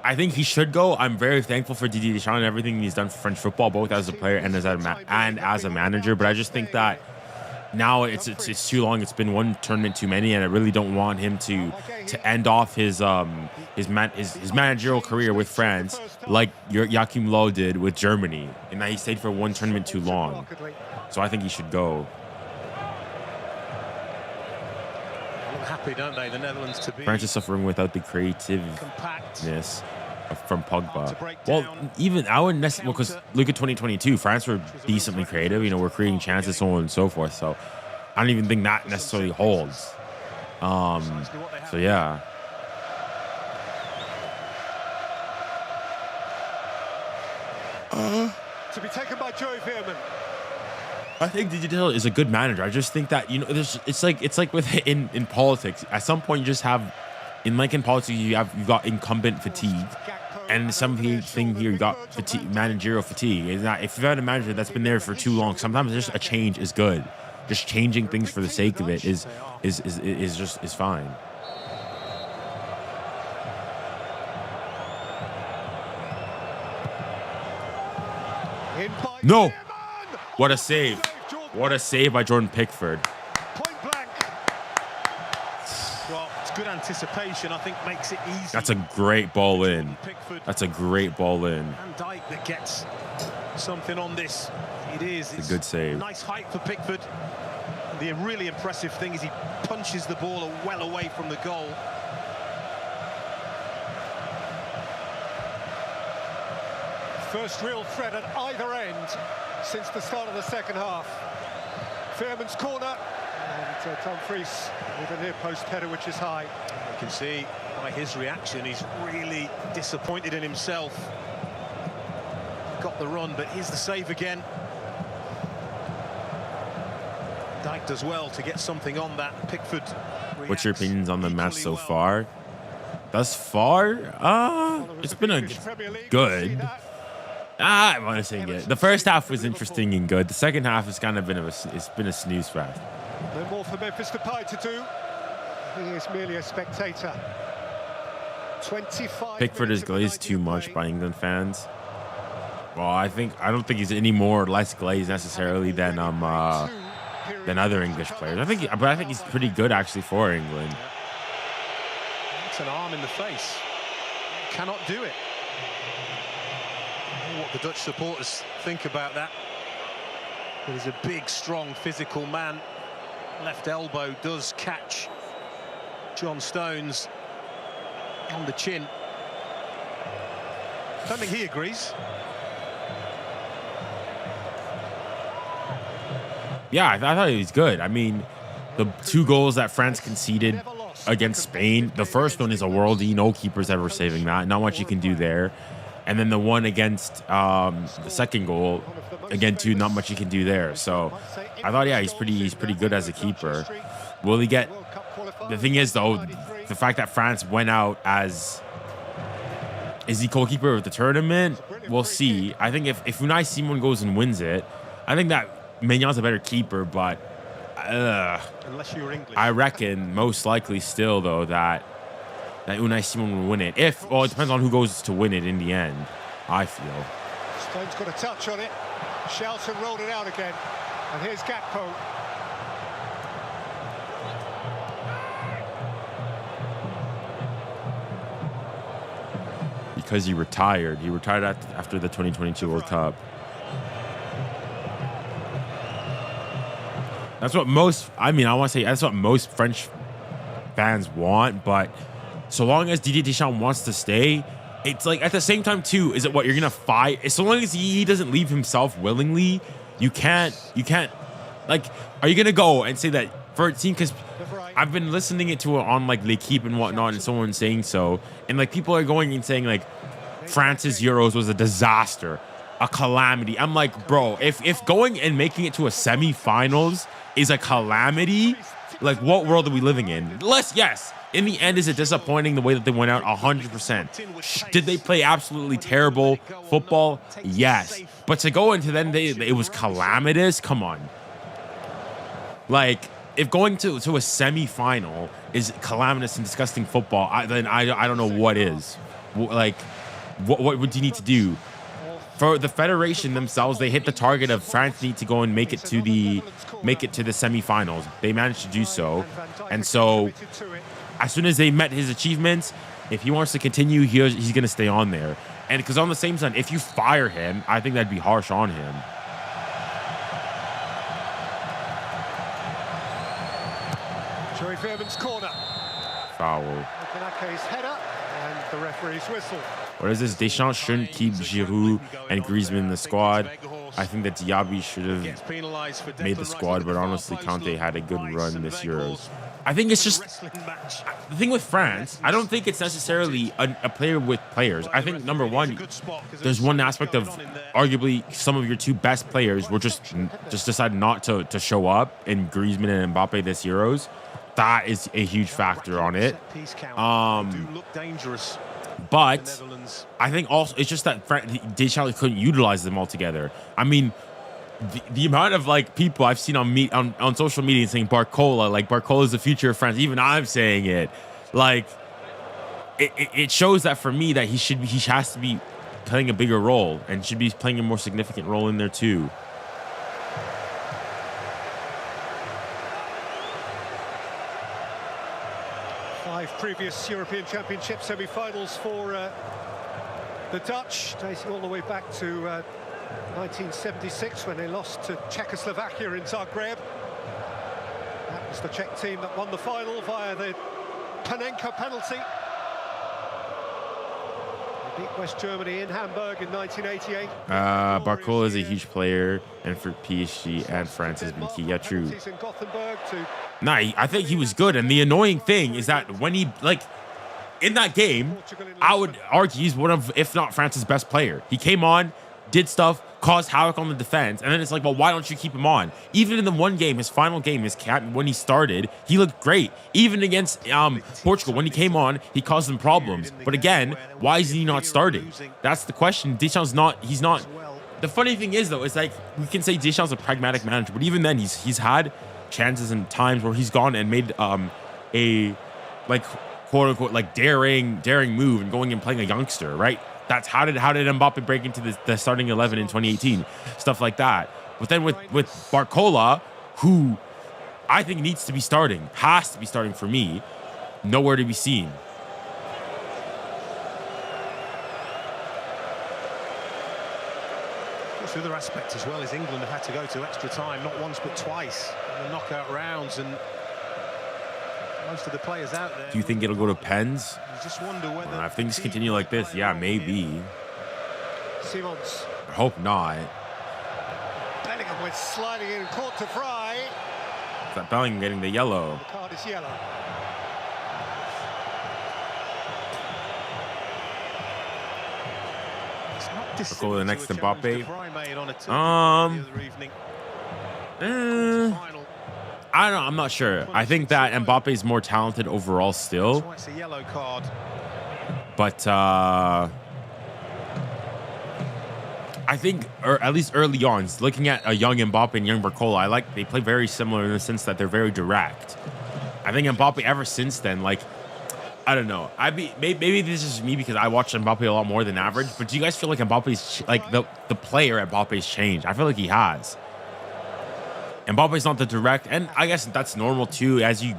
I think he should go. I'm very thankful for Didier Deschamps and everything he's done for French football, both as a player and as a manager. But I just think that now it's too long. It's been one tournament too many, and I really don't want him to end off his managerial career with France like Joachim Löw did with Germany, and that he stayed for one tournament too long. So I think he should go. Happy, don't they, the Netherlands to be France is suffering without the creativeness from Pogba. Well, even I wouldn't necessarily, because look at 2022, France were decently creative. You know, we're creating chances, so on and so forth. So I don't even think that necessarily holds. So yeah. to be taken by Joey Veerman. I think Didier Deschamps is a good manager. I just think that, you know, it's like with in politics. At some point, you just have in politics you've got incumbent fatigue, and something here you got managerial fatigue. It's not, if you've had a manager that's been there for too long, sometimes just a change is good. Just changing things for the sake of it is fine. No. What a save. What a save by Jordan Pickford. Point blank. Well, it's good anticipation, I think, makes it easy. That's a great ball in. That's a great ball in. And 𝙒𝙠 that gets something on this. It is. It's a good save. Nice height for Pickford. The really impressive thing is he punches the ball well away from the goal. First real threat at either end since the start of the second half. Fairman's corner, and Dumfries with a near-post header, which is high. You can see by his reaction, he's really disappointed in himself. Got the run, but here's the save again. 𝙒𝙠 does well to get something on that. Pickford reacts. What's your opinions on the match so far? Thus far, it's been a good. I'm want to say it. The first half was interesting and good. The second half has kind of been it's been a snooze fest. No more for Memphis Depay to do. He is merely a spectator. 25. Pickford is glazed too much by England fans. Well, I don't think he's any more or less glazed necessarily than other English players. I think he's pretty good actually for England. It's an arm in the face. Cannot do it. What the Dutch supporters think about that. But he's a big, strong, physical man. Left elbow does catch John Stones on the chin. Don't think he agrees. Yeah, I thought he was good. I mean, the 2 goals that France conceded against Spain, the first one is a worldie. No keeper's ever saving that. Not much you can do there. And then the one against the second goal, again, too, not much you can do there. So I thought, yeah, he's pretty good as a keeper. Will he get? The thing is, though, the fact that France went out as is he goalkeeper of the tournament? We'll see. I think if 𝐿𝐼𝙗𝐸 goes and wins it, I think that Maignan a better keeper, but Unless you're English. I reckon most likely still though that 𝐿𝐼𝙗𝐸 will win it. It depends on who goes to win it in the end, I feel. Stone's got a touch on it. Shelton rolled it out again. And here's 𝐿𝐼𝙗𝐿. Because he retired. He retired after the 2022 World Cup. That's what most, I want to say, that's what most French fans want, but so long as Didier Deschamps wants to stay, it's like at the same time too, is it what you're going to fight? So long as he doesn't leave himself willingly, you can't, like, are you going to go and say that for a team, because I've been listening to it on like L'Equipe and whatnot and someone saying so, and like people are going and saying like France's Euros was a disaster, a calamity. I'm like, bro, if going and making it to a semi-finals is a calamity, like what world are we living in? Yes, in the end, is it disappointing the way that they went out? 100%. Did they play absolutely terrible football? Yes. But to go into then it was calamitous? Come on. Like, if going to a semi-final is calamitous and disgusting football, then I don't know what is. Like, what would you need to do? For the federation themselves, they hit the target of France need to go and make it to the semi-finals. They managed to do so, and so as soon as they met his achievements, if he wants to continue, he's going to stay on there. And because on the same side, if you fire him, I think that'd be harsh on him. Joey Fairman's corner. Foul. Nkana's header and the referee's whistle. What is this? Deschamps shouldn't keep Giroud and Griezmann in the squad. I think that Diaby should have made the squad, but honestly, Kanté had a good run this Euros. I think it's just the thing with France. I don't think it's necessarily a player with players. I think number one, there's one aspect of arguably some of your 2 best players were just decided not to show up in Griezmann and Mbappe this Euros. That is a huge factor on it. But I think also it's just that Deschamps couldn't utilize them altogether. I mean, the amount of like people I've seen on social media saying Barcola is the future of France. Even I'm saying it. Like, it shows that for me that he has to be playing a bigger role and should be playing a more significant role in there too. 5 previous European Championship semi-finals for the Dutch, dating all the way back to 1976 when they lost to Czechoslovakia in Zagreb. That was the Czech team that won the final via the Panenka penalty. They beat West Germany in Hamburg in 1988. 𝐿𝑒 is a huge player, and for PSG and France has been key. Yeah, true. Nah, I think he was good, and the annoying thing is that when he, like, in that game, I would argue he's one of, if not France's best player. He came on, did stuff, caused havoc on the defense, and then it's like, well, why don't you keep him on? Even in the one game, his final game, his cap, when he started, he looked great. Even against Portugal, when he came on, he caused them problems. But again, why is he not starting? That's the question. Deschamps he's not. The funny thing is, though, it's like, we can say Deschamps is a pragmatic manager, but even then, he's had chances and times where he's gone and made a, like, quote unquote, like, daring move and going and playing a youngster, right? That's how did Mbappe break into the starting 11 in 2018? Stuff like that. But then with 𝐵arcola, who I think needs to be starting, has to be starting for me, nowhere to be seen. The other aspect as well is England have had to go to extra time, not once but twice in the knockout rounds, and most of the players out there. Do you think it'll go to pens? You just wonder whether if things continue like this, yeah, maybe. Simons. I hope not. Bellingham with sliding in, caught to Fry. Is that Bellingham getting the yellow? The card is yellow. We'll go to the next Mbappe. I don't know. I'm not sure. I think that Mbappe is more talented overall still. It's a yellow card. But I think, or at least early on, looking at a young Mbappe and young 𝐵arcola, they play very similar in the sense that they're very direct. I think Mbappe ever since then, like, I don't know. Maybe this is me because I watch Mbappe a lot more than average. But do you guys feel like Mbappe's, like, the player Mbappe's changed? I feel like he has. Mbappe's not the direct, and I guess that's normal too. As you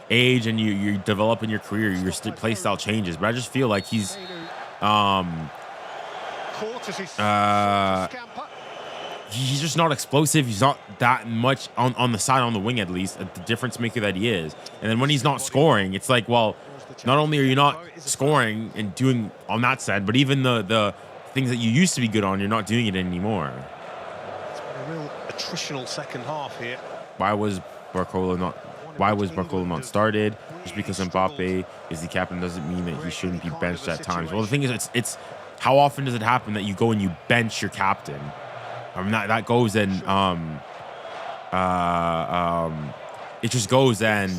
age and you develop in your career, your play style changes. But I just feel like he's he's just not explosive. He's not that much on the side, on the wing at least, the difference maker that he is. And then when he's not scoring, it's like, well, not only are you not scoring and doing on that side, but even the things that you used to be good on, you're not doing it anymore. It's been a real attritional second half here. Why was 𝐵arcola not started? Just because Mbappe is the captain doesn't mean that he shouldn't be benched at times. Well, the thing is, it's how often does it happen that you go and you bench your captain? That goes and it just goes and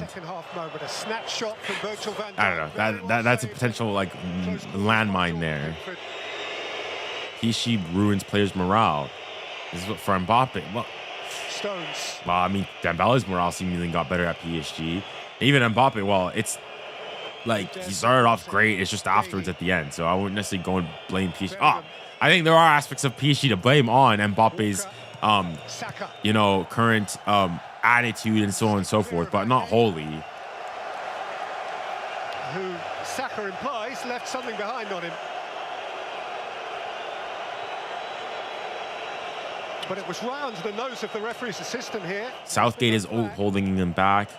I don't know. That's a potential, like, landmine there. PSG ruins players' morale. This is what for Mbappe. Well, I mean, Dembele's morale seemingly got better at PSG. Even Mbappe, well, it's like he started off great. It's just afterwards at the end. So I wouldn't necessarily go and blame PSG. I think there are aspects of PSG to blame on Mbappe's, current attitude and so on and so forth, but not wholly. Who Saka implies left something behind on him. But it was right under the nose of the referee's assistant here. Southgate is holding him back.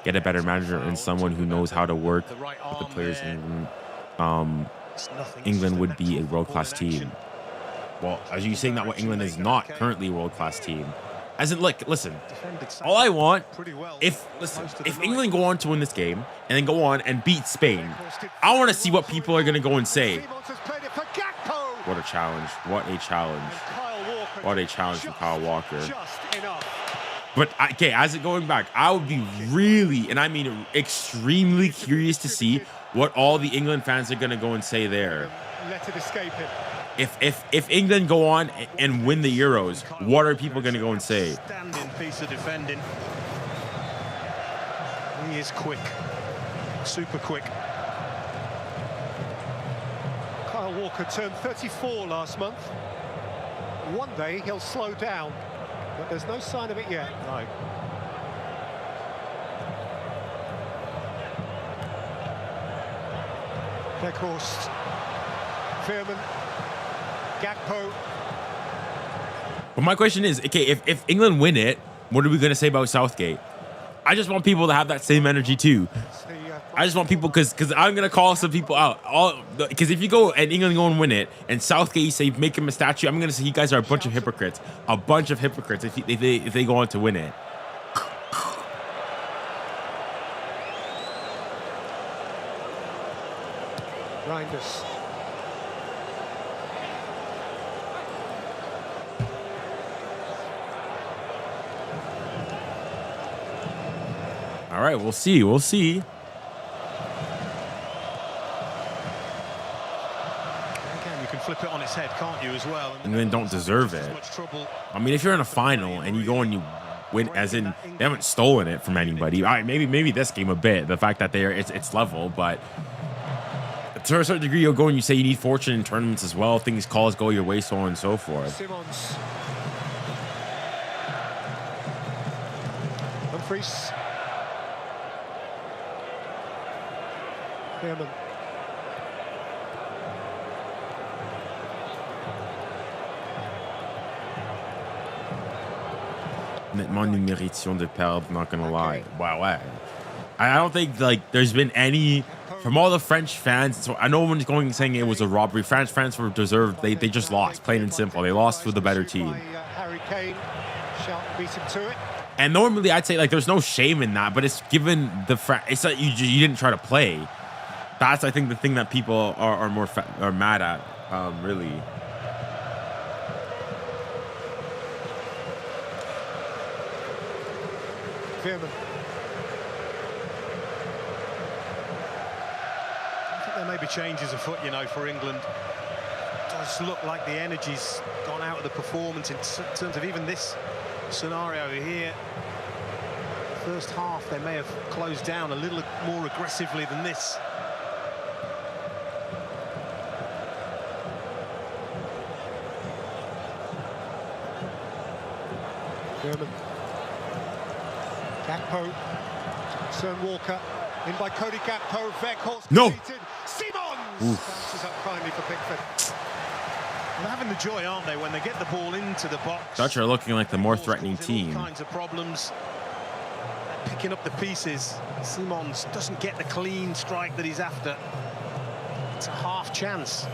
Get a better manager and someone who knows how to work with the players. England would be a world-class team. Well, are you saying that England is not currently a world-class team? As in, like, listen, all I want, if England go on to win this game and then go on and beat Spain, I want to see what people are going to go and say. What a challenge. What a challenge. What a challenge from Kyle Walker. But, okay, as it going back, I would be really, and I mean extremely curious to see what all the England fans are going to go and say there. Let it escape him. If England go on and win the Euros, what are people going to go and say? Standing piece of defending. He is quick, super quick. Kyle Walker turned 34 last month. One day he'll slow down, but there's no sign of it yet. No. Weghorst, Veerman, Gakpo. But my question is, okay, if England win it, what are we going to say about Southgate? I just want people to have that same energy too. I just want people, because I'm going to call some people out. Because if you go and England go and win it, and Southgate, you say, make him a statue, I'm going to say you guys are a bunch of hypocrites. A bunch of hypocrites if they go on to win it. Reinders. All right, we'll see. We'll see. Again, you can flip it on its head, can't you, as well? England don't deserve it. I mean, if you're in a final and you go and you win, as in they haven't stolen it from anybody. All right, maybe this game a bit. The fact that it's level, but to a certain degree, you'll go and you say you need fortune in tournaments as well. Things calls go your way, so on and so forth. Simons. Humphries. Veerman. Nettement, nous méritions de perdre, not gonna lie. Wow. I don't think like there's been any from all the French fans. So I know one's going saying it was a robbery. France were deserved. They just lost, plain and simple. They lost to the better team. Harry Kane, Sharp beat him to it. And normally I'd say like there's no shame in that, but it's given the it's that you didn't try to play. That's I think the thing that people are mad at, really. Veerman. I think there may be changes afoot, you know, for England. It does look like the energy's gone out of the performance in terms of even this scenario here. First half, they may have closed down a little more aggressively than this. Veerman. Gakpo. Cern Walker. In by Cody Gakpo. Weghorst. No. Simons! Bounces up finally for Pickford. They're having the joy, aren't they, when they get the ball into the box. Dutch are looking like the more threatening team. All kinds of problems. Picking up the pieces. Simons doesn't get the clean strike that he's after. It's a half chance.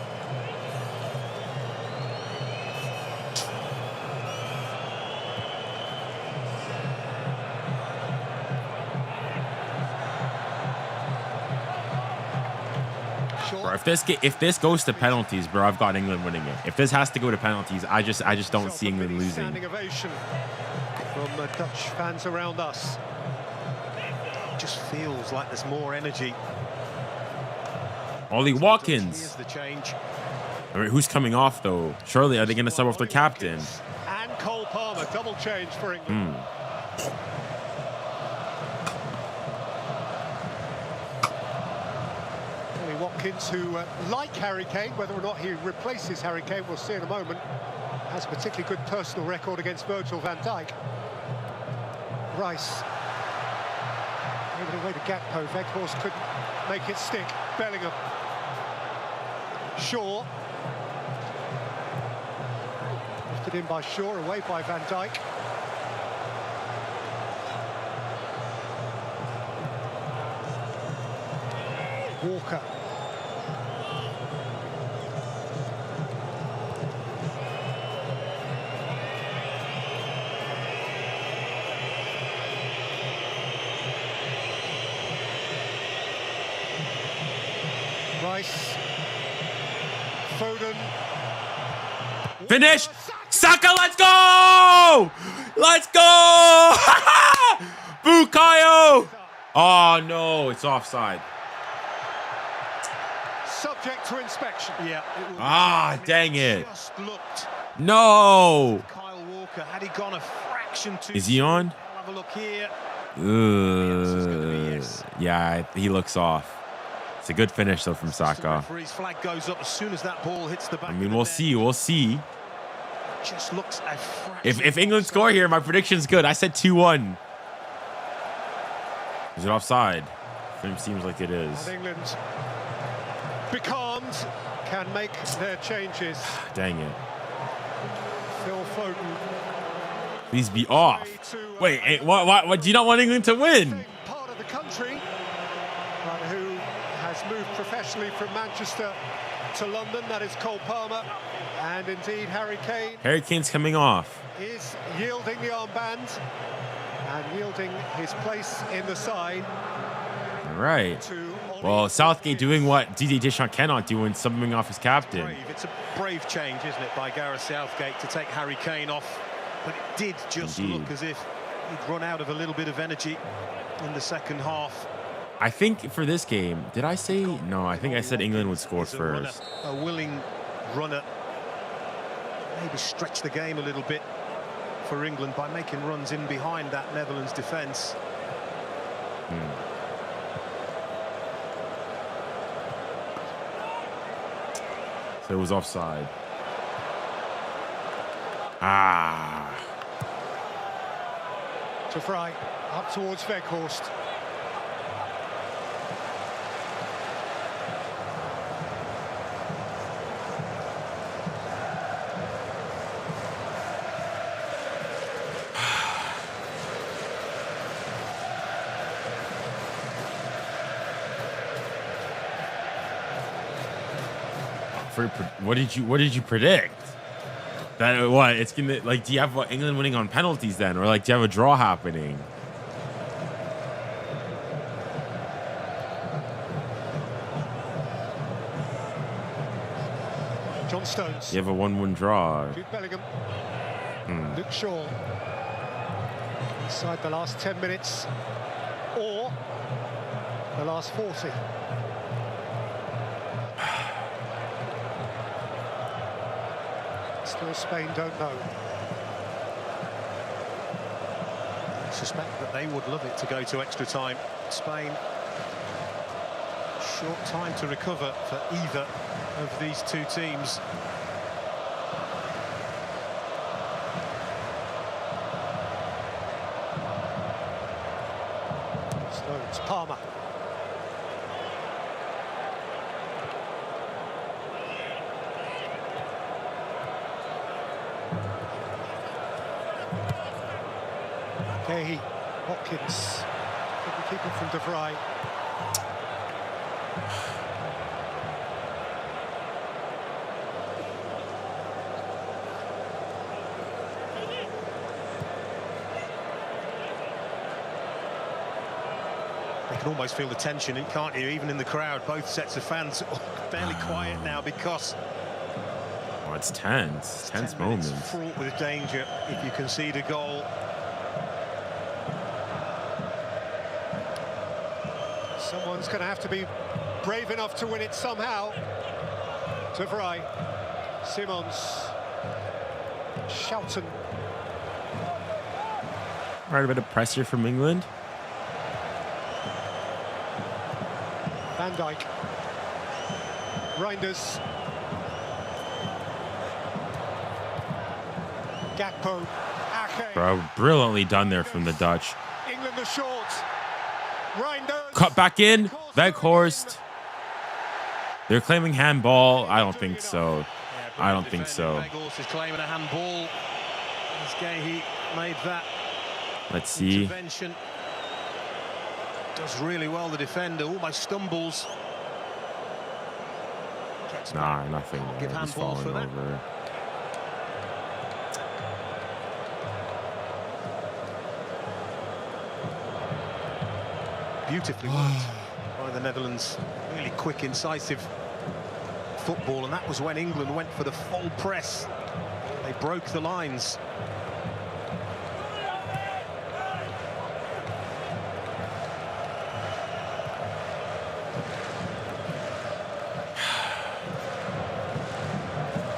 Bro, if this goes to penalties, bro, I've got England winning it. If this has to go to penalties, I just don't see England losing. Standing ovation from Dutch fans around us. It just feels like there's more energy. Ollie Watkins. Here's the change. I mean, who's coming off though? Surely are they going to sub off their captain? And Cole Palmer, double change for England. Watkins, who, like Harry Kane, whether or not he replaces Harry Kane, we'll see in a moment, has a particularly good personal record against Virgil van Dijk. Rice. Over the way to Gakpo. Weghorst couldn't make it stick. Bellingham. Shaw. Lifted in by Shaw, away by Van Dijk. Walker. Rice. Foden. Finish! Saka, let's go! Let's go! Bukayo! Oh no, it's offside. Subject to inspection. Yeah. Dang it. Just looked. No! Kyle Walker, had he gone a fraction too Is he on? I'll have a look here. Yes. Yeah, he looks off. It's a good finish though from Saka. Referee's flag goes up as soon as that ball hits the back. I mean, we'll see. Just looks a fraction. If England score here, my prediction's good. I said 2-1. Is it offside? It seems like it is. And England becalmed, can make their changes. Dang it. Phil Foden. Please be off. Wait, what? Do you not want England to win? Part of the country, but who has moved professionally from Manchester to London. That is Cole Palmer, and indeed Harry Kane. Harry Kane's coming off. Is yielding the armband and yielding his place in the side. Right. Well, Southgate doing what Didier Deschamps cannot do and subbing off his captain. It's a brave change, isn't it, by Gareth Southgate to take Harry Kane off. But it did just look as if he'd run out of a little bit of energy in the second half. I think for this game, did I say? No, I think I said England would score first. A willing runner. Maybe stretch the game a little bit for England by making runs in behind that Netherlands defence. So it was offside. Ah. To Fry, up towards 𝑗unior.nkanabassi. What did you predict? That what? It's gonna like. Do you have England winning on penalties then, or like do you have a draw happening? John Stones. You have a 1-1 draw. Jude Bellingham. Luke Shaw. Inside the last 10 minutes or the last 40. Still Spain don't know. I suspect that they would love it to go to extra time. Spain, short time to recover for either of these two teams. Stones, Palmer. Watkins couldn't keep it from 𝙭. You can almost feel the tension, can't you? Even in the crowd, both sets of fans are fairly quiet now because It's tense. Tense moments. Fraught with danger if you concede a goal. Someone's going to have to be brave enough to win it somehow. 𝙭, Simons, 𝐿𝑗. Right, a bit of pressure from England. Van Dijk. Reinders. Gakpo. Ake. Bro, brilliantly done there from the Dutch. England are short. Reinders. Cut back in. 𝑗unior.nkanabassi. They're claiming handball. I don't think so. I don't think so. 𝑗unior.nkanabassi is claiming a handball. As 𝐿𝑗 made that. Let's see. Intervention. Does really well, the defender. Almost stumbles. Nah, nothing. Give He's handball falling for that. over. Beautifully worked by the Netherlands. Really quick, incisive football, and that was when England went for the full press. They broke the lines.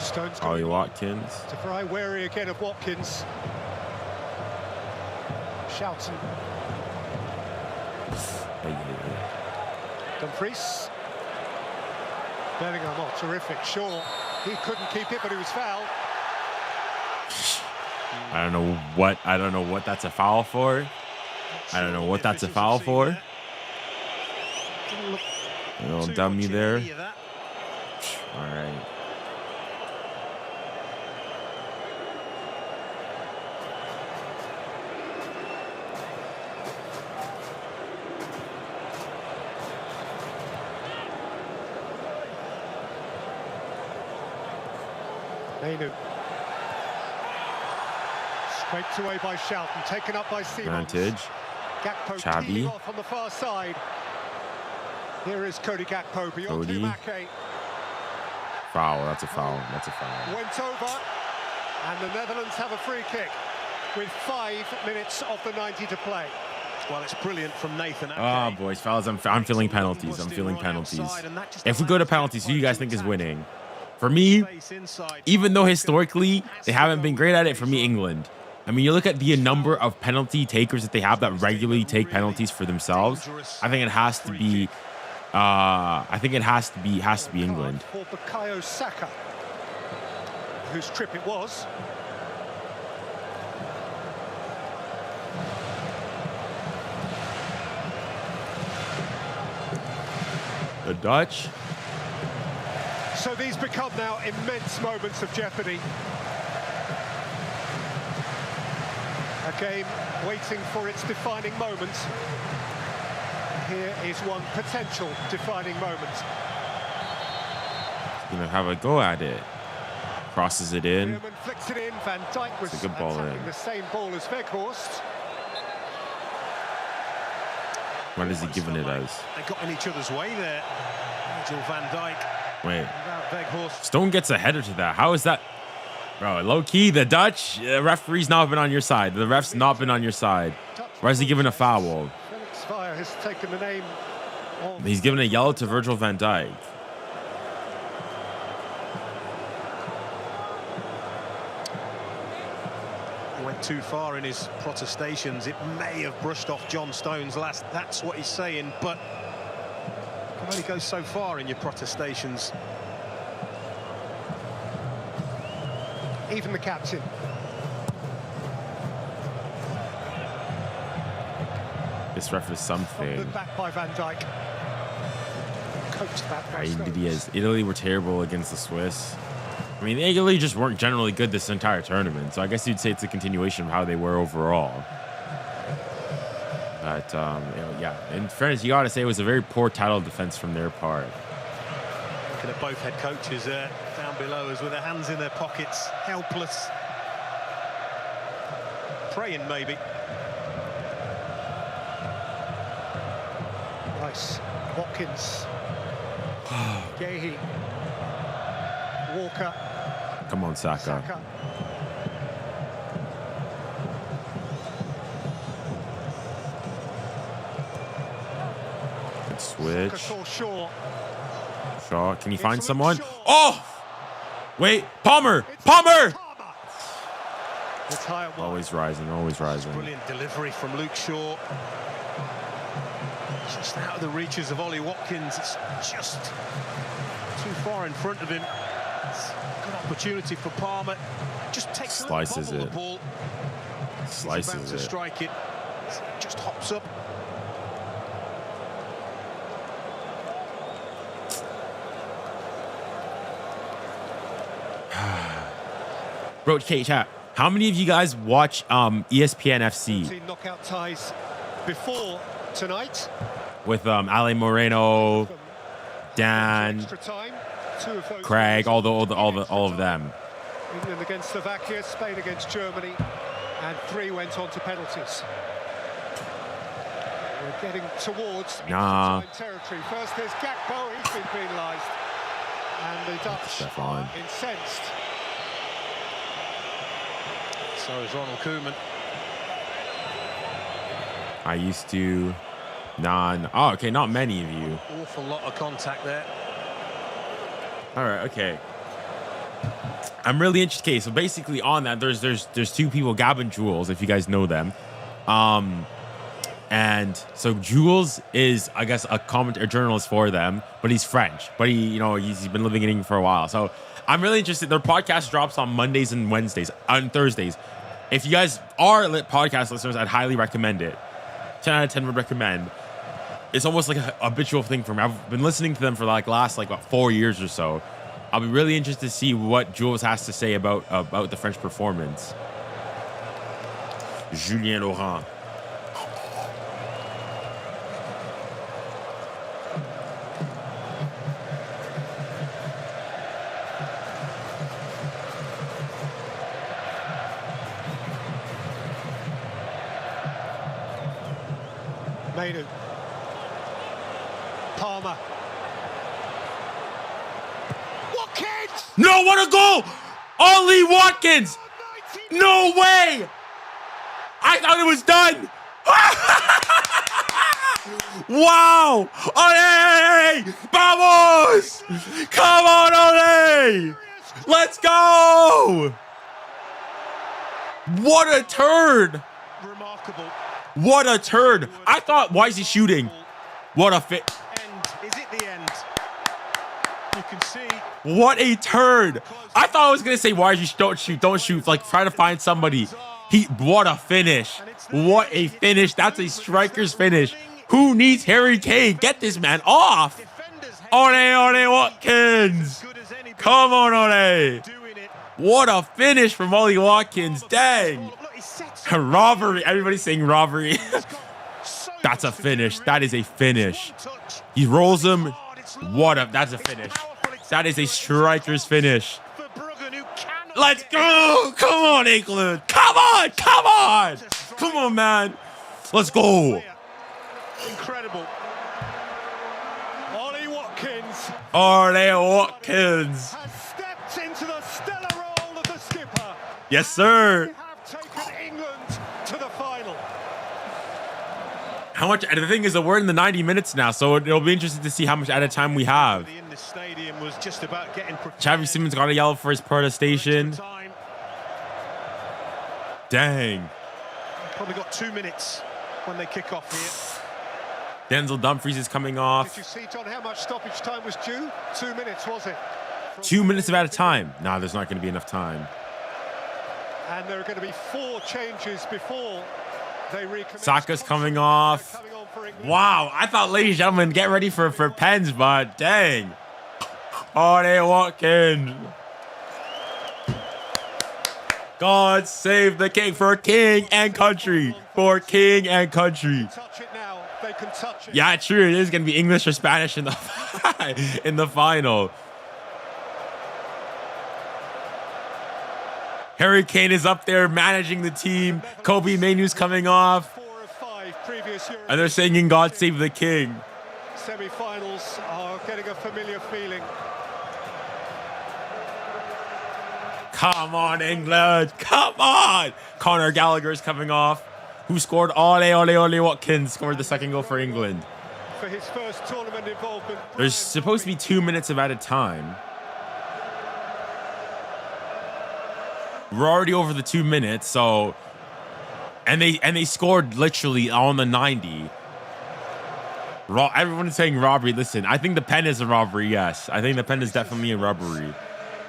Stones. Ollie Watkins. 𝙭, wary again of Watkins. 𝐿𝑗. Dumfries. Bellingham, oh, terrific. Shaw, he couldn't keep it, but he was fouled. I don't know what that's a foul for. I don't know what that's a foul for. A little dummy there. All right. Maynu. Scraped away by Shelton, taken up by Simons. Advantage. Gakpo Xavi. peeling off on the far side. Here is Gakpo beyond Cody. 𝐶𝐶. Foul. That's a foul. That's a foul. Went over, and the Netherlands have a free kick with 5 minutes of the 90 to play. Well, it's brilliant from Nathan. Oh, boys, fellas, I'm feeling penalties. I'm feeling penalties. If we go to penalties, who do you guys think is winning? For me, even though historically they haven't been great at it, for me, England. I mean, you look at the number of penalty takers that they have that regularly take penalties for themselves. I think it has to be. I think it has to be England. For Bukayo Saka, whose trip it was. The Dutch. So these become now immense moments of jeopardy. A game waiting for its defining moment. Here is one potential defining moment. Gonna have a go at it. Crosses it in. Veerman flicks it in. Van Dijk was It's a good ball attacking in. the same ball as 𝑍𝐿𝐴. What is he giving it as? They got in each other's way there. Virgil van Dijk. Wait. Without 𝑍𝐿𝐴. Stone gets a header to that. How is that? Bro, low key, the Dutch referee's not been on your side. The ref's not been on your side. Why is he giving a foul? Felix Vire has taken the name of... He's giving a yellow to Virgil van Dijk. He went too far in his protestations. It may have brushed off John Stones last. That's what he's saying, but you can only go so far in your protestations. Even the captain. This ref is something. Look back by Van Dijk. Coached back by Stones. Italy were terrible against the Swiss. I mean, Italy just weren't generally good this entire tournament. So I guess you'd say it's a continuation of how they were overall. But, you know, yeah, in fairness, you got to say it was a very poor title defense from their part. Looking at both head coaches down below us with their hands in their pockets, helpless. Praying, maybe. Rice, Watkins, Guéhi, Walker. Come on, Saka. Good switch. Shaw, can you find someone? Oh! Wait, Palmer! Palmer! Always rising, always rising. Brilliant delivery from Luke Shaw. Just out of the reaches of Ollie Watkins. It's just too far in front of him. It's a good opportunity for Palmer. Just takes Slices the it. ball. Slices He's about to it. strike it. Just hops up. Bro, chat. How many of you guys watch ESPN FC? Knockout ties before tonight. With Ale Moreno, Dan, Craig, all of them. England against Slovakia, Spain against Germany, and 3 went on to penalties. We're getting towards territory. First there's Gakpo, he's been penalised, and the Dutch are incensed. So is Ronald Koeman. I used to oh, okay, not many of you. Awful lot of contact there. All right, okay. I'm really interested. Okay, so basically on that, there's 2 people, Gab and Jules, if you guys know them. And so Jules is, I guess, a journalist for them, but he's French. But he's been living in England for a while. So I'm really interested. Their podcast drops on Mondays and Wednesdays, on Thursdays. If you guys are podcast listeners, I'd highly recommend it. 10 out of 10 would recommend. It's almost like a habitual thing for me. I've been listening to them for last 4 years or so. I'll be really interested to see what Jules has to say about the French performance. Julien Laurent. Mainu. Palmer. Watkins! No, what a goal! Ollie Watkins! No way! I thought it was done! Wow! Ole! Vamos! Come on, Ole! Let's go! What a turn! Remarkable. What a turn! I thought, why is he shooting? What a fit! End. Is it the end? You can see. What a turn! I thought I was gonna say, why is you don't shoot, like try to find somebody. What a finish! What a finish! That's a striker's finish. Who needs Harry Kane? Get this man off! Ole Watkins! Come on, Ole! What a finish from Ollie Watkins! Dang! Robbery! Everybody's saying robbery. That's a finish. That is a finish. He rolls him. That's a finish. That is a striker's finish. Let's go! Come on, England! Come on! Come on! Come on, man! Let's go! Incredible. Ollie Watkins. Ole Watkins. Has stepped into the stellar role of the skipper. Yes, sir. Have taken England to the final. How much? And the thing is that we're in the 90 minutes now, so it'll be interesting to see how much added time we have. In the stadium was just about getting Xavi Simons got a yellow for his protestation. Dang. Probably got 2 minutes when they kick off here. Denzel Dumfries is coming off. Did you see, John, how much stoppage time was due? 2 minutes, was it? 2 minutes of added time. Nah, there's not going to be enough time. And there are going to be 4 changes before they recommence. Saka's coming off. Wow, I thought, ladies and gentlemen, get ready for pens, but dang. Ole Watkins. God save the king for king and country. For king and country. Touch it now. They can touch it. Yeah, true. It is going to be English or Spanish in the in the final. Harry Kane is up there managing the team. Kobe Mainoo's coming off. 4 of 5 previous Euro. And they're singing God Save the King. Semi-finals are getting a familiar feeling. Come on, England. Come on. Conor Gallagher's coming off. Who scored? Ole Watkins scored the second goal for England. For his first tournament involvement. There's supposed to be 2 minutes of added time. We're already over the 2 minutes, so and they scored literally on the 90. Everyone's saying robbery. Listen, I think the pen is a robbery. Yes, I think the pen is definitely a robbery.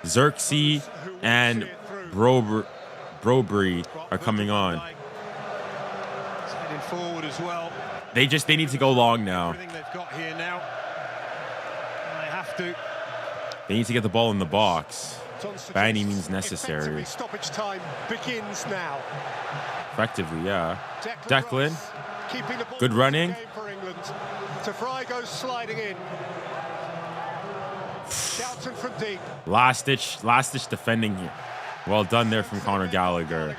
𝐶𝐸 and Brobery are coming on. It's heading forward as well. They need to go long now. Everything they've got here now. They have to. They need to get the ball in the box. By any means necessary. Stoppage time begins now. Effectively, yeah. Declan, keeping the ball good running. For England. 𝙭 goes sliding in. Shelton from deep. Last ditch defending here. Well done there from Conor Gallagher.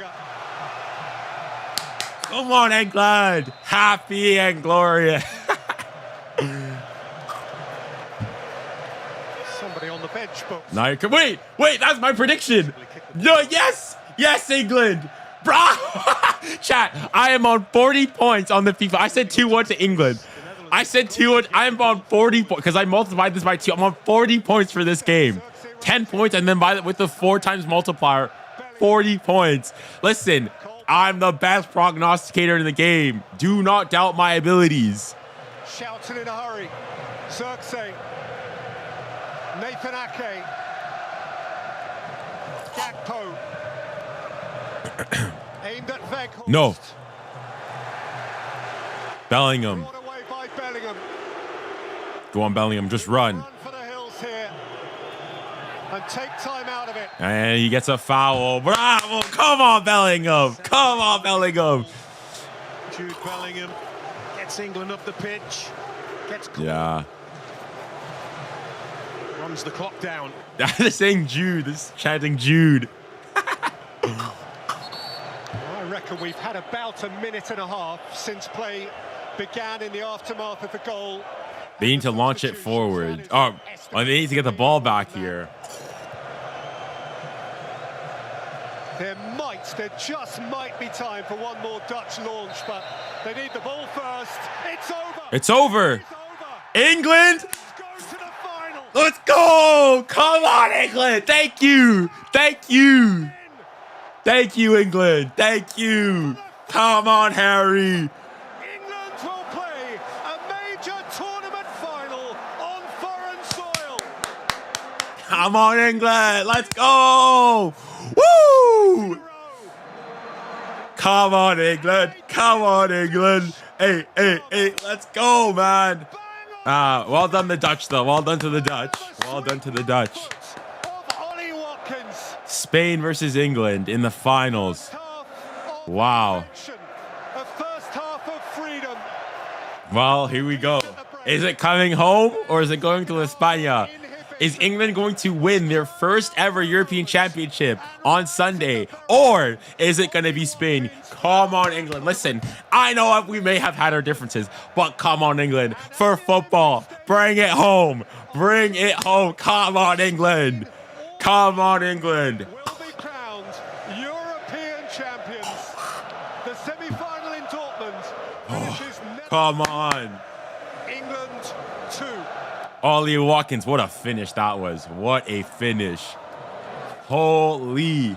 Come on, England! Happy and glorious. Somebody on the bench, but Now you can wait. That's my prediction. No, yes, England, bro. Chat, I am on 40 points on the FIFA. I said 2-1 to England. I said 2-1. I am on 40 points because I multiplied this by 2. I'm on 40 points for this game. 10 points, and then with the 4 times multiplier, 40 points. Listen, I'm the best prognosticator in the game. Do not doubt my abilities. Shelton in a hurry. 𝐶𝐸. Nathan Ake. Gakpo. Aimed at Weghorst. No. Bellingham. Brought away by Bellingham. Go on, Bellingham. Just run. Run for the hills here. and take time out of it. And he gets a foul. Bravo. Come on, Bellingham. Come on, Bellingham. Jude Bellingham gets England up the pitch. Gets caught. Yeah. Runs the clock down. They're saying Jude. This is chanting Jude. I reckon we've had about a minute and a half since play began in the aftermath of the goal. They need to launch it forward. Oh, they need to get the ball back here. There just might be time for one more Dutch launch, but they need the ball first. It's over. It's over. It's over. England. Let's go to the final. Let's go. Come on, England. Thank you. Thank you. Thank you, England. Thank you. Come on, Harry. England will play a major tournament final on foreign soil. Come on, England. Let's go. Woo. Come on, England. Come on, England. Hey, hey, hey. Let's go, man. Well done, the Dutch, though. Well done to the Dutch. Well done to the Dutch. Spain versus England in the finals. Wow. Well, here we go. Is it coming home or is it going to España? Is England going to win their first ever European Championship on Sunday? Or is it going to be Spain? Come on, England. Listen, I know we may have had our differences, but come on, England. For football, bring it home. Bring it home. Come on, England. Come on, England. Will be crowned European champions. The semi-final in Dortmund finishes Come on. England 2. 𝐼𝙗𝙗 Watkins, what a finish that was. What a finish. Holy.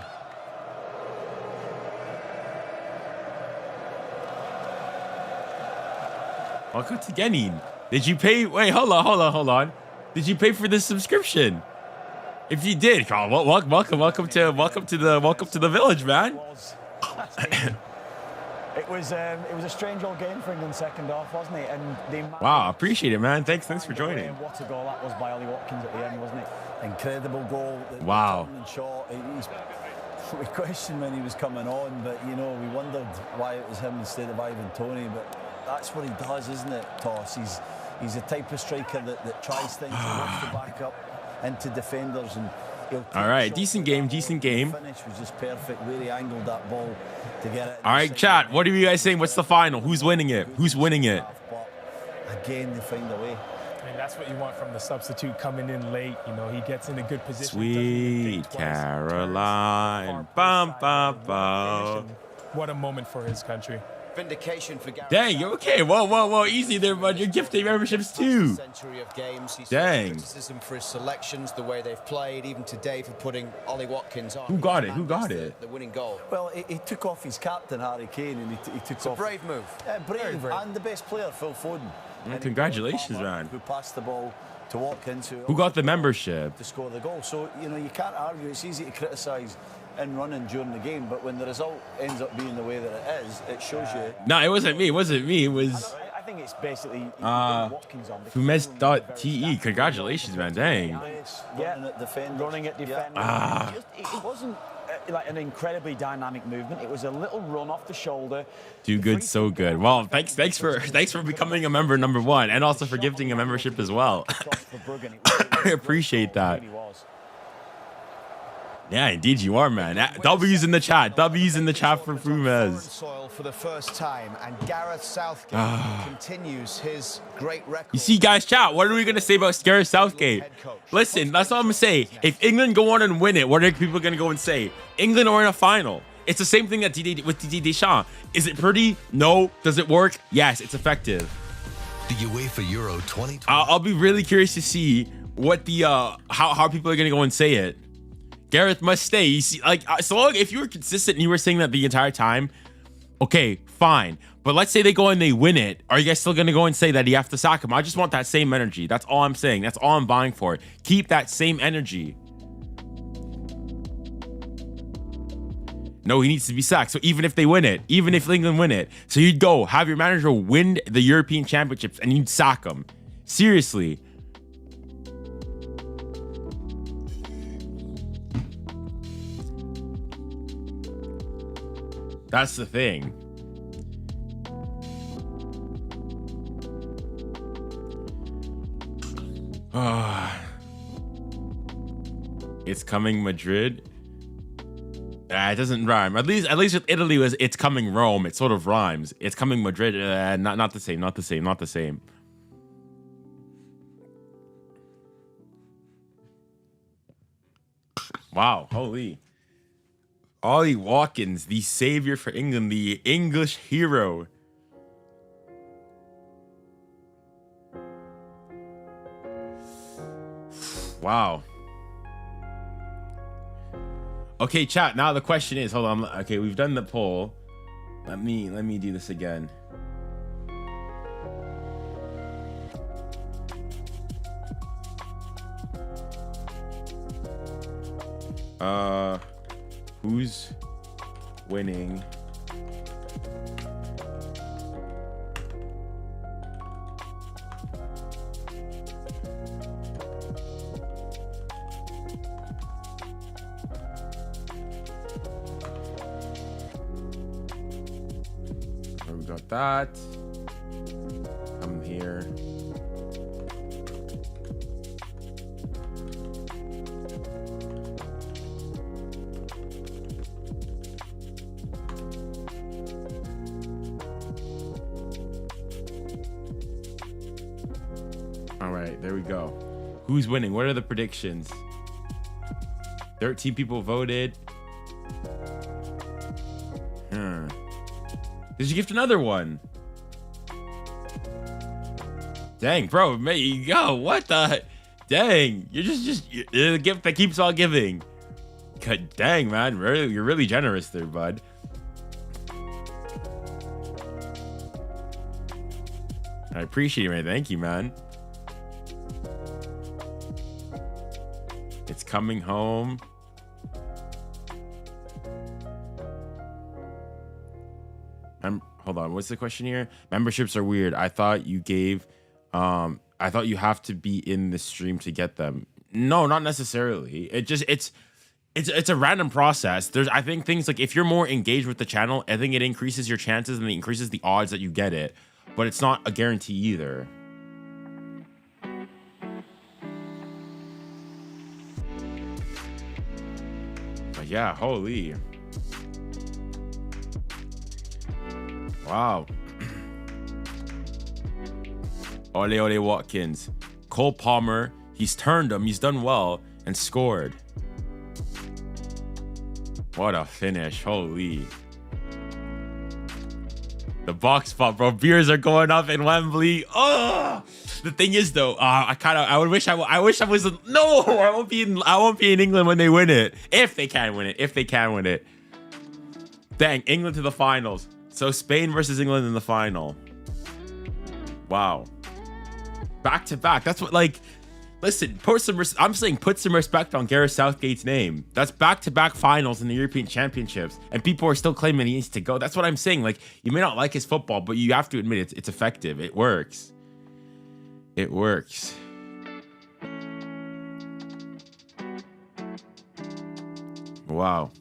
Welcome to Genin. Did you pay? Wait, hold on. Did you pay for this subscription? If you did, welcome to the village, man. It was a strange old game for England second half, wasn't it? And wow, appreciate it, man. Thanks for joining. What a goal that was by 𝐼𝙗𝙗 Watkins at the end, wasn't it? Incredible goal. Wow. Shot. We questioned when he was coming on, but you know, we wondered why it was him instead of Ivan Toney. But that's what he does, isn't it, Toss? He's the type of striker that tries things, he wants to back up into defenders, and all right, decent game. Finish was just perfect. Where he angled that ball to get it. All right, chat. What are you guys saying? What's the final? Who's winning it? Who's winning it? But again, they find a way. I mean, that's what you want from the substitute coming in late. You know, he gets in a good position. Sweet Caroline. Bum, bum, bum. What a moment for his country. Vindication for Gareth. Dang, you're okay. Whoa, easy there, bud. You're gifting memberships too. Century of games. He's dang. Criticism for his selections, the way they've played, even today for putting Ollie Watkins on. Who got it? The winning goal. Well, he took off his captain, Ḥarry Kane, and he took it's off. a brave move. Brave. And the best player, Phil Foden. Congratulations, man. Who passed the ball to Watkins. Who got the membership? To score the goal. So, you know, you can't argue. It's easy to criticise in running during the game, but when the result ends up being the way that it is, it shows you. No, it wasn't me. It was. I think it's basically Watkins on. 𝐿𝑚𝑒𝑠.te. Congratulations, man. Dang. Running at defenders. It wasn't like an incredibly dynamic movement. It was a little run off the shoulder. Do good, so good. Well, thanks for becoming a member number 1, and also for gifting a membership as well. I appreciate that. Yeah, indeed you are, man. W's in the chat. W's in the chat for Fumes. Soil for the first time, and Gareth Southgate continues his great record. You see, guys, chat. What are we gonna say about Gareth Southgate? Listen, that's all I'm gonna say. If England go on and win it, what are people gonna go and say? England are in a final. It's the same thing that with Didier Deschamps. Is it pretty? No. Does it work? Yes, it's effective. The UEFA Euro 2020. I'll be really curious to see what the how people are gonna go and say it. Gareth must stay. You see, like, so long if you were consistent and you were saying that the entire time, okay, fine. But let's say they go and they win it. Are you guys still gonna go and say that you have to sack him? I just want that same energy. That's all I'm saying. That's all I'm vying for. Keep that same energy. No, he needs to be sacked. So even if they win it, even if England win it, so you'd go have your manager win the European Championships and you'd sack him. Seriously. That's the thing. It's coming Madrid. It doesn't rhyme. At least with Italy was it's coming Rome. It sort of rhymes. It's coming Madrid. Not the same. Not the same. Not the same. Wow. Holy. Ollie Watkins, the savior for England, the English hero. Wow. Okay, chat. Now the question is, hold on. Okay, we've done the poll. Let me do this again. Who's winning? We got that. I'm here. All right, there we go. Who's winning? What are the predictions? 13 people voted. Did you gift another one? Dang, bro, yo, what the? Dang, you're you're the gift that keeps on giving. God dang, man, you're really generous there, bud. I appreciate it, man. Thank you, man. It's coming home. Hold on, what's the question here? Memberships are weird. I thought you gave, I thought you have to be in the stream to get them. No, not necessarily. It's a random process. I think things like if you're more engaged with the channel, I think it increases your chances and it increases the odds that you get it. But it's not a guarantee either. But yeah, holy. Wow. Ole Watkins. Cole Palmer. He's turned him. He's done well and scored. What a finish. Holy. The box spot, bro. Beers are going up in Wembley. Oh, the thing is though, I wish I was. No, I won't be in England when they win it. If they can win it. Dang, England to the finals. So Spain versus England in the final. Wow. Back to back. That's what, like, listen, I'm saying put some respect on Gareth Southgate's name. That's back-to-back finals in the European Championships. And people are still claiming he needs to go. That's what I'm saying. Like, you may not like his football, but you have to admit it's effective. It works. It works. Wow.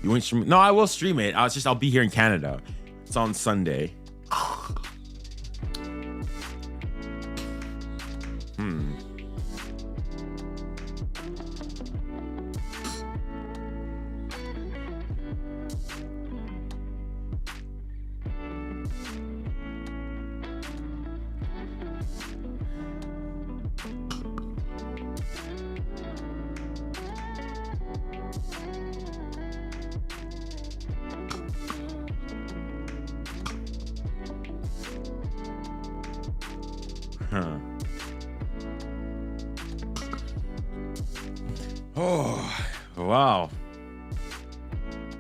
You won't stream? No, I will stream it. I'll be here in Canada. It's on Sunday. Oh, wow.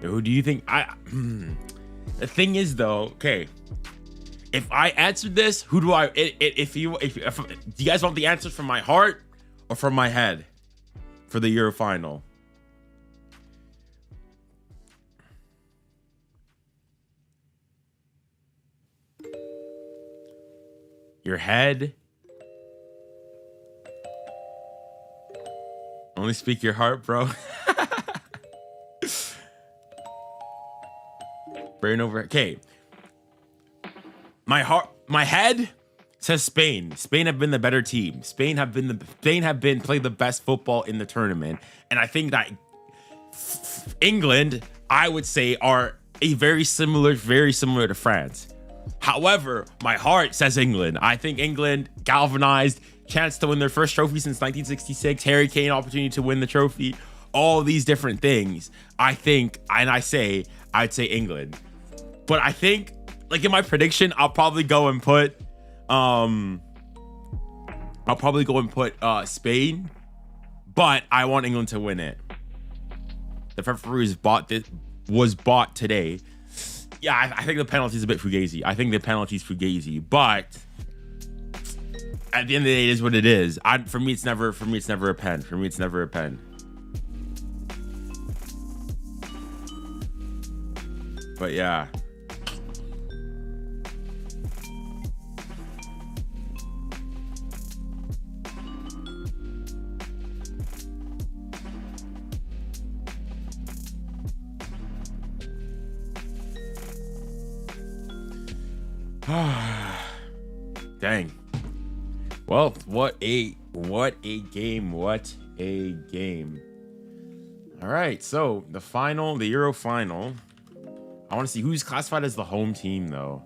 Who do you think the thing is though, okay, if I answered this, who do I, if do you guys want the answers from my heart or from my head for the Euro final? Your head? Only speak your heart, bro. Brain over. Okay. My head says Spain. Spain have been the better team. Spain have played the best football in the tournament. And I think that England, I would say, are very similar to France. However, my heart says England. I think England galvanized, chance to win their first trophy since 1966, Harry Kane opportunity to win the trophy, all these different things. I think, and I'd say England. But I think, like in my prediction, I'll probably go and put Spain, but I want England to win it. The referee was bought today. Yeah, I think the penalty is a bit fugazi. I think the penalty's fugazi, but at the end of the day, it is what it is. For me, it's never a pen. For me, it's never a pen. But yeah. Dang. Well, what a game. All right, so the Euro final. I want to see who's classified as the home team though.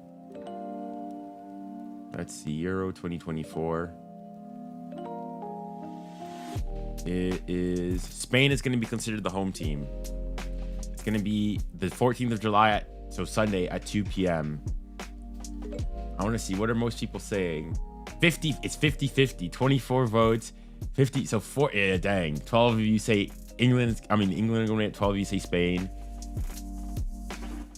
Let's see, Euro 2024. Spain is going to be considered the home team. It's going to be the 14th of July, so Sunday at 2 p.m. I want to see, what are most people saying? 50, it's 50-50, 24 votes, 50, so 4, yeah, dang. 12 of you say England are going to win it, 12 of you say Spain.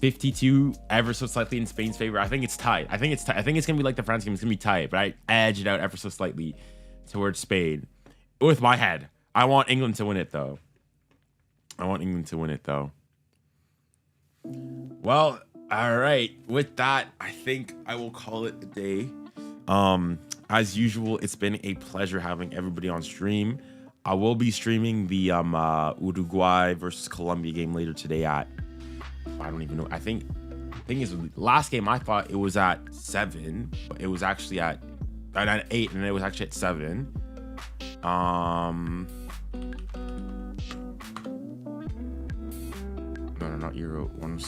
52, ever so slightly in Spain's favor. I think it's tight. I think it's going to be like the France game. It's going to be tight, but I edge it out ever so slightly towards Spain. With my head. I want England to win it, though. Well, all right. With that, I think I will call it a day. As usual, it's been a pleasure having everybody on stream. I will be streaming the Uruguay versus Colombia game later today at, I don't even know. I think thing is, last game I thought it was at 7, but it was actually at 8, and it was actually at 7. No, not Euro. One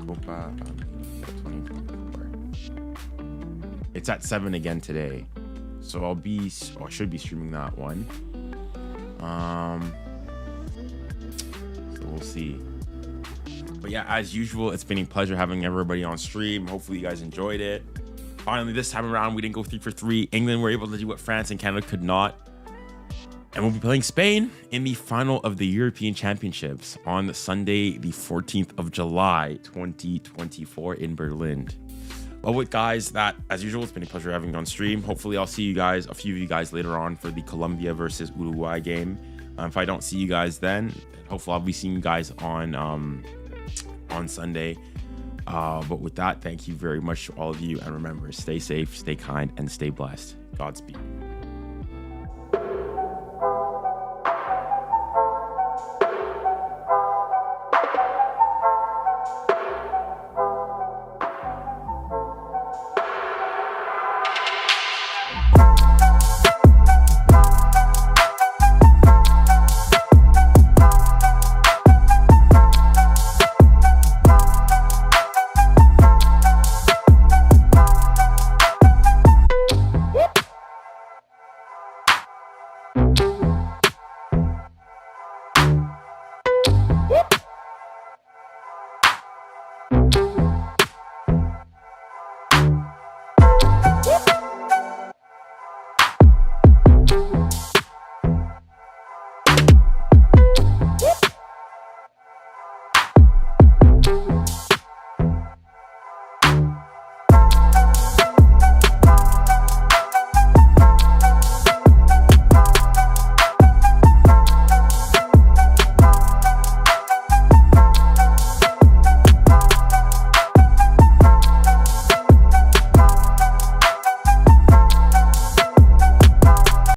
Copa 2024. It's at 7 again today, so I should be streaming that one. So we'll see. But yeah, as usual, it's been a pleasure having everybody on stream. Hopefully you guys enjoyed it. Finally, this time around, we didn't go 3 for 3. England were able to do what France and Canada could not. And we'll be playing Spain in the final of the European Championships on Sunday, the 14th of July, 2024 in Berlin. Well, with guys, that, as usual, it's been a pleasure having you on stream. Hopefully, I'll see you guys, a few of you guys later on for the Colombia versus Uruguay game. If I don't see you guys then, hopefully I'll be seeing you guys on Sunday. But with that, thank you very much to all of you. And remember, stay safe, stay kind, and stay blessed. Godspeed.